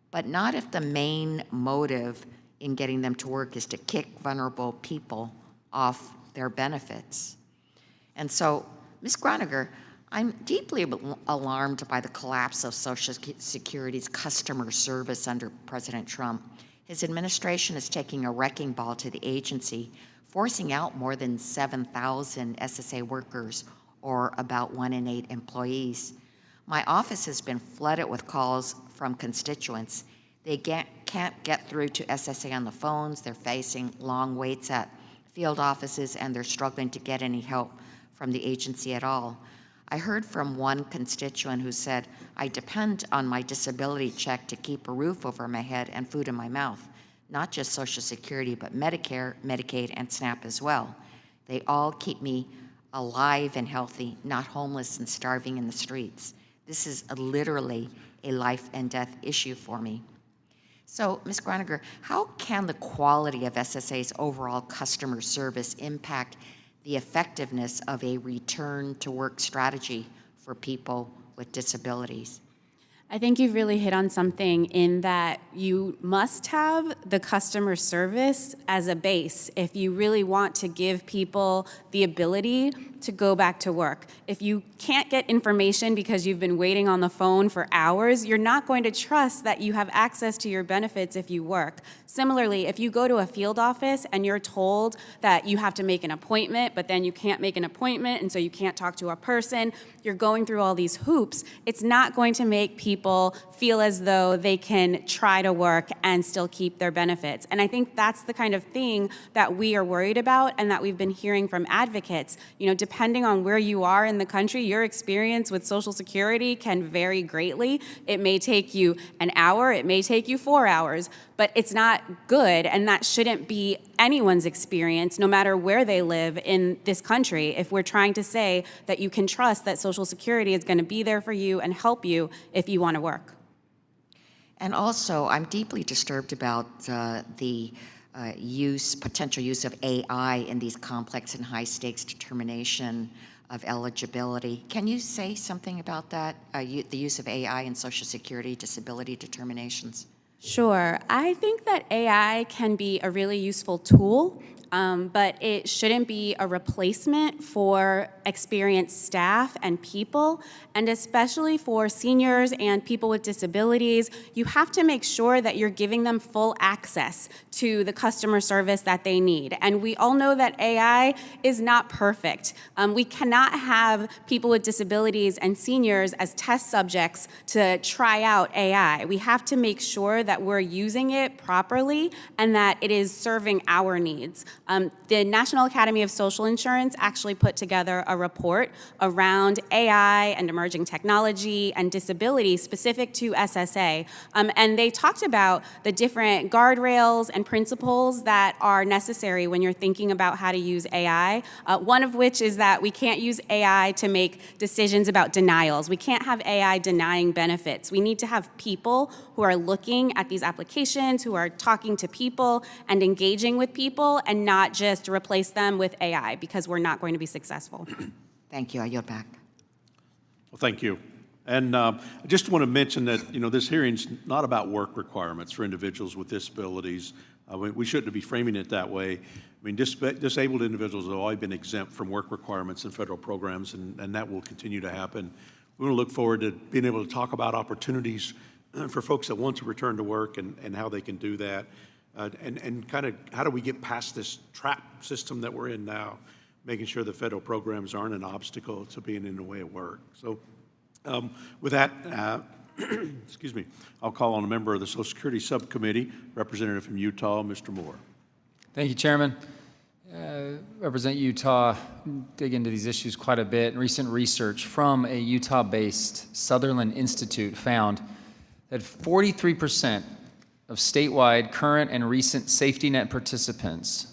but not if the main motive in getting them to work is to kick vulnerable people off their benefits. And so, Ms. Gronniger, I'm deeply alarmed by the collapse of Social Security's customer service under President Trump. His administration is taking a wrecking ball to the agency, forcing out more than 7,000 SSA workers, or about 1 in 8 employees. My office has been flooded with calls from constituents. They can't get through to SSA on the phones, they're facing long waits at field offices, and they're struggling to get any help from the agency at all. I heard from one constituent who said, "I depend on my disability check to keep a roof over my head and food in my mouth, not just Social Security, but Medicare, Medicaid, and SNAP as well. They all keep me alive and healthy, not homeless and starving in the streets. This is literally a life and death issue for me." So, Ms. Gronniger, how can the quality of SSA's overall customer service impact the effectiveness of a return to work strategy for people with disabilities? I think you've really hit on something in that you must have the customer service as a base if you really want to give people the ability to go back to work. If you can't get information because you've been waiting on the phone for hours, you're not going to trust that you have access to your benefits if you work. Similarly, if you go to a field office and you're told that you have to make an appointment, but then you can't make an appointment and so you can't talk to a person, you're going through all these hoops, it's not going to make people feel as though they can try to work and still keep their benefits. And I think that's the kind of thing that we are worried about and that we've been hearing from advocates. You know, depending on where you are in the country, your experience with Social Security can vary greatly. It may take you an hour, it may take you 4 hours, but it's not good, and that shouldn't be anyone's experience, no matter where they live in this country, if we're trying to say that you can trust that Social Security is going to be there for you and help you if you want to work. And also, I'm deeply disturbed about the potential use of AI in these complex and high-stakes determination of eligibility. Can you say something about that, the use of AI in Social Security disability determinations? Sure. I think that AI can be a really useful tool, but it shouldn't be a replacement for experienced staff and people, and especially for seniors and people with disabilities. You have to make sure that you're giving them full access to the customer service that they need. And we all know that AI is not perfect. We cannot have people with disabilities and seniors as test subjects to try out AI. We have to make sure that we're using it properly and that it is serving our needs. The National Academy of Social Insurance actually put together a report around AI and emerging technology and disability specific to SSA. And they talked about the different guardrails and principles that are necessary when you're thinking about how to use AI. One of which is that we can't use AI to make decisions about denials. We can't have AI denying benefits. We need to have people who are looking at these applications, who are talking to people and engaging with people, and not just replace them with AI, because we're not going to be successful. Thank you. I yield back. Well, thank you. And I just want to mention that, you know, this hearing's not about work requirements for individuals with disabilities. We shouldn't be framing it that way. I mean, disabled individuals have always been exempt from work requirements in federal programs, and that will continue to happen. We want to look forward to being able to talk about opportunities for folks that want to return to work and how they can do that. And kind of how do we get past this trap system that we're in now, making sure the federal programs aren't an obstacle to being in the way of work. So with that, excuse me, I'll call on a member of the Social Security Subcommittee, representative from Utah, Mr. Moore. Thank you, Chairman. Represent Utah, dig into these issues quite a bit. Recent research from a Utah-based Sutherland Institute found that 43% of statewide current and recent safety net participants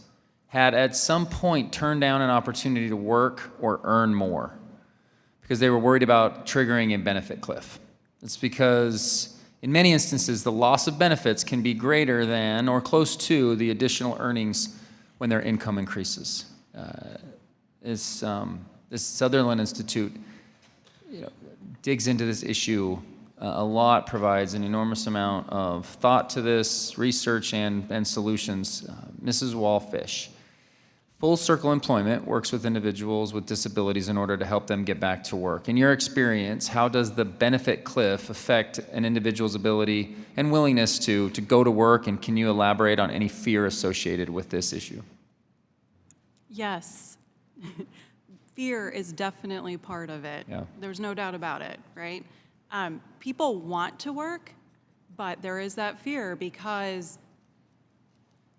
had at some point turned down an opportunity to work or earn more because they were worried about triggering a benefit cliff. It's because in many instances, the loss of benefits can be greater than or close to the additional earnings when their income increases. This Sutherland Institute, digs into this issue a lot, provides an enormous amount of thought to this, research and solutions. Mrs. Wallfish, Full Circle Employment works with individuals with disabilities in order to help them get back to work. In your experience, how does the benefit cliff affect an individual's ability and willingness to go to work, and can you elaborate on any fear associated with this issue? Yes. Fear is definitely part of it. Yeah. There's no doubt about it, right? People want to work, but there is that fear because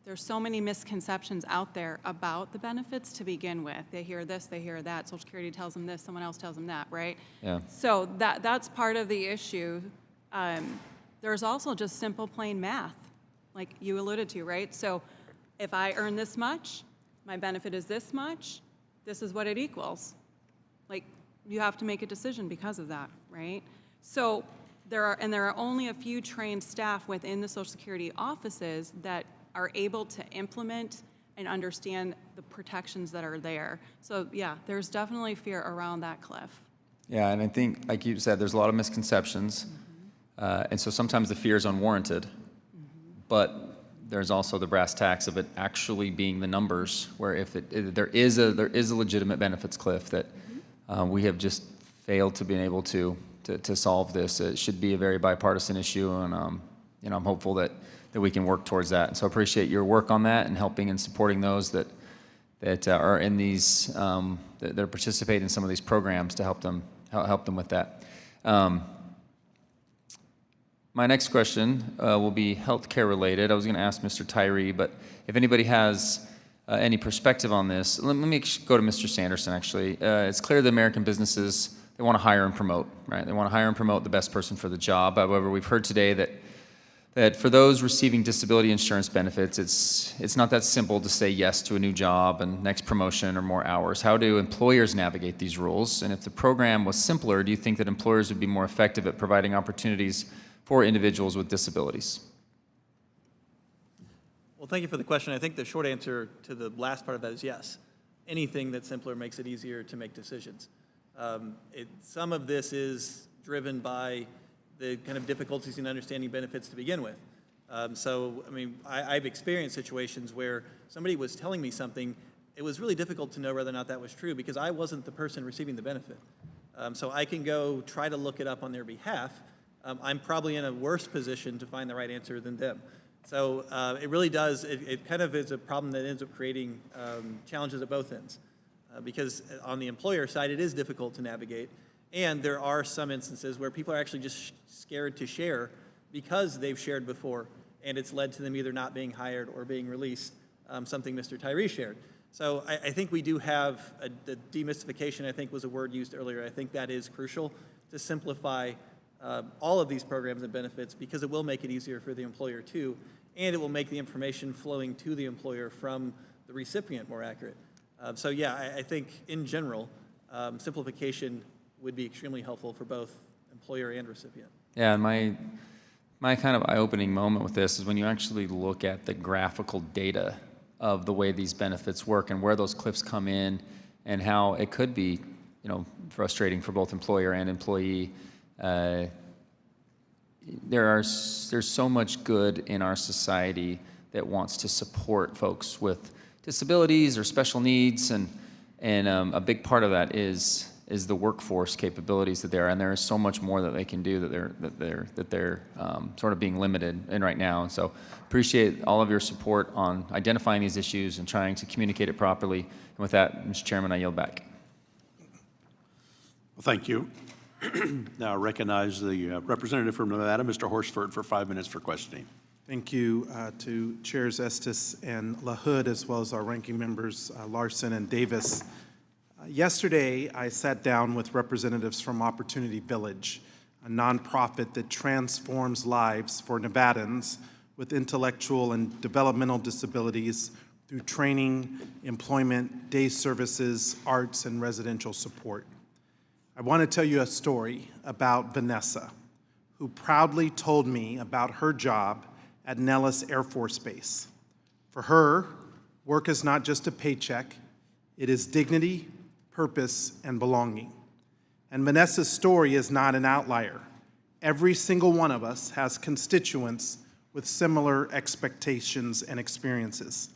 there's so many misconceptions out there about the benefits to begin with. They hear this, they hear that. Social Security tells them this, someone else tells them that, right? Yeah. So that's part of the issue. There's also just simple, plain math, like you alluded to, right? So if I earn this much, my benefit is this much, this is what it equals. Like, you have to make a decision because of that, right? So there are only a few trained staff within the Social Security offices that are able to implement and understand the protections that are there. So yeah, there's definitely fear around that cliff. Yeah, and I think, like you said, there's a lot of misconceptions, and so sometimes the fear is unwarranted, but there's also the brass tacks of it actually being the numbers, where if there is a legitimate benefits cliff that we have just failed to be able to solve this. It should be a very bipartisan issue, and I'm hopeful that we can work towards that. And so I appreciate your work on that and helping and supporting those that are in these that participate in some of these programs to help them with that. My next question will be healthcare related. I was going to ask Mr. Tyree, but if anybody has any perspective on this, let me go to Mr. Sanderson, actually. It's clear that American businesses, they want to hire and promote, right? They want to hire and promote the best person for the job. However, we've heard today that for those receiving disability insurance benefits, it's not that simple to say yes to a new job and next promotion or more hours. How do employers navigate these rules? And if the program was simpler, do you think that employers would be more effective at providing opportunities for individuals with disabilities? Well, thank you for the question. I think the short answer to the last part of that is yes. Anything that's simpler makes it easier to make decisions. Some of this is driven by the kind of difficulties in understanding benefits to begin with. I've experienced situations where somebody was telling me something, it was really difficult to know whether or not that was true because I wasn't the person receiving the benefit. So I can go try to look it up on their behalf. I'm probably in a worse position to find the right answer than them. So it really does, it kind of is a problem that ends up creating challenges at both ends. Because on the employer side, it is difficult to navigate. And there are some instances where people are actually just scared to share because they've shared before, and it's led to them either not being hired or being released, something Mr. Tyree shared. So I think we do have, the demystification I think was a word used earlier. I think that is crucial to simplify all of these programs and benefits because it will make it easier for the employer too, and it will make the information flowing to the employer from the recipient more accurate. I think in general, simplification would be extremely helpful for both employer and recipient. Yeah, and my kind of eye-opening moment with this is when you actually look at the graphical data of the way these benefits work and where those cliffs come in and how it could be, frustrating for both employer and employee. There's so much good in our society that wants to support folks with disabilities or special needs, and a big part of that is the workforce capabilities that there are, and there is so much more that they can do that they're sort of being limited in right now. And so appreciate all of your support on identifying these issues and trying to communicate it properly. And with that, Mr. Chairman, I yield back. Well, thank you. Now I recognize the representative from Nevada, Mr. Horsford, for 5 minutes for questioning. Thank you to Chairs Estes and LaHood, as well as our ranking members Larson and Davis. Yesterday, I sat down with representatives from Opportunity Village, a nonprofit that transforms lives for Nevadans with intellectual and developmental disabilities through training, employment, day services, arts, and residential support. I want to tell you a story about Vanessa, who proudly told me about her job at Nellis Air Force Base. For her, work is not just a paycheck, it is dignity, purpose, and belonging. And Vanessa's story is not an outlier. Every single one of us has constituents with similar expectations and experiences.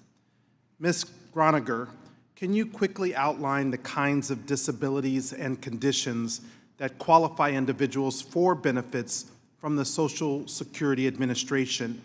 Ms. Gronniger, can you quickly outline the kinds of disabilities and conditions that qualify individuals for benefits from the Social Security Administration?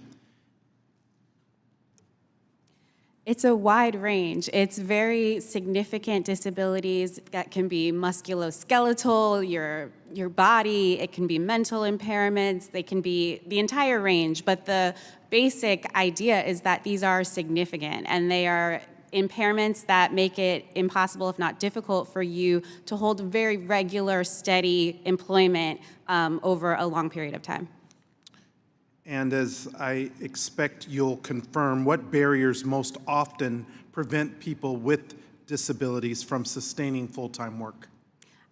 It's a wide range. It's very significant disabilities that can be musculoskeletal, your body, it can be mental impairments, they can be the entire range, but the basic idea is that these are significant and they are impairments that make it impossible, if not difficult, for you to hold very regular, steady employment over a long period of time. And as I expect you'll confirm, what barriers most often prevent people with disabilities from sustaining full-time work?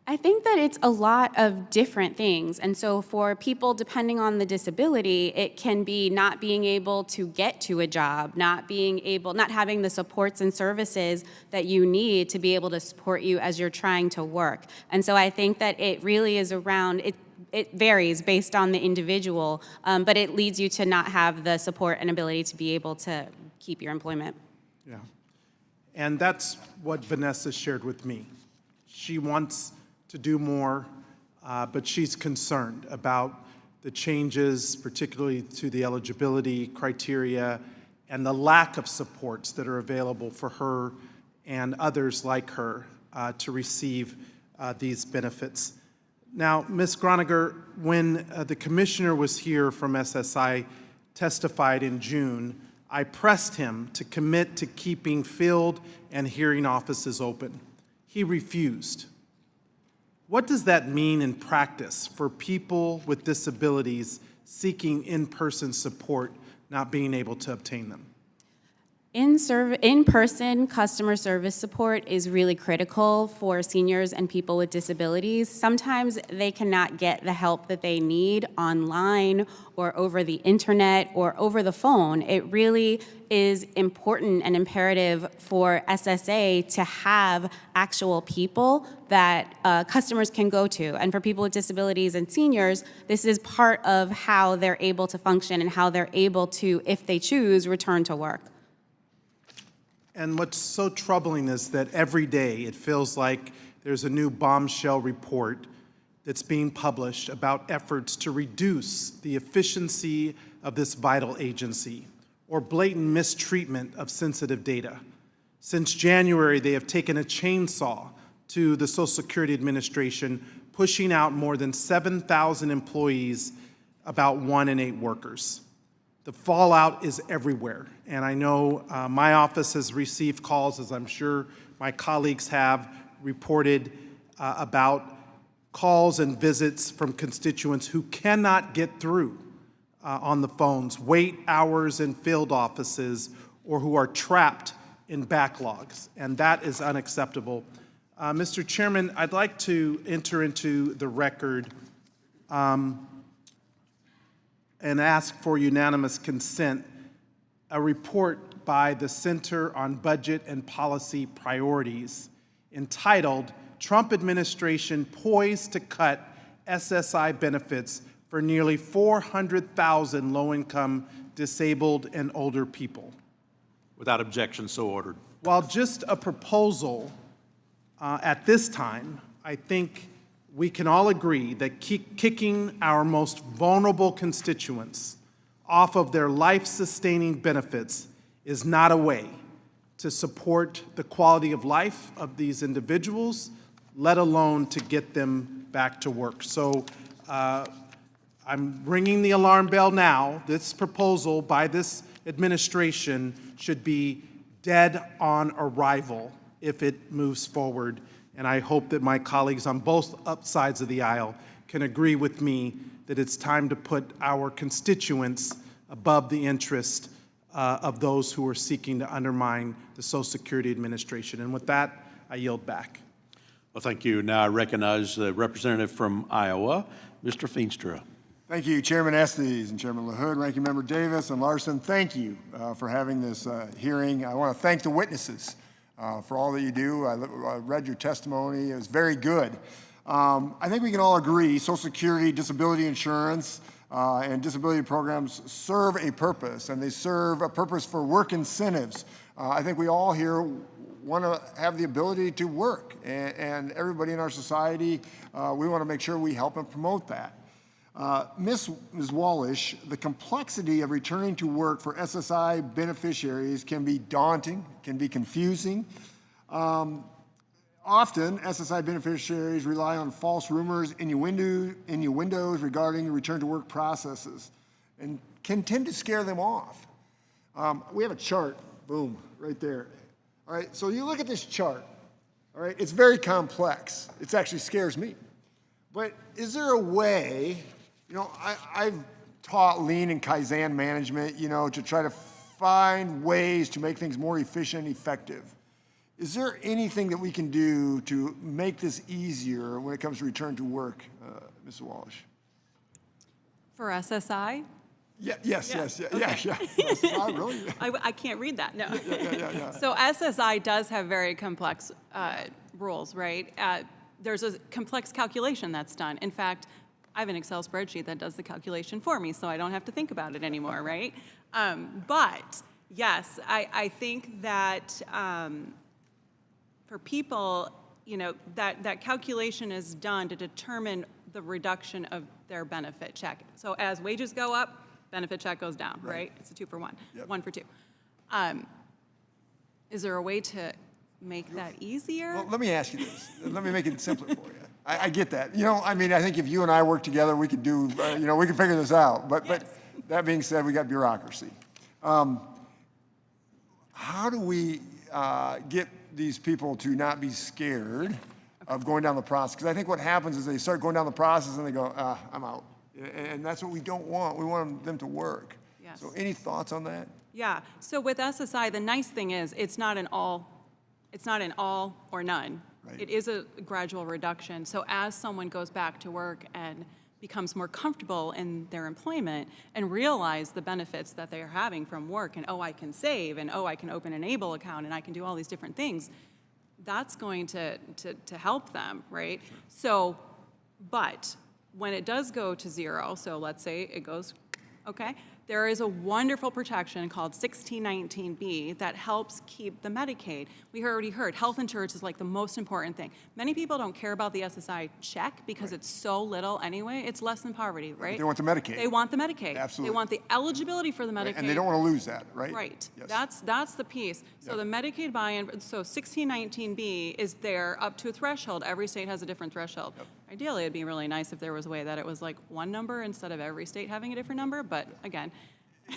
I think that it's a lot of different things. And so for people, depending on the disability, it can be not being able to get to a job, not having the supports and services that you need to be able to support you as you're trying to work. And so I think that it really is around, it varies based on the individual, but it leads you to not have the support and ability to be able to keep your employment. Yeah. And that's what Vanessa shared with me. She wants to do more, but she's concerned about the changes, particularly to the eligibility criteria and the lack of supports that are available for her and others like her to receive these benefits. Now, Ms. Gronniger, when the commissioner was here from SSI testified in June, I pressed him to commit to keeping field and hearing offices open. He refused. What does that mean in practice for people with disabilities seeking in-person support, not being able to obtain them? In-person customer service support is really critical for seniors and people with disabilities. Sometimes they cannot get the help that they need online or over the internet or over the phone. It really is important and imperative for SSA to have actual people that customers can go to. And for people with disabilities and seniors, this is part of how they're able to function and how they're able to, if they choose, return to work. And what's so troubling is that every day it feels like there's a new bombshell report that's being published about efforts to reduce the efficiency of this vital agency or blatant mistreatment of sensitive data. Since January, they have taken a chainsaw to the Social Security Administration, pushing out more than 7,000 employees, about 1 in 8 workers. The fallout is everywhere, and I know my office has received calls, as I'm sure my colleagues have reported, about calls and visits from constituents who cannot get through on the phones, wait hours in field offices, or who are trapped in backlogs, and that is unacceptable. Mr. Chairman, I'd like to enter into the record and ask for unanimous consent, a report by the Center on Budget and Policy Priorities entitled, Trump Administration Poised to Cut SSI Benefits for Nearly 400,000 Low-Income, Disabled, and Older People. Without objection, so ordered. While just a proposal at this time, I think we can all agree that kicking our most vulnerable constituents off of their life-sustaining benefits is not a way to support the quality of life of these individuals, let alone to get them back to work. So I'm ringing the alarm bell now. This proposal by this administration should be dead on arrival if it moves forward. And I hope that my colleagues on both sides of the aisle can agree with me that it's time to put our constituents above the interest of those who are seeking to undermine the Social Security Administration. And with that, I yield back. Well, thank you. Now I recognize the representative from Iowa, Mr. Feenstra. Thank you, Chairman Estes and Chairman LaHood, Ranking Member Davis and Larson. Thank you for having this hearing. I want to thank the witnesses for all that you do. I read your testimony. It was very good. I think we can all agree Social Security, disability insurance, and disability programs serve a purpose, and they serve a purpose for work incentives. I think we all here want to have the ability to work, and everybody in our society, we want to make sure we help and promote that. Ms. Wallish, the complexity of returning to work for SSI beneficiaries can be daunting, can be confusing. Often, SSI beneficiaries rely on false rumors, innuendos regarding return to work processes, and can tend to scare them off. We have a chart, boom, right there. All right, so you look at this chart, all right, it's very complex. It actually scares me. But is there a way, you know, I've taught lean and Kaizen management, you know, to try to find ways to make things more efficient and effective. Is there anything that we can do to make this easier when it comes to return to work, Mrs. Wallish? For SSI? Yeah, yes. SSI, really? I can't read that, no. Yeah. So SSI does have very complex rules, right? There's a complex calculation that's done. In fact, I have an Excel spreadsheet that does the calculation for me, so I don't have to think about it anymore, right? But yes, I think that for people, you know, that calculation is done to determine the reduction of their benefit check. So as wages go up, benefit check goes down, right? It's a 2-for-1, 1-for-2. Is there a way to make that easier? Well, let me ask you this. Let me make it simpler for you. I get that. You know, I mean, I think if you and I work together, we could do, you know, we can figure this out. But that being said, we got bureaucracy. How do we get these people to not be scared of going down the process? Because I think what happens is they start going down the process and they go, I'm out. And that's what we don't want. We want them to work. Yes. So any thoughts on that? Yeah, so with SSI, the nice thing is it's not an all or none. Right. It is a gradual reduction. So as someone goes back to work and becomes more comfortable in their employment and realize the benefits that they're having from work and, oh, I can save, and oh, I can open an Able account, and I can do all these different things, that's going to help them, right? Sure. So, but when it does go to zero, so let's say it goes, okay, there is a wonderful protection called 1619B that helps keep the Medicaid. We already heard health insurance is like the most important thing. Many people don't care about the SSI check because it's so little anyway. It's less than poverty, right? They want the Medicaid. They want the Medicaid. Absolutely. They want the eligibility for the Medicaid. And they don't want to lose that, right? Right. Yes. That's the piece. So the Medicaid buy-in, so 1619B is there up to a threshold. Every state has a different threshold. Yep. Ideally, it'd be really nice if there was a way that it was like one number instead of every state having a different number, but again.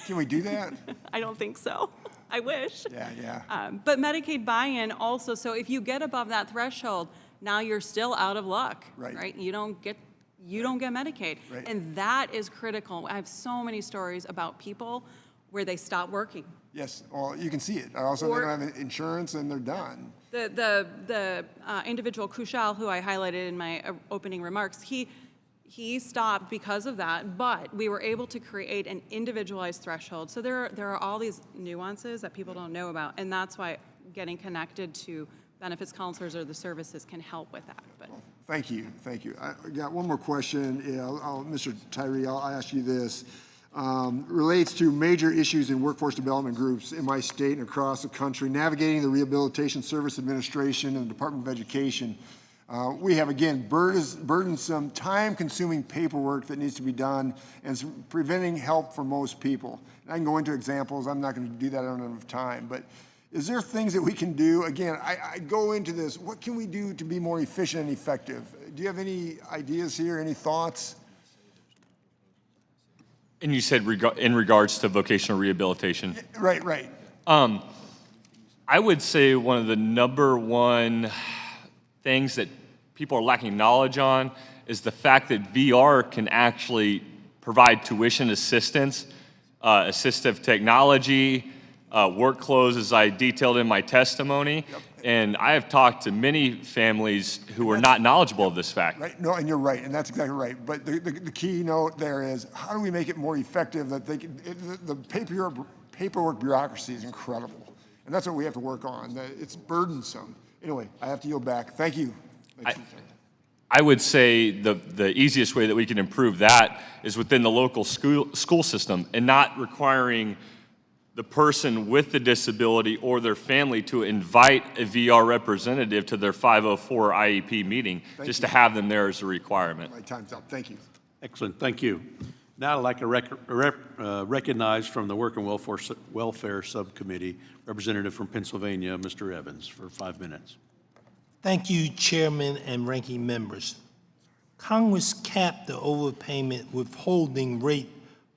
Can we do that? I don't think so. I wish. Yeah. But Medicaid buy-in also, so if you get above that threshold, now you're still out of luck, right? You don't get Medicaid. Right. And that is critical. I have so many stories about people where they stop working. Yes, well, you can see it. Also, they don't have insurance and they're done. The individual, Kushal, who I highlighted in my opening remarks, he stopped because of that, but we were able to create an individualized threshold. So there are all these nuances that people don't know about, and that's why getting connected to benefits counselors or the services can help with that. But Thank you. I got one more question. Mr. Tyree, I'll ask you this. Relates to major issues in workforce development groups in my state and across the country, navigating the Rehabilitation Service Administration and the Department of Education. We have, again, burdensome, time-consuming paperwork that needs to be done, and it's preventing help for most people. And I can go into examples. I'm not going to do that. I don't have enough time. But is there things that we can do? Again, I go into this. What can we do to be more efficient and effective? Do you have any ideas here, any thoughts? And you said in regards to vocational rehabilitation? Right. I would say one of the number one things that people are lacking knowledge on is the fact that VR can actually provide tuition assistance, assistive technology, work clothes, as I detailed in my testimony. Yep. And I have talked to many families who are not knowledgeable of this fact. Right. No, and you're right, and that's exactly right. But the key note there is, how do we make it more effective that they can, the paperwork bureaucracy is incredible. And that's what we have to work on. It's burdensome. Anyway, I have to yield back. Thank you. I would say the easiest way that we can improve that is within the local school system and not requiring the person with the disability or their family to invite a VR representative to their 504 IEP meeting, to have them there as a requirement. My time's up. Thank you. Excellent. Thank you. Now I'd like to recognize from the Work and Welfare Subcommittee, representative from Pennsylvania, Mr. Evans, for 5 minutes. Thank you, Chairman and Ranking Members. Congress capped the overpayment withholding rate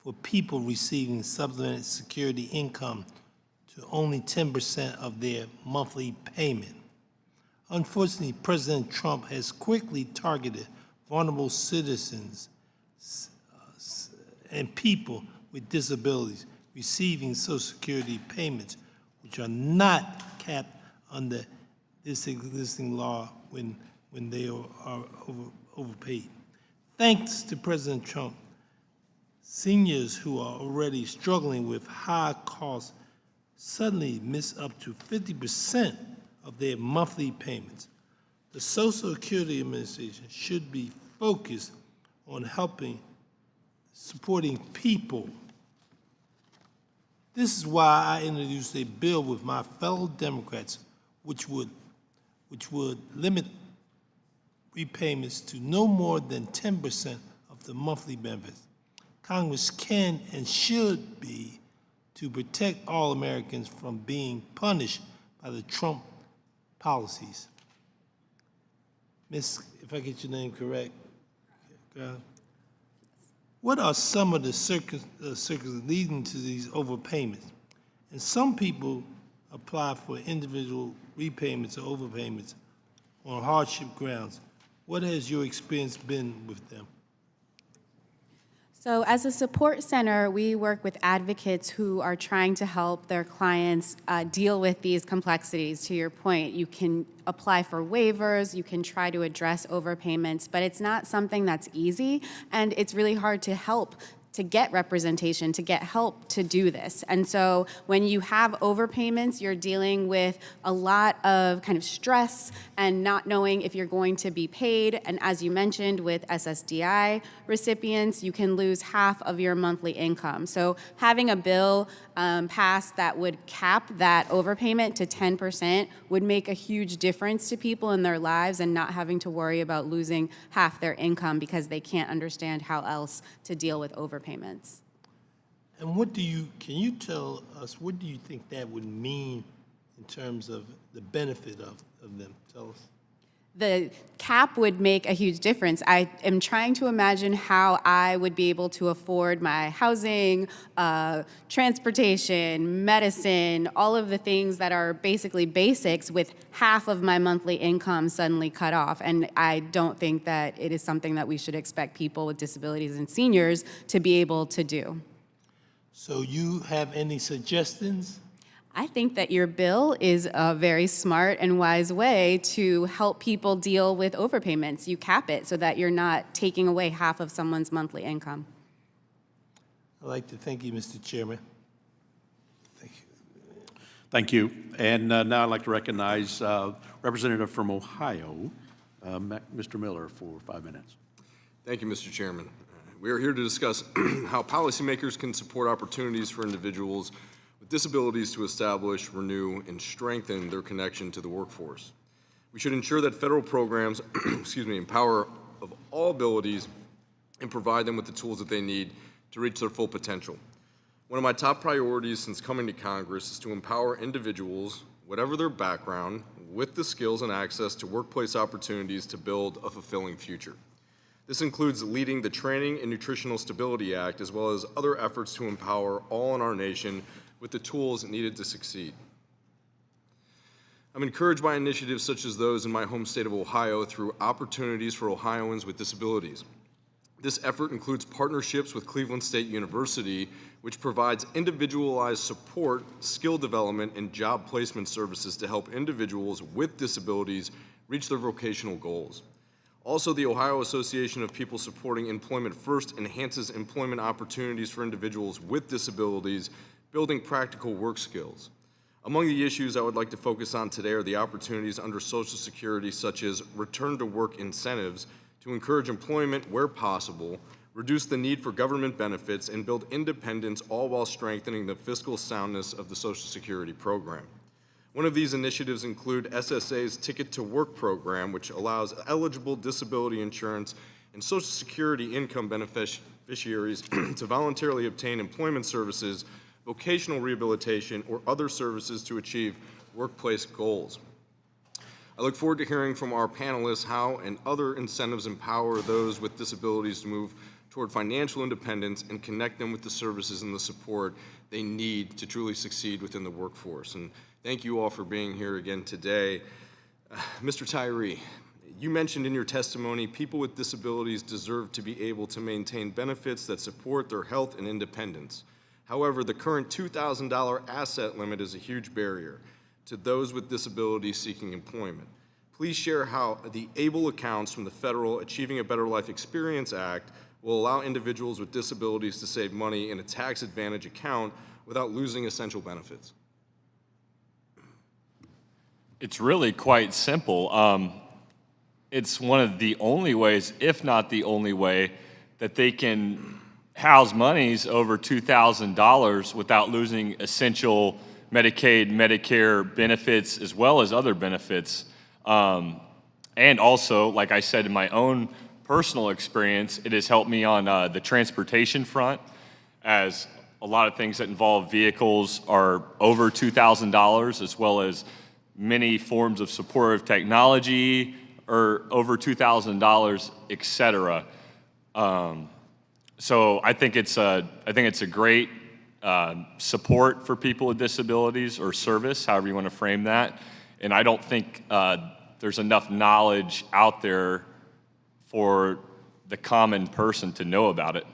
for people receiving supplemental security income to only 10% of their monthly payment. Unfortunately, President Trump has quickly targeted vulnerable citizens and people with disabilities receiving Social Security payments, which are not capped under this existing law when they are overpaid. Thanks to President Trump, seniors who are already struggling with high costs suddenly miss up to 50% of their monthly payments. The Social Security Administration should be focused on supporting people. This is why I introduced a bill with my fellow Democrats, which would limit repayments to no more than 10% of the monthly benefits. Congress can and should be to protect all Americans from being punished by the Trump policies. Miss, if I get your name correct, what are some of the circumstances leading to these overpayments? And some people apply for individual repayments or overpayments on hardship grounds. What has your experience been with them? So as a support center, we work with advocates who are trying to help their clients deal with these complexities. To your point, you can apply for waivers, you can try to address overpayments, but it's not something that's easy, and it's really hard to help to get representation, to get help to do this. And so when you have overpayments, you're dealing with a lot of kind of stress and not knowing if you're going to be paid. And as you mentioned, with SSDI recipients, you can lose half of your monthly income. So having a bill passed that would cap that overpayment to 10% would make a huge difference to people in their lives and not having to worry about losing half their income because they can't understand how else to deal with overpayments. And can you tell us, what do you think that would mean in terms of the benefit of them? Tell us. The cap would make a huge difference. I am trying to imagine how I would be able to afford my housing, transportation, medicine, all of the things that are basically basics with half of my monthly income suddenly cut off. And I don't think that it is something that we should expect people with disabilities and seniors to be able to do. So you have any suggestions? I think that your bill is a very smart and wise way to help people deal with overpayments. You cap it so that you're not taking away half of someone's monthly income. I'd like to thank you, Mr. Chairman. Thank you. And now I'd like to recognize Representative from Ohio, Mr. Miller, for 5 minutes. Thank you, Mr. Chairman. We are here to discuss how policymakers can support opportunities for individuals with disabilities to establish, renew, and strengthen their connection to the workforce. We should ensure that federal programs empower of all abilities and provide them with the tools that they need to reach their full potential. One of my top priorities since coming to Congress is to empower individuals, whatever their background, with the skills and access to workplace opportunities to build a fulfilling future. This includes leading the Training and Nutritional Stability Act, as well as other efforts to empower all in our nation with the tools needed to succeed. I'm encouraged by initiatives such as those in my home state of Ohio through Opportunities for Ohioans with Disabilities. This effort includes partnerships with Cleveland State University, which provides individualized support, skill development, and job placement services to help individuals with disabilities reach their vocational goals. Also, the Ohio Association of People Supporting Employment First enhances employment opportunities for individuals with disabilities, building practical work skills. Among the issues I would like to focus on today are the opportunities under Social Security, such as return to work incentives to encourage employment where possible, reduce the need for government benefits, and build independence, all while strengthening the fiscal soundness of the Social Security program. One of these initiatives include SSA's Ticket to Work program, which allows eligible disability insurance and Social Security income beneficiaries to voluntarily obtain employment services, vocational rehabilitation, or other services to achieve workplace goals. I look forward to hearing from our panelists how and other incentives empower those with disabilities to move toward financial independence and connect them with the services and the support they need to truly succeed within the workforce. And thank you all for being here again today. Mr. Tyree, you mentioned in your testimony people with disabilities deserve to be able to maintain benefits that support their health and independence. However, the current $2,000 asset limit is a huge barrier. to those with disabilities seeking employment. Please share how the ABLE accounts from the federal Achieving a Better Life Experience Act will allow individuals with disabilities to save money in a tax advantage account without losing essential benefits. It's really quite simple. It's one of the only ways, if not the only way, that they can house monies over $2,000 without losing essential Medicaid, Medicare benefits, as well as other benefits. And also, like I said, in my own personal experience, it has helped me on the transportation front, as a lot of things that involve vehicles are over $2,000, as well as many forms of supportive technology are over $2,000, et cetera. So I think it's a great support for people with disabilities, or service, however you want to frame that. And I don't think there's enough knowledge out there for the common person to know about it.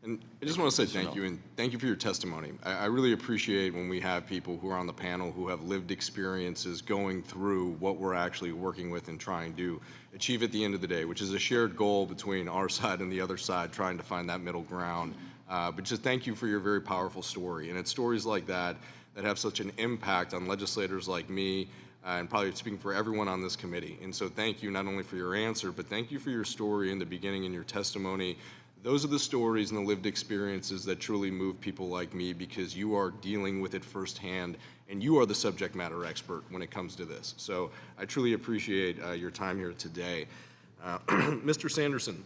And I just want to say thank you, and thank you for your testimony. I really appreciate when we have people who are on the panel who have lived experiences going through what we're actually working with and trying to achieve at the end of the day, which is a shared goal between our side and the other side, trying to find that middle ground. But just thank you for your very powerful story. And it's stories like that that have such an impact on legislators like me, and probably speaking for everyone on this committee. And so thank you not only for your answer, but thank you for your story in the beginning and your testimony. Those are the stories and the lived experiences that truly move people like me, because you are dealing with it firsthand, and you are the subject matter expert when it comes to this. So I truly appreciate your time here today. Mr. Sanderson,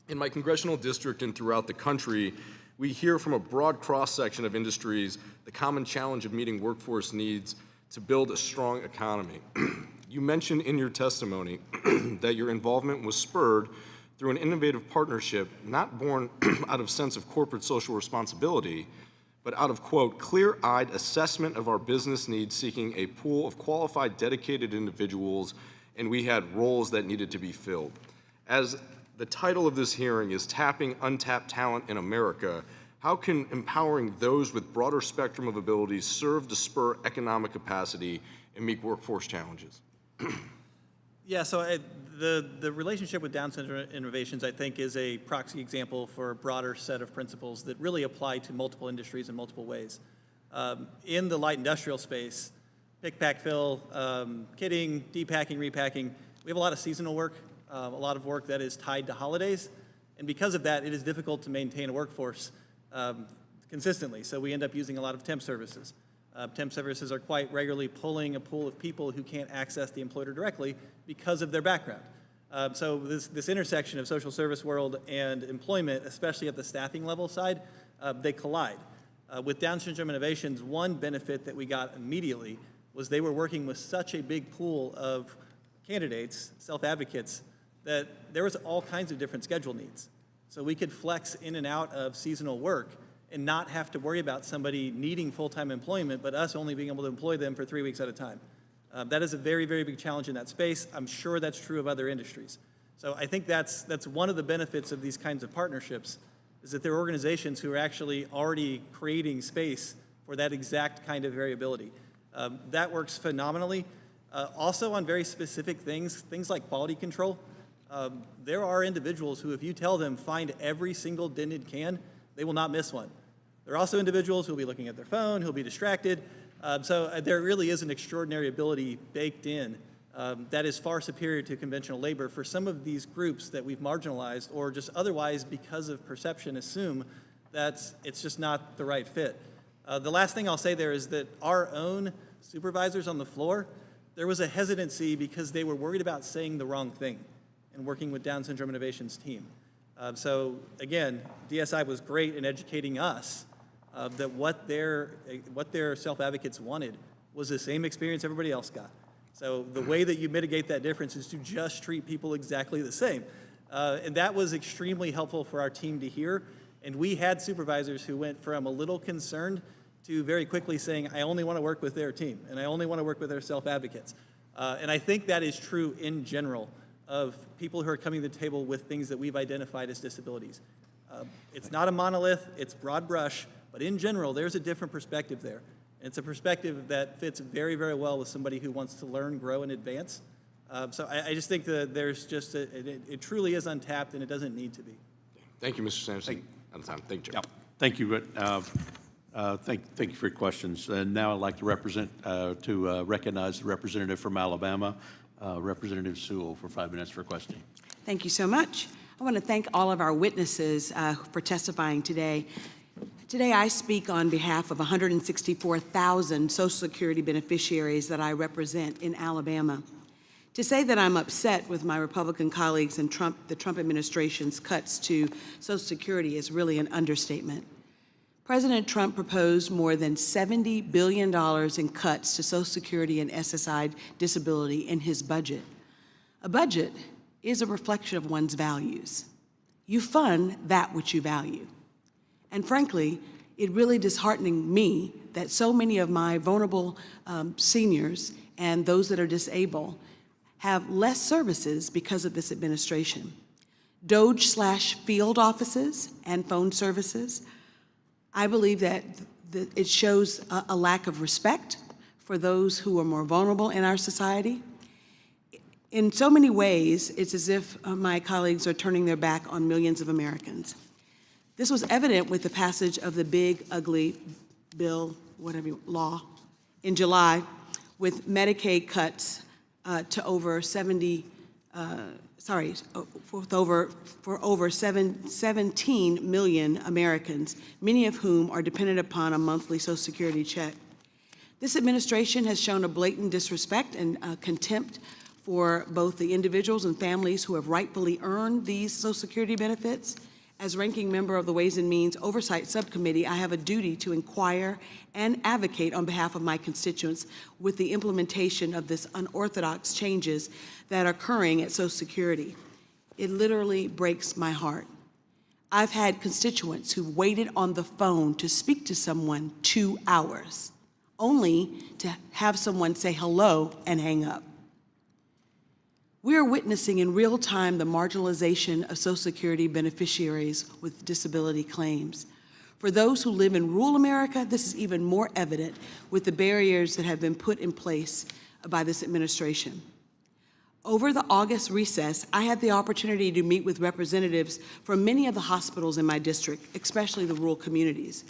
in my congressional district and throughout the country, we hear from a broad cross-section of industries the common challenge of meeting workforce needs to build a strong economy. You mentioned in your testimony that your involvement was spurred through an innovative partnership not born out of sense of corporate social responsibility, but out of, quote, clear-eyed assessment of our business needs, seeking a pool of qualified, dedicated individuals, and we had roles that needed to be filled. As the title of this hearing is Tapping Untapped Talent in America, how can empowering those with broader spectrum of abilities serve to spur economic capacity and meet workforce challenges? Yeah, so the relationship with Down Syndrome Innovations, I think, is a proxy example for a broader set of principles that really apply to multiple industries in multiple ways. In the light industrial space, pick, pack, fill, kitting, depacking, repacking, we have a lot of seasonal work, a lot of work that is tied to holidays, and because of that, it is difficult to maintain a workforce consistently, so we end up using a lot of temp services. Temp services are quite regularly pulling a pool of people who can't access the employer directly because of their background. So this intersection of social service world and employment, especially at the staffing level side, they collide. With Down Syndrome Innovations, one benefit that we got immediately was they were working with such a big pool of candidates, self-advocates, that there was all kinds of different schedule needs. So we could flex in and out of seasonal work and not have to worry about somebody needing full-time employment, but us only being able to employ them for 3 weeks at a time. That is a very, very big challenge in that space. I'm sure that's true of other industries. So I think that's one of the benefits of these kinds of partnerships, is that there are organizations who are actually already creating space for that exact kind of variability. That works phenomenally. Also on very specific things like quality control, there are individuals who, if you tell them find every single dented can, they will not miss one. There are also individuals who will be looking at their phone, who will be distracted. So there really is an extraordinary ability baked in that is far superior to conventional labor for some of these groups that we've marginalized, or just otherwise, because of perception, assume that it's just not the right fit. The last thing I'll say there is that our own supervisors on the floor, there was a hesitancy because they were worried about saying the wrong thing and working with Down Syndrome Innovations team. So again, DSI was great in educating us that what their self-advocates wanted was the same experience everybody else got. So the way that you mitigate that difference is to just treat people exactly the same. And that was extremely helpful for our team to hear. And we had supervisors who went from a little concerned to very quickly saying, I only want to work with their team, and I only want to work with their self-advocates. And I think that is true in general of people who are coming to the table with things that we've identified as disabilities. It's not a monolith, it's broad brush, but in general, there's a different perspective there. It's a perspective that fits very, very well with somebody who wants to learn, grow, and advance. So I just think that there's just, it truly is untapped, and it doesn't need to be. Thank you, Mr. Sanderson. Out of time. Thank you, Chair. Thank you. Thank you for your questions. And now I'd like to recognize the representative from Alabama, Representative Sewell, for 5 minutes for questioning. Thank you so much. I want to thank all of our witnesses for testifying today. Today I speak on behalf of 164,000 Social Security beneficiaries that I represent in Alabama. To say that I'm upset with my Republican colleagues and the Trump administration's cuts to Social Security is really an understatement. President Trump proposed more than $70 billion in cuts to Social Security and SSI disability in his budget. A budget is a reflection of one's values. You fund that which you value. And frankly, it really disheartening me that so many of my vulnerable seniors and those that are disabled have less services because of this administration. Doge/field offices and phone services. I believe that it shows a lack of respect for those who are more vulnerable in our society. In so many ways, it's as if my colleagues are turning their back on millions of Americans. This was evident with the passage of the big, ugly bill, law, in July, with Medicaid cuts to over 17 million Americans, many of whom are dependent upon a monthly Social Security check. This administration has shown a blatant disrespect and contempt for both the individuals and families who have rightfully earned these Social Security benefits. As ranking member of the Ways and Means Oversight Subcommittee, I have a duty to inquire and advocate on behalf of my constituents with the implementation of this unorthodox changes that are occurring at Social Security. It literally breaks my heart. I've had constituents who waited on the phone to speak to someone 2 hours, only to have someone say hello and hang up. We are witnessing in real time the marginalization of Social Security beneficiaries with disability claims. For those who live in rural America, this is even more evident with the barriers that have been put in place by this administration. Over the August recess, I had the opportunity to meet with representatives from many of the hospitals in my district, especially the rural communities.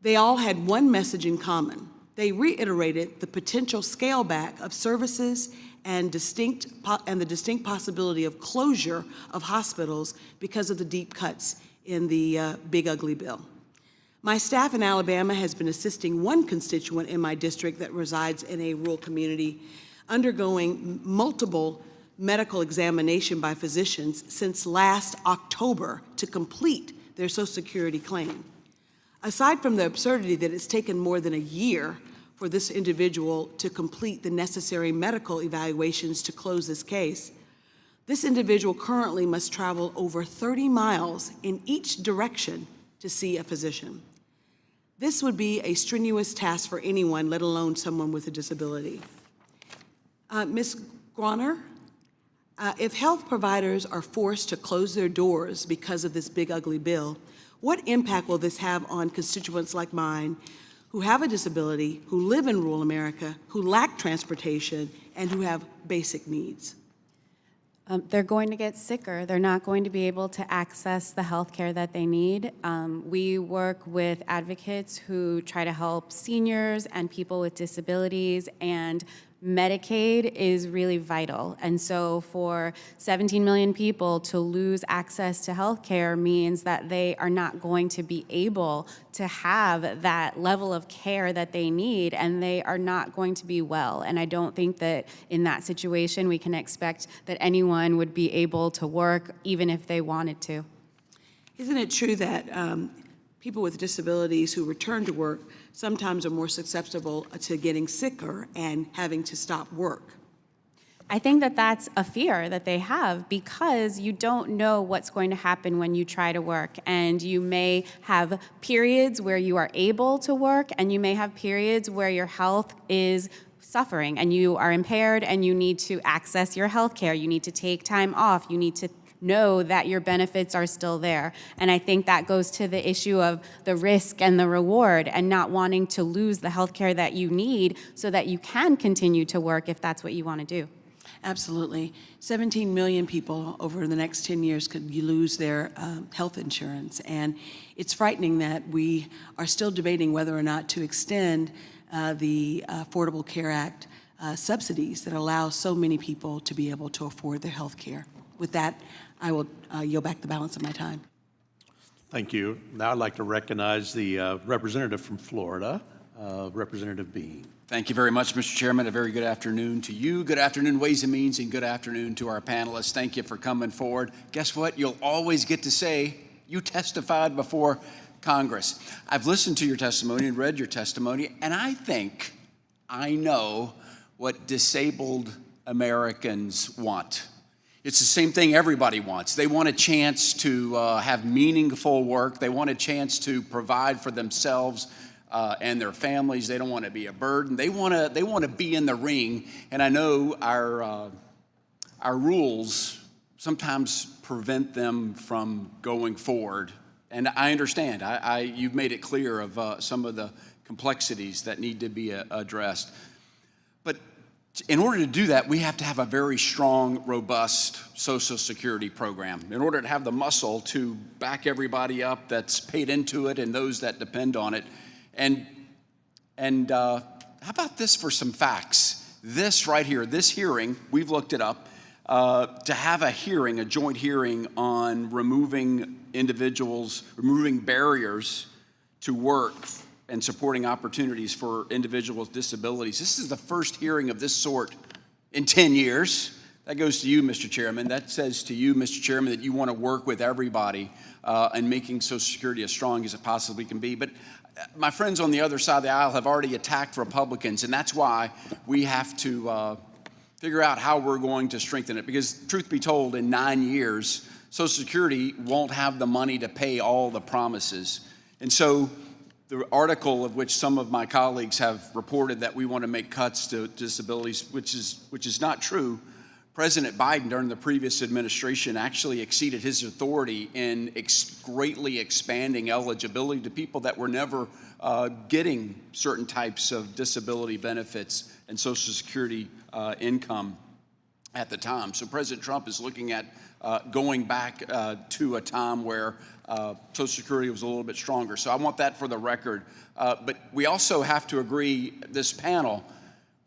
They all had one message in common. They reiterated the potential scale back of services and the distinct possibility of closure of hospitals because of the deep cuts in the big ugly bill. My staff in Alabama has been assisting one constituent in my district that resides in a rural community undergoing multiple medical examination by physicians since last October to complete their Social Security claim. Aside from the absurdity that it's taken more than a year for this individual to complete the necessary medical evaluations to close this case, this individual currently must travel over 30 miles in each direction to see a physician. This would be a strenuous task for anyone, let alone someone with a disability. Ms. Gronniger, if health providers are forced to close their doors because of this big ugly bill, what impact will this have on constituents like mine who have a disability, who live in rural America, who lack transportation, and who have basic needs? They're going to get sicker. They're not going to be able to access the health care that they need. We work with advocates who try to help seniors and people with disabilities, and Medicaid is really vital. And so for 17 million people to lose access to health care means that they are not going to be able to have that level of care that they need, and they are not going to be well. And I don't think that in that situation we can expect that anyone would be able to work even if they wanted to. Isn't it true that people with disabilities who return to work sometimes are more susceptible to getting sicker and having to stop work? I think that that's a fear that they have because you don't know what's going to happen when you try to work. And you may have periods where you are able to work, and you may have periods where your health is suffering and you are impaired and you need to access your health care. You need to take time off. You need to know that your benefits are still there. And I think that goes to the issue of the risk and the reward and not wanting to lose the health care that you need so that you can continue to work if that's what you want to do. Absolutely. 17 million people over the next 10 years could lose their health insurance. And it's frightening that we are still debating whether or not to extend the Affordable Care Act subsidies that allow so many people to be able to afford their health care. With that, I will yield back the balance of my time. Thank you. Now I'd like to recognize the representative from Florida, Representative Bean. Thank you very much, Mr. Chairman. A very good afternoon to you. Good afternoon, Ways and Means, and good afternoon to our panelists. Thank you for coming forward. Guess what? You'll always get to say you testified before Congress. I've listened to your testimony and read your testimony, and I think I know what disabled Americans want. It's the same thing everybody wants. They want a chance to have meaningful work. They want a chance to provide for themselves and their families. They don't want to be a burden. They want to be in the ring. And I know our rules sometimes prevent them from going forward. And I understand. You've made it clear of some of the complexities that need to be addressed. But in order to do that, we have to have a very strong, robust Social Security program in order to have the muscle to back everybody up that's paid into it and those that depend on it. And how about this for some facts? This right here, this hearing, we've looked it up, to have a hearing, a joint hearing on removing barriers to work and supporting opportunities for individuals with disabilities. This is the first hearing of this sort in 10 years. That goes to you, Mr. Chairman. That says to you, Mr. Chairman, that you want to work with everybody in making Social Security as strong as it possibly can be. But my friends on the other side of the aisle have already attacked Republicans, and that's why we have to figure out how we're going to strengthen it. Because truth be told, in 9 years, Social Security won't have the money to pay all the promises. And so the article of which some of my colleagues have reported that we want to make cuts to disabilities, which is not true. President Biden, during the previous administration, actually exceeded his authority in greatly expanding eligibility to people that were never getting certain types of disability benefits and Social Security income at the time. So President Trump is looking at going back to a time where Social Security was a little bit stronger. So I want that for the record. But we also have to agree, this panel,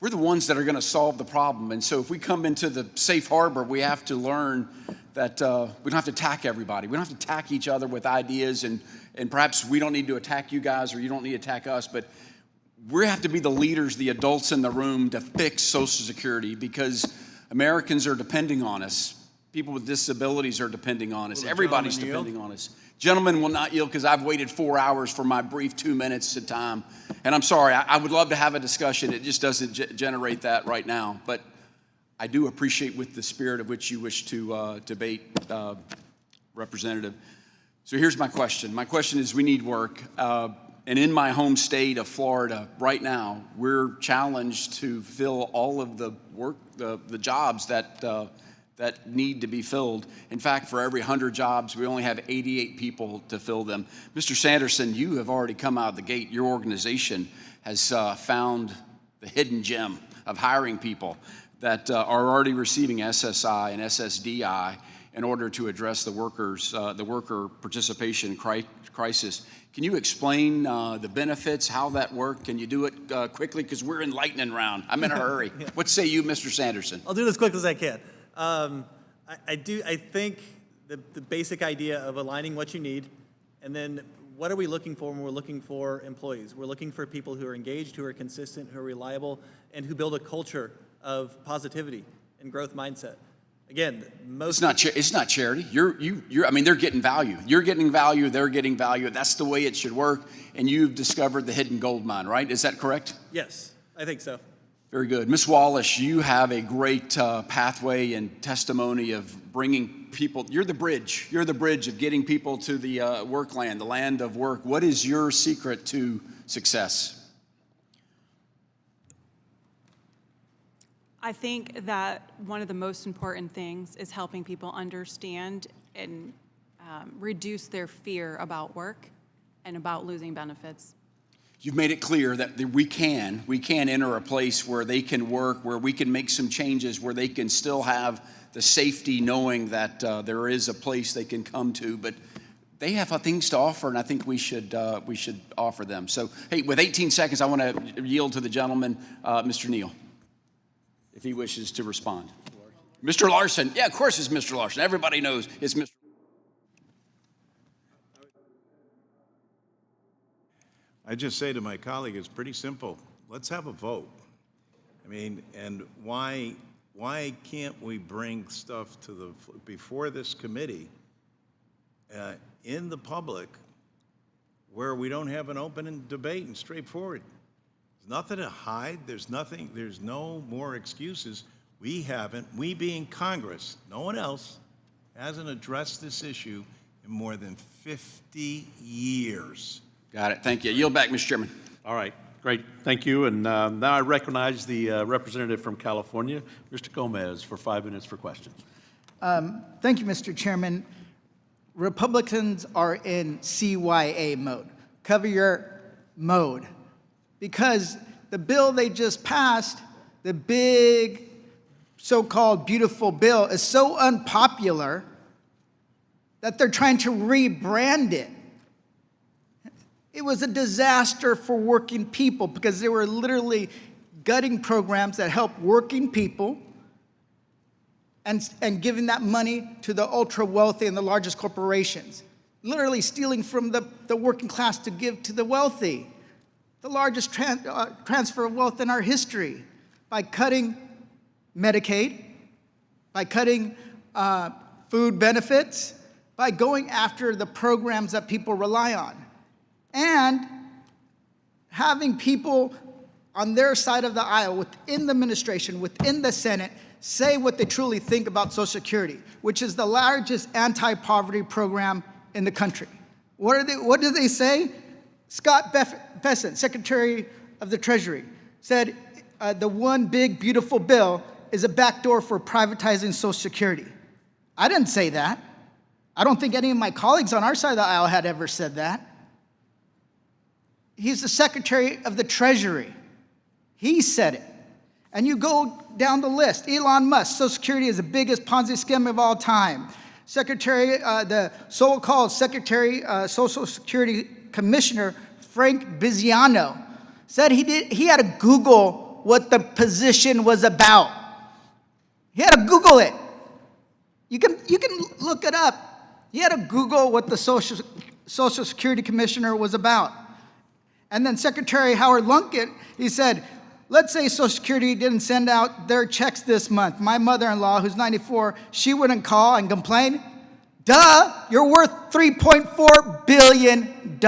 we're the ones that are going to solve the problem. And so if we come into the safe harbor, we have to learn that we don't have to attack everybody. We don't have to attack each other with ideas, and perhaps we don't need to attack you guys or you don't need to attack us, but we have to be the leaders, the adults in the room to fix Social Security because Americans are depending on us. People with disabilities are depending on us. Everybody's depending on us. Gentlemen will not yield because I've waited 4 hours for my brief 2 minutes of time. And I'm sorry, I would love to have a discussion. It just doesn't generate that right now. But I do appreciate with the spirit of which you wish to debate, Representative. So here's my question. My question is, we need work. And in my home state of Florida right now, we're challenged to fill all of the work, the jobs that need to be filled. In fact, for every 100 jobs, we only have 88 people to fill them. Mr. Sanderson, you have already come out of the gate. Your organization has found the hidden gem of hiring people that are already receiving SSI and SSDI in order to address the worker participation crisis. Can you explain the benefits, how that worked? Can you do it quickly? Because we're in lightning round. I'm in a hurry. Yeah. What say you, Mr. Sanderson? I'll do this as quick as I can. I think the basic idea of aligning what you need, and then what are we looking for when we're looking for employees? We're looking for people who are engaged, who are consistent, who are reliable, and who build a culture of positivity and growth mindset. Again, It's not charity. I mean, they're getting value. You're getting value. They're getting value. That's the way it should work. And you've discovered the hidden gold mine, right? Is that correct? Yes, I think so. Very good. Ms. Wallish, you have a great pathway and testimony of bringing people. You're the bridge. You're the bridge of getting people to the work land, the land of work. What is your secret to success? I think that one of the most important things is helping people understand and reduce their fear about work and about losing benefits. You've made it clear that we can enter a place where they can work, where we can make some changes, where they can still have the safety knowing that there is a place they can come to. But they have things to offer, and I think we should offer them. So, hey, with 18 seconds, I want to yield to the gentleman, Mr. Neal, if he wishes to respond. Mr. Larson. Yeah, of course it's Mr. Larson. Everybody knows it's Mr. I just say to my colleague, it's pretty simple. Let's have a vote. I mean, and why can't we bring stuff to before this committee in the public where we don't have an open debate and straightforward? There's nothing to hide. There's no more excuses. We being Congress, no one else, hasn't addressed this issue in more than 50 years. Got it. Thank you. Yield back, Mr. Chairman. All right, great, thank you. And now I recognize the representative from California, Mr. Gomez, for 5 minutes for questions. Thank you, Mr. Chairman. Republicans are in CYA mode, cover your mode, because the bill they just passed, the big so-called beautiful bill, is so unpopular that they're trying to rebrand it. It was a disaster for working people because they were literally gutting programs that help working people and giving that money to the ultra wealthy and the largest corporations, literally stealing from the working class to give to the wealthy, the largest transfer of wealth in our history, by cutting Medicaid, by cutting food benefits, by going after the programs that people rely on, and having people on their side of the aisle, within the administration, within the Senate, say what they truly think about Social Security, which is the largest anti-poverty program in the country. What do they say? Scott Bessent, Secretary of the Treasury, said the one big beautiful bill is a backdoor for privatizing Social Security. I didn't say that. I don't think any of my colleagues on our side of the aisle had ever said that. He's the Secretary of the Treasury. He said it. And you go down the list. Elon Musk, Social Security is the biggest Ponzi scheme of all time. The so-called Social Security Commissioner, Frank Biziano, said he had to Google what the position was about. He had to Google it. You can look it up. He had to Google what the Social Security Commissioner was about. And then Secretary Howard Lunkett, he said, let's say Social Security didn't send out their checks this month. My mother-in-law, who's 94, she wouldn't call and complain. Duh, you're worth $3.4 billion.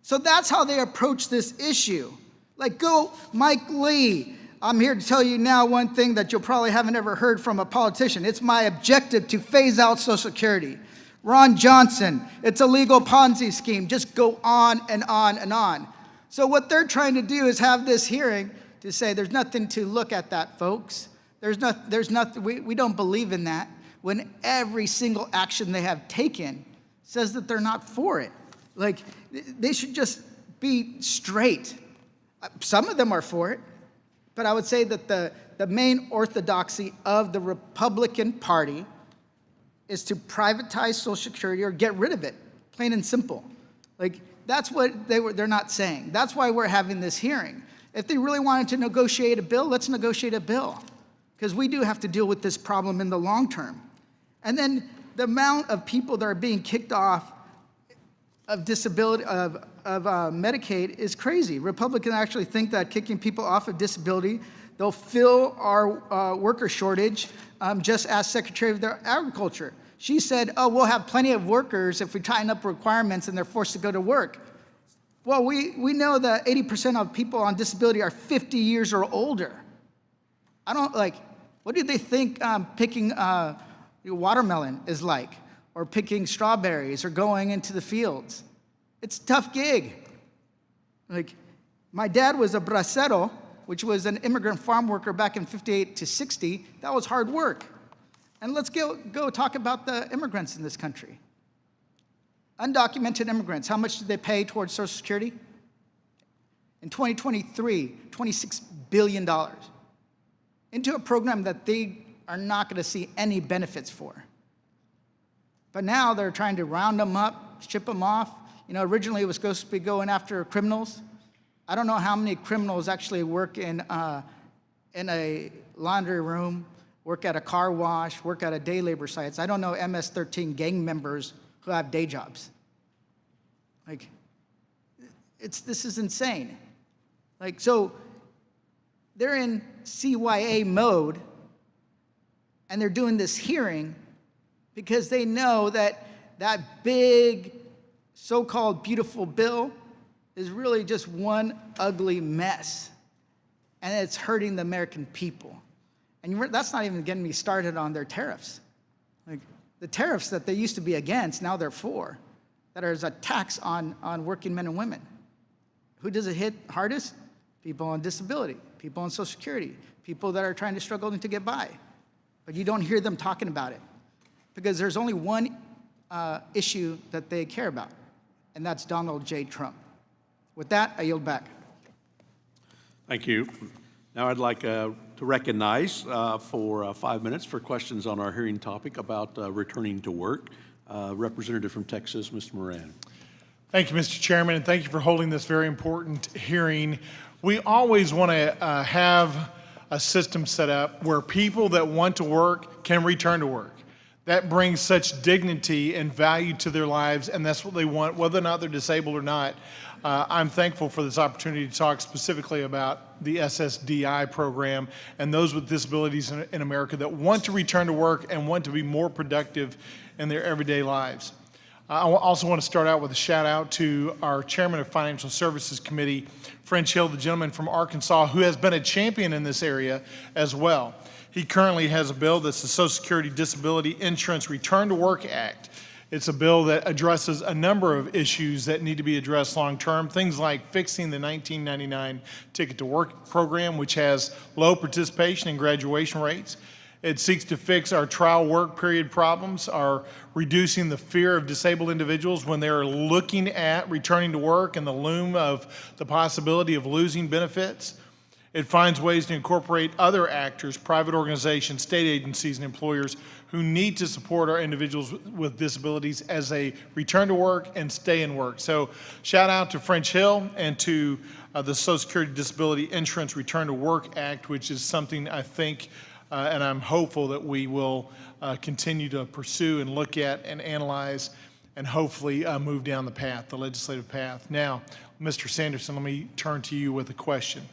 So that's how they approach this issue. Like, go Mike Lee. I'm here to tell you now one thing that you probably haven't ever heard from a politician. It's my objective to phase out Social Security. Ron Johnson, it's a legal Ponzi scheme. Just go on and on and on. So what they're trying to do is have this hearing to say there's nothing to look at that, folks. There's nothing, we don't believe in that, when every single action they have taken says that they're not for it. Like, they should just be straight. Some of them are for it, but I would say that the main orthodoxy of the Republican Party is to privatize Social Security or get rid of it, plain and simple. Like, that's what they're not saying. That's why we're having this hearing. If they really wanted to negotiate a bill, let's negotiate a bill, because we do have to deal with this problem in the long term. And then the amount of people that are being kicked off of disability, of Medicaid is crazy. Republicans actually think that kicking people off of disability, they'll fill our worker shortage, just as Secretary of Agriculture. She said, oh, we'll have plenty of workers if we tighten up requirements and they're forced to go to work. Well, we know that 80% of people on disability are 50 years or older. What do they think picking watermelon is like, or picking strawberries, or going into the fields? It's a tough gig. Like, my dad was a bracero, which was an immigrant farm worker back in 58 to 60, that was hard work. And let's go talk about the immigrants in this country. Undocumented immigrants, how much did they pay towards Social Security? In 2023, $26 billion into a program that they are not going to see any benefits for. But now they're trying to round them up, ship them off. You know, originally it was supposed to be going after criminals. I don't know how many criminals actually work in a laundry room, work at a car wash, work at a day labor sites. I don't know MS-13 gang members who have day jobs. Like, this is insane. Like, so they're in CYA mode, and they're doing this hearing because they know that that big, so-called beautiful bill is really just one ugly mess, and it's hurting the American people. And that's not even getting me started on their tariffs. Like, the tariffs that they used to be against, now they're for, that is a tax on working men and women. Who does it hit hardest? People on disability, people on Social Security, people that are trying to struggle to get by. But you don't hear them talking about it because there's only one issue that they care about, and that's Donald J. Trump. With that, I yield back. Thank you. Now I'd like to recognize for 5 minutes for questions on our hearing topic about returning to work. Representative from Texas, Mr. Moran. Thank you, Mr. Chairman, and thank you for holding this very important hearing. We always want to have a system set up where people that want to work can return to work. That brings such dignity and value to their lives, and that's what they want, whether or not they're disabled or not. I'm thankful for this opportunity to talk specifically about the SSDI program and those with disabilities in America that want to return to work and want to be more productive in their everyday lives. I also want to start out with a shout out to our Chairman of Financial Services Committee, French Hill, the gentleman from Arkansas, who has been a champion in this area as well. He currently has a bill that's the Social Security Disability Insurance Return to Work Act. It's a bill that addresses a number of issues that need to be addressed long-term, things like fixing the 1999 Ticket to Work program, which has low participation and graduation rates. It seeks to fix our trial work period problems, our reducing the fear of disabled individuals when they're looking at returning to work and the loom of the possibility of losing benefits. It finds ways to incorporate other actors, private organizations, state agencies, and employers who need to support our individuals with disabilities as they return to work and stay in work. So shout out to French Hill and to the Social Security Disability Insurance Return to Work Act, which is something I think and I'm hopeful that we will continue to pursue and look at and analyze and hopefully move down the path, the legislative path. Now, Mr. Sanderson, let me turn to you with a question.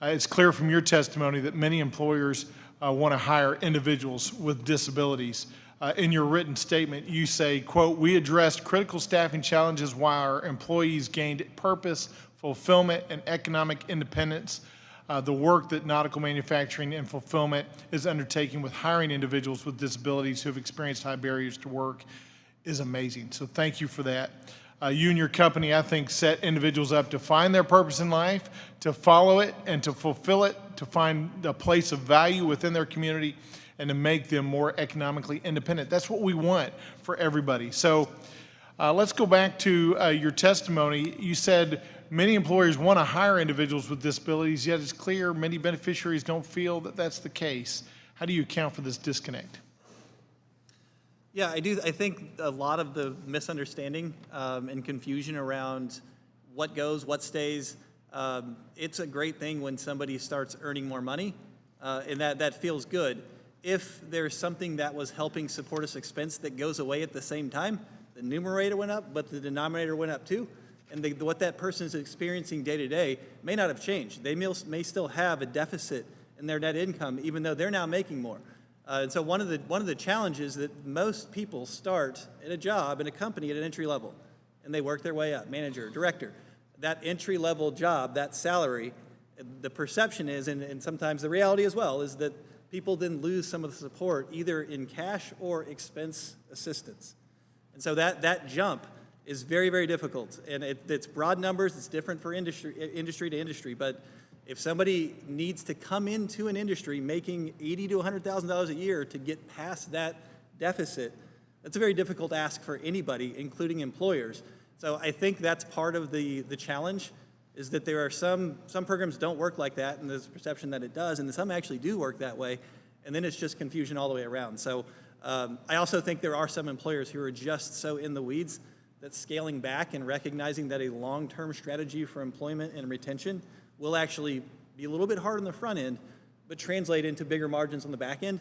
It's clear from your testimony that many employers want to hire individuals with disabilities. In your written statement, you say, quote, "We addressed critical staffing challenges while our employees gained purpose, fulfillment, and economic independence. The work that Nautical Manufacturing and Fulfillment is undertaking with hiring individuals with disabilities who have experienced high barriers to work is amazing." So thank you for that. You and your company, I think, set individuals up to find their purpose in life, to follow it and to fulfill it, to find a place of value within their community, and to make them more economically independent. That's what we want for everybody. So let's go back to your testimony. You said many employers want to hire individuals with disabilities, yet it's clear many beneficiaries don't feel that that's the case. How do you account for this disconnect? Yeah, I do. I think a lot of the misunderstanding and confusion around what goes, what stays, it's a great thing when somebody starts earning more money, and that feels good. If there's something that was helping support this expense that goes away at the same time, the numerator went up, but the denominator went up too. And what that person is experiencing day to day may not have changed. They may still have a deficit in their net income, even though they're now making more. And so one of the challenges that most people start in a job, in a company at an entry level, and they work their way up, manager, director. That entry level job, that salary, the perception is, and sometimes the reality as well, is that people then lose some of the support, either in cash or expense assistance. And so that jump is very, very difficult. And it's broad numbers, it's different for industry to industry, but if somebody needs to come into an industry making $80,000 to $100,000 a year to get past that deficit, that's a very difficult ask for anybody, including employers. So I think that's part of the challenge, is that there are some programs don't work like that, and there's a perception that it does, and some actually do work that way, and then it's just confusion all the way around. So I also think there are some employers who are just so in the weeds that scaling back and recognizing that a long-term strategy for employment and retention will actually be a little bit hard on the front end, but translate into bigger margins on the back end.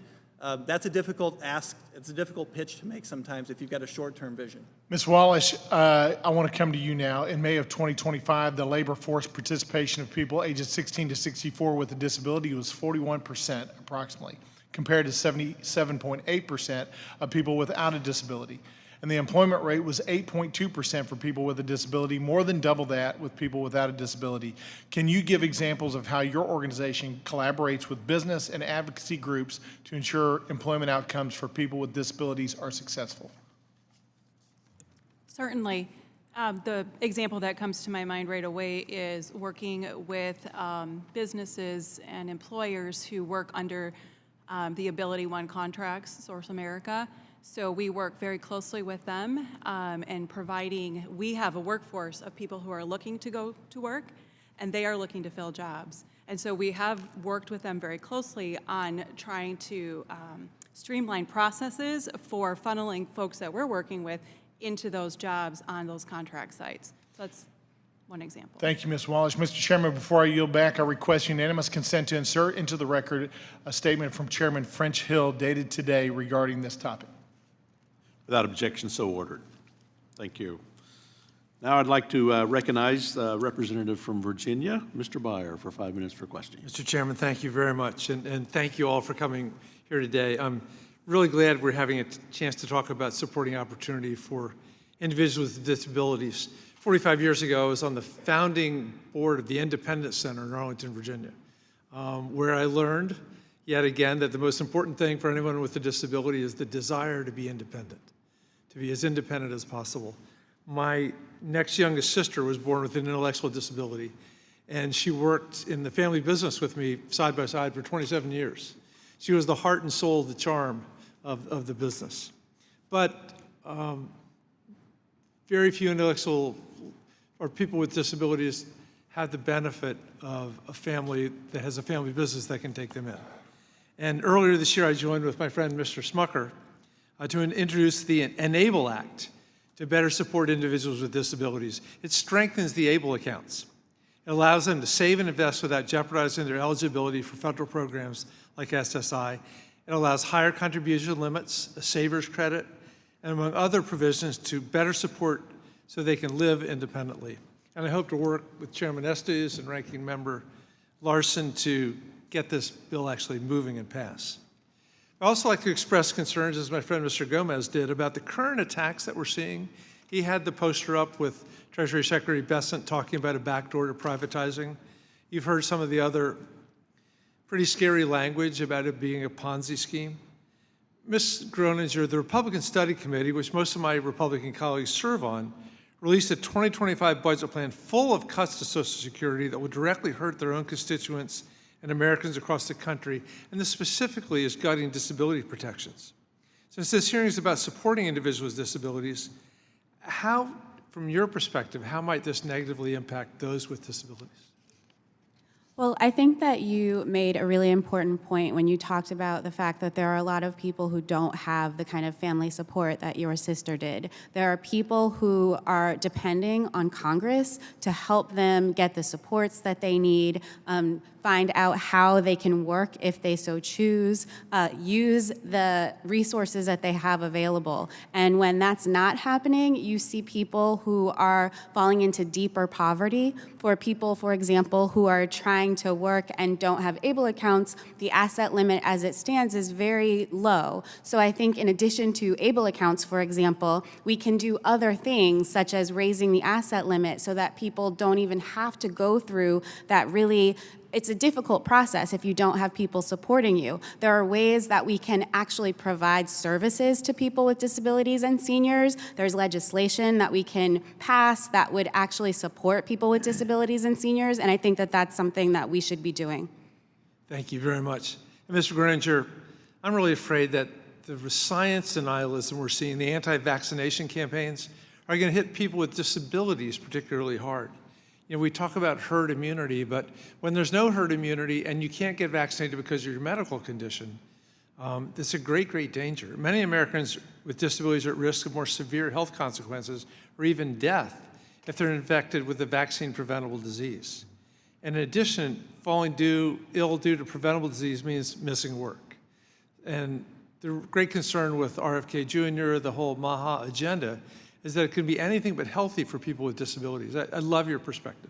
That's a difficult ask. It's a difficult pitch to make sometimes if you've got a short-term vision. Ms. Wallish, I want to come to you now. In May of 2025, the labor force participation of people ages 16 to 64 with a disability was 41% approximately, compared to 77.8% of people without a disability. And the employment rate was 8.2% for people with a disability, more than double that with people without a disability. Can you give examples of how your organization collaborates with business and advocacy groups to ensure employment outcomes for people with disabilities are successful? Certainly. The example that comes to my mind right away is working with businesses and employers who work under the Ability One contracts, Source America. So we work very closely with them and we have a workforce of people who are looking to go to work, and they are looking to fill jobs. And so we have worked with them very closely on trying to streamline processes for funneling folks that we're working with into those jobs on those contract sites. So that's one example. Thank you, Ms. Wallish. Mr. Chairman, before I yield back, I request unanimous consent to insert into the record a statement from Chairman French Hill dated today regarding this topic. Without objection, so ordered. Thank you. Now I'd like to recognize the representative from Virginia, Mr. Byer, for 5 minutes for questioning. Mr. Chairman, thank you very much, and thank you all for coming here today. I'm really glad we're having a chance to talk about supporting opportunity for individuals with disabilities. 45 years ago, I was on the founding board of the Independence Center in Arlington, Virginia, where I learned, yet again, that the most important thing for anyone with a disability is the desire to be independent, to be as independent as possible. My next youngest sister was born with an intellectual disability, and she worked in the family business with me side by side for 27 years. She was the heart and soul, the charm of the business. But very few intellectual or people with disabilities have the benefit of a family that has a family business that can take them in. And earlier this year, I joined with my friend, Mr. Smucker, to introduce the Enable Act to better support individuals with disabilities. It strengthens the ABLE accounts. It allows them to save and invest without jeopardizing their eligibility for federal programs like SSI. It allows higher contribution limits, a saver's credit, and among other provisions to better support so they can live independently. And I hope to work with Chairman Estes and Ranking Member Larson to get this bill actually moving and pass. I'd also like to express concerns, as my friend Mr. Gomez did, about the current attacks that we're seeing. He had the poster up with Treasury Secretary Bessent talking about a backdoor to privatizing. You've heard some of the other pretty scary language about it being a Ponzi scheme. Ms. Gronniger, the Republican Study Committee, which most of my Republican colleagues serve on, released a 2025 budget plan full of cuts to Social Security that would directly hurt their own constituents and Americans across the country, and this specifically is gutting disability protections. Since this hearing is about supporting individuals with disabilities, how, from your perspective, how might this negatively impact those with disabilities? Well, I think that you made a really important point when you talked about the fact that there are a lot of people who don't have the kind of family support that your sister did. There are people who are depending on Congress to help them get the supports that they need, find out how they can work if they so choose, use the resources that they have available. And when that's not happening, you see people who are falling into deeper poverty. For people, for example, who are trying to work and don't have ABLE accounts, the asset limit as it stands is very low. So I think in addition to ABLE accounts, for example, we can do other things such as raising the asset limit so that people don't even have to go through that really it's a difficult process if you don't have people supporting you. There are ways that we can actually provide services to people with disabilities and seniors. There's legislation that we can pass that would actually support people with disabilities and seniors, and I think that that's something that we should be doing. Thank you very much. And Mr. Gronniger, I'm really afraid that the science denialism we're seeing, the anti-vaccination campaigns, are going to hit people with disabilities particularly hard. You know, we talk about herd immunity, but when there's no herd immunity and you can't get vaccinated because of your medical condition, it's a great, great danger. Many Americans with disabilities are at risk of more severe health consequences or even death if they're infected with a vaccine-preventable disease. And in addition, falling ill due to preventable disease means missing work. And the great concern with RFK Jr., the whole MAHA agenda, is that it can be anything but healthy for people with disabilities. I love your perspective.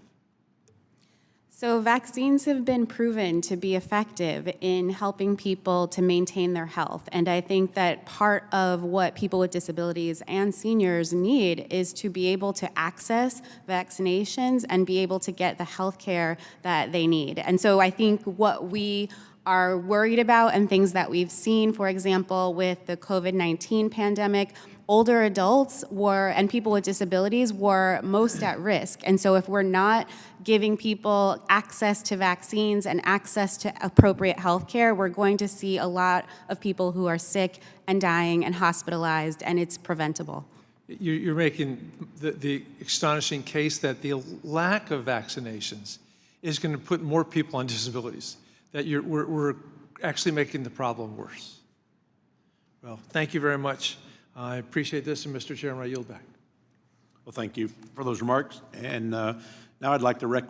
So vaccines have been proven to be effective in helping people to maintain their health. And I think that part of what people with disabilities and seniors need is to be able to access vaccinations and be able to get the health care that they need. And so I think what we are worried about and things that we've seen, for example, with the COVID-19 pandemic, older adults and people with disabilities were most at risk. And so if we're not giving people access to vaccines and access to appropriate health care, we're going to see a lot of people who are sick and dying and hospitalized, and it's preventable. You're making the astonishing case that the lack of vaccinations is going to put more people on disabilities, that we're actually making the problem worse. Well, thank you very much. I appreciate this, and Mr. Chairman, I yield back. Well, thank you for those remarks. And now I'd like to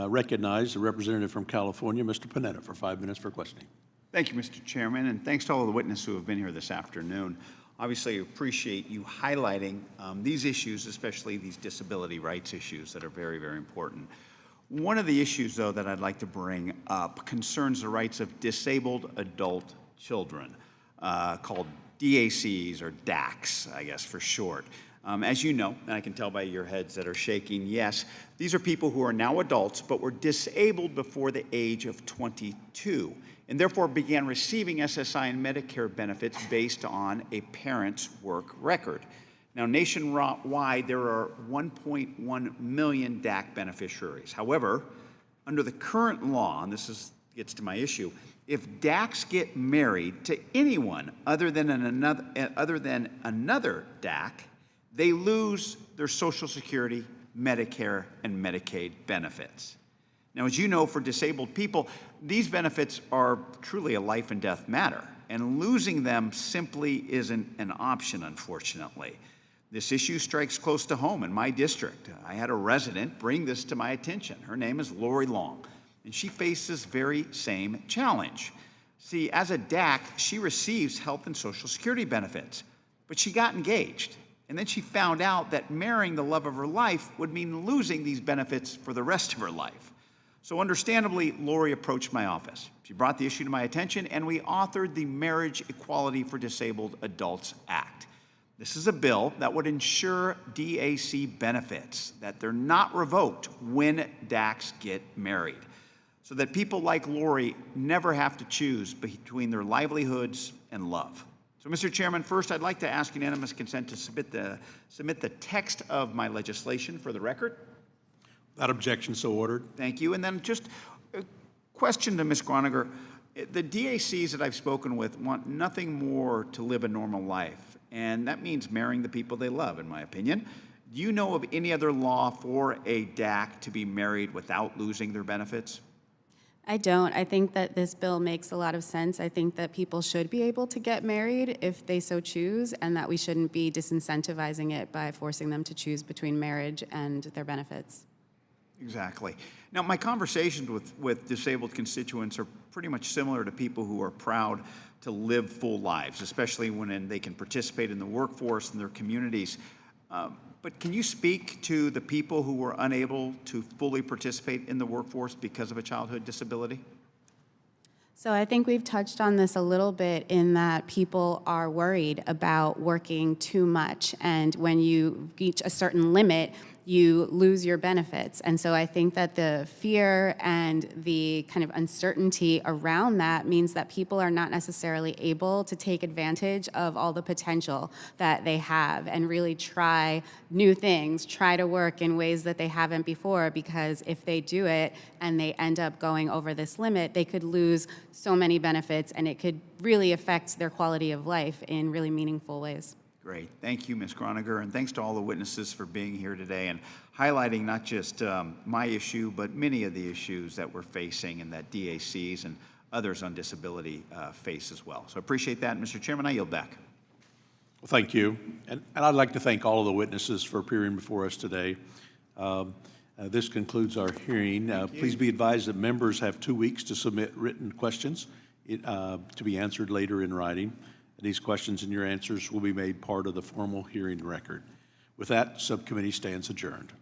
recognize the representative from California, Mr. Panetta, for 5 minutes for questioning. Thank you, Mr. Chairman, and thanks to all of the witnesses who have been here this afternoon. Obviously, I appreciate you highlighting these issues, especially these disability rights issues that are very, very important. One of the issues, though, that I'd like to bring up concerns the rights of disabled adult children, called DACs, or DACs, I guess for short. As you know, and I can tell by your heads that are shaking, yes, these are people who are now adults but were disabled before the age of 22 and therefore began receiving SSI and Medicare benefits based on a parent's work record. Now, nationwide, there are 1.1 million DAC beneficiaries. However, under the current law, and gets to my issue, if DACs get married to anyone other than another DAC, they lose their Social Security, Medicare, and Medicaid benefits. Now, as you know, for disabled people, these benefits are truly a life and death matter, and losing them simply isn't an option, unfortunately. This issue strikes close to home in my district. I had a resident bring this to my attention. Her name is Lori Long, and she faces this very same challenge. See, as a DAC, she receives health and Social Security benefits, but she got engaged. And then she found out that marrying the love of her life would mean losing these benefits for the rest of her life. So understandably, Lori approached my office. She brought the issue to my attention, and we authored the Marriage Equality for Disabled Adults Act. This is a bill that would ensure DAC benefits, that they're not revoked when DACs get married, so that people like Lori never have to choose between their livelihoods and love. So, Mr. Chairman, first I'd like to ask unanimous consent to submit the text of my legislation for the record. Without objection, so ordered. Thank you. And then just a question to Ms. Gronniger. The DACs that I've spoken with want nothing more to live a normal life, and that means marrying the people they love, in my opinion. Do you know of any other law for a DAC to be married without losing their benefits? I don't. I think that this bill makes a lot of sense. I think that people should be able to get married if they so choose, and that we shouldn't be disincentivizing it by forcing them to choose between marriage and their benefits. Exactly. Now, my conversations with disabled constituents are pretty much similar to people who are proud to live full lives, especially when they can participate in the workforce and their communities. But can you speak to the people who were unable to fully participate in the workforce because of a childhood disability? So I think we've touched on this a little bit in that people are worried about working too much, and when you reach a certain limit, you lose your benefits. And so I think that the fear and the kind of uncertainty around that means that people are not necessarily able to take advantage of all the potential that they have and really try new things, try to work in ways that they haven't before, because if they do it and they end up going over this limit, they could lose so many benefits, and it could really affect their quality of life in really meaningful ways. Great. Thank you, Ms. Gronniger, and thanks to all the witnesses for being here today and highlighting not just my issue, but many of the issues that we're facing and that DACs and others on disability face as well. So I appreciate that. Mr. Chairman, I yield back. Well, thank you. And I'd like to thank all of the witnesses for appearing before us today. This concludes our hearing. Please be advised that members have 2 weeks to submit written questions to be answered later in writing. These questions and your answers will be made part of the formal hearing record. With that, subcommittee stands adjourned.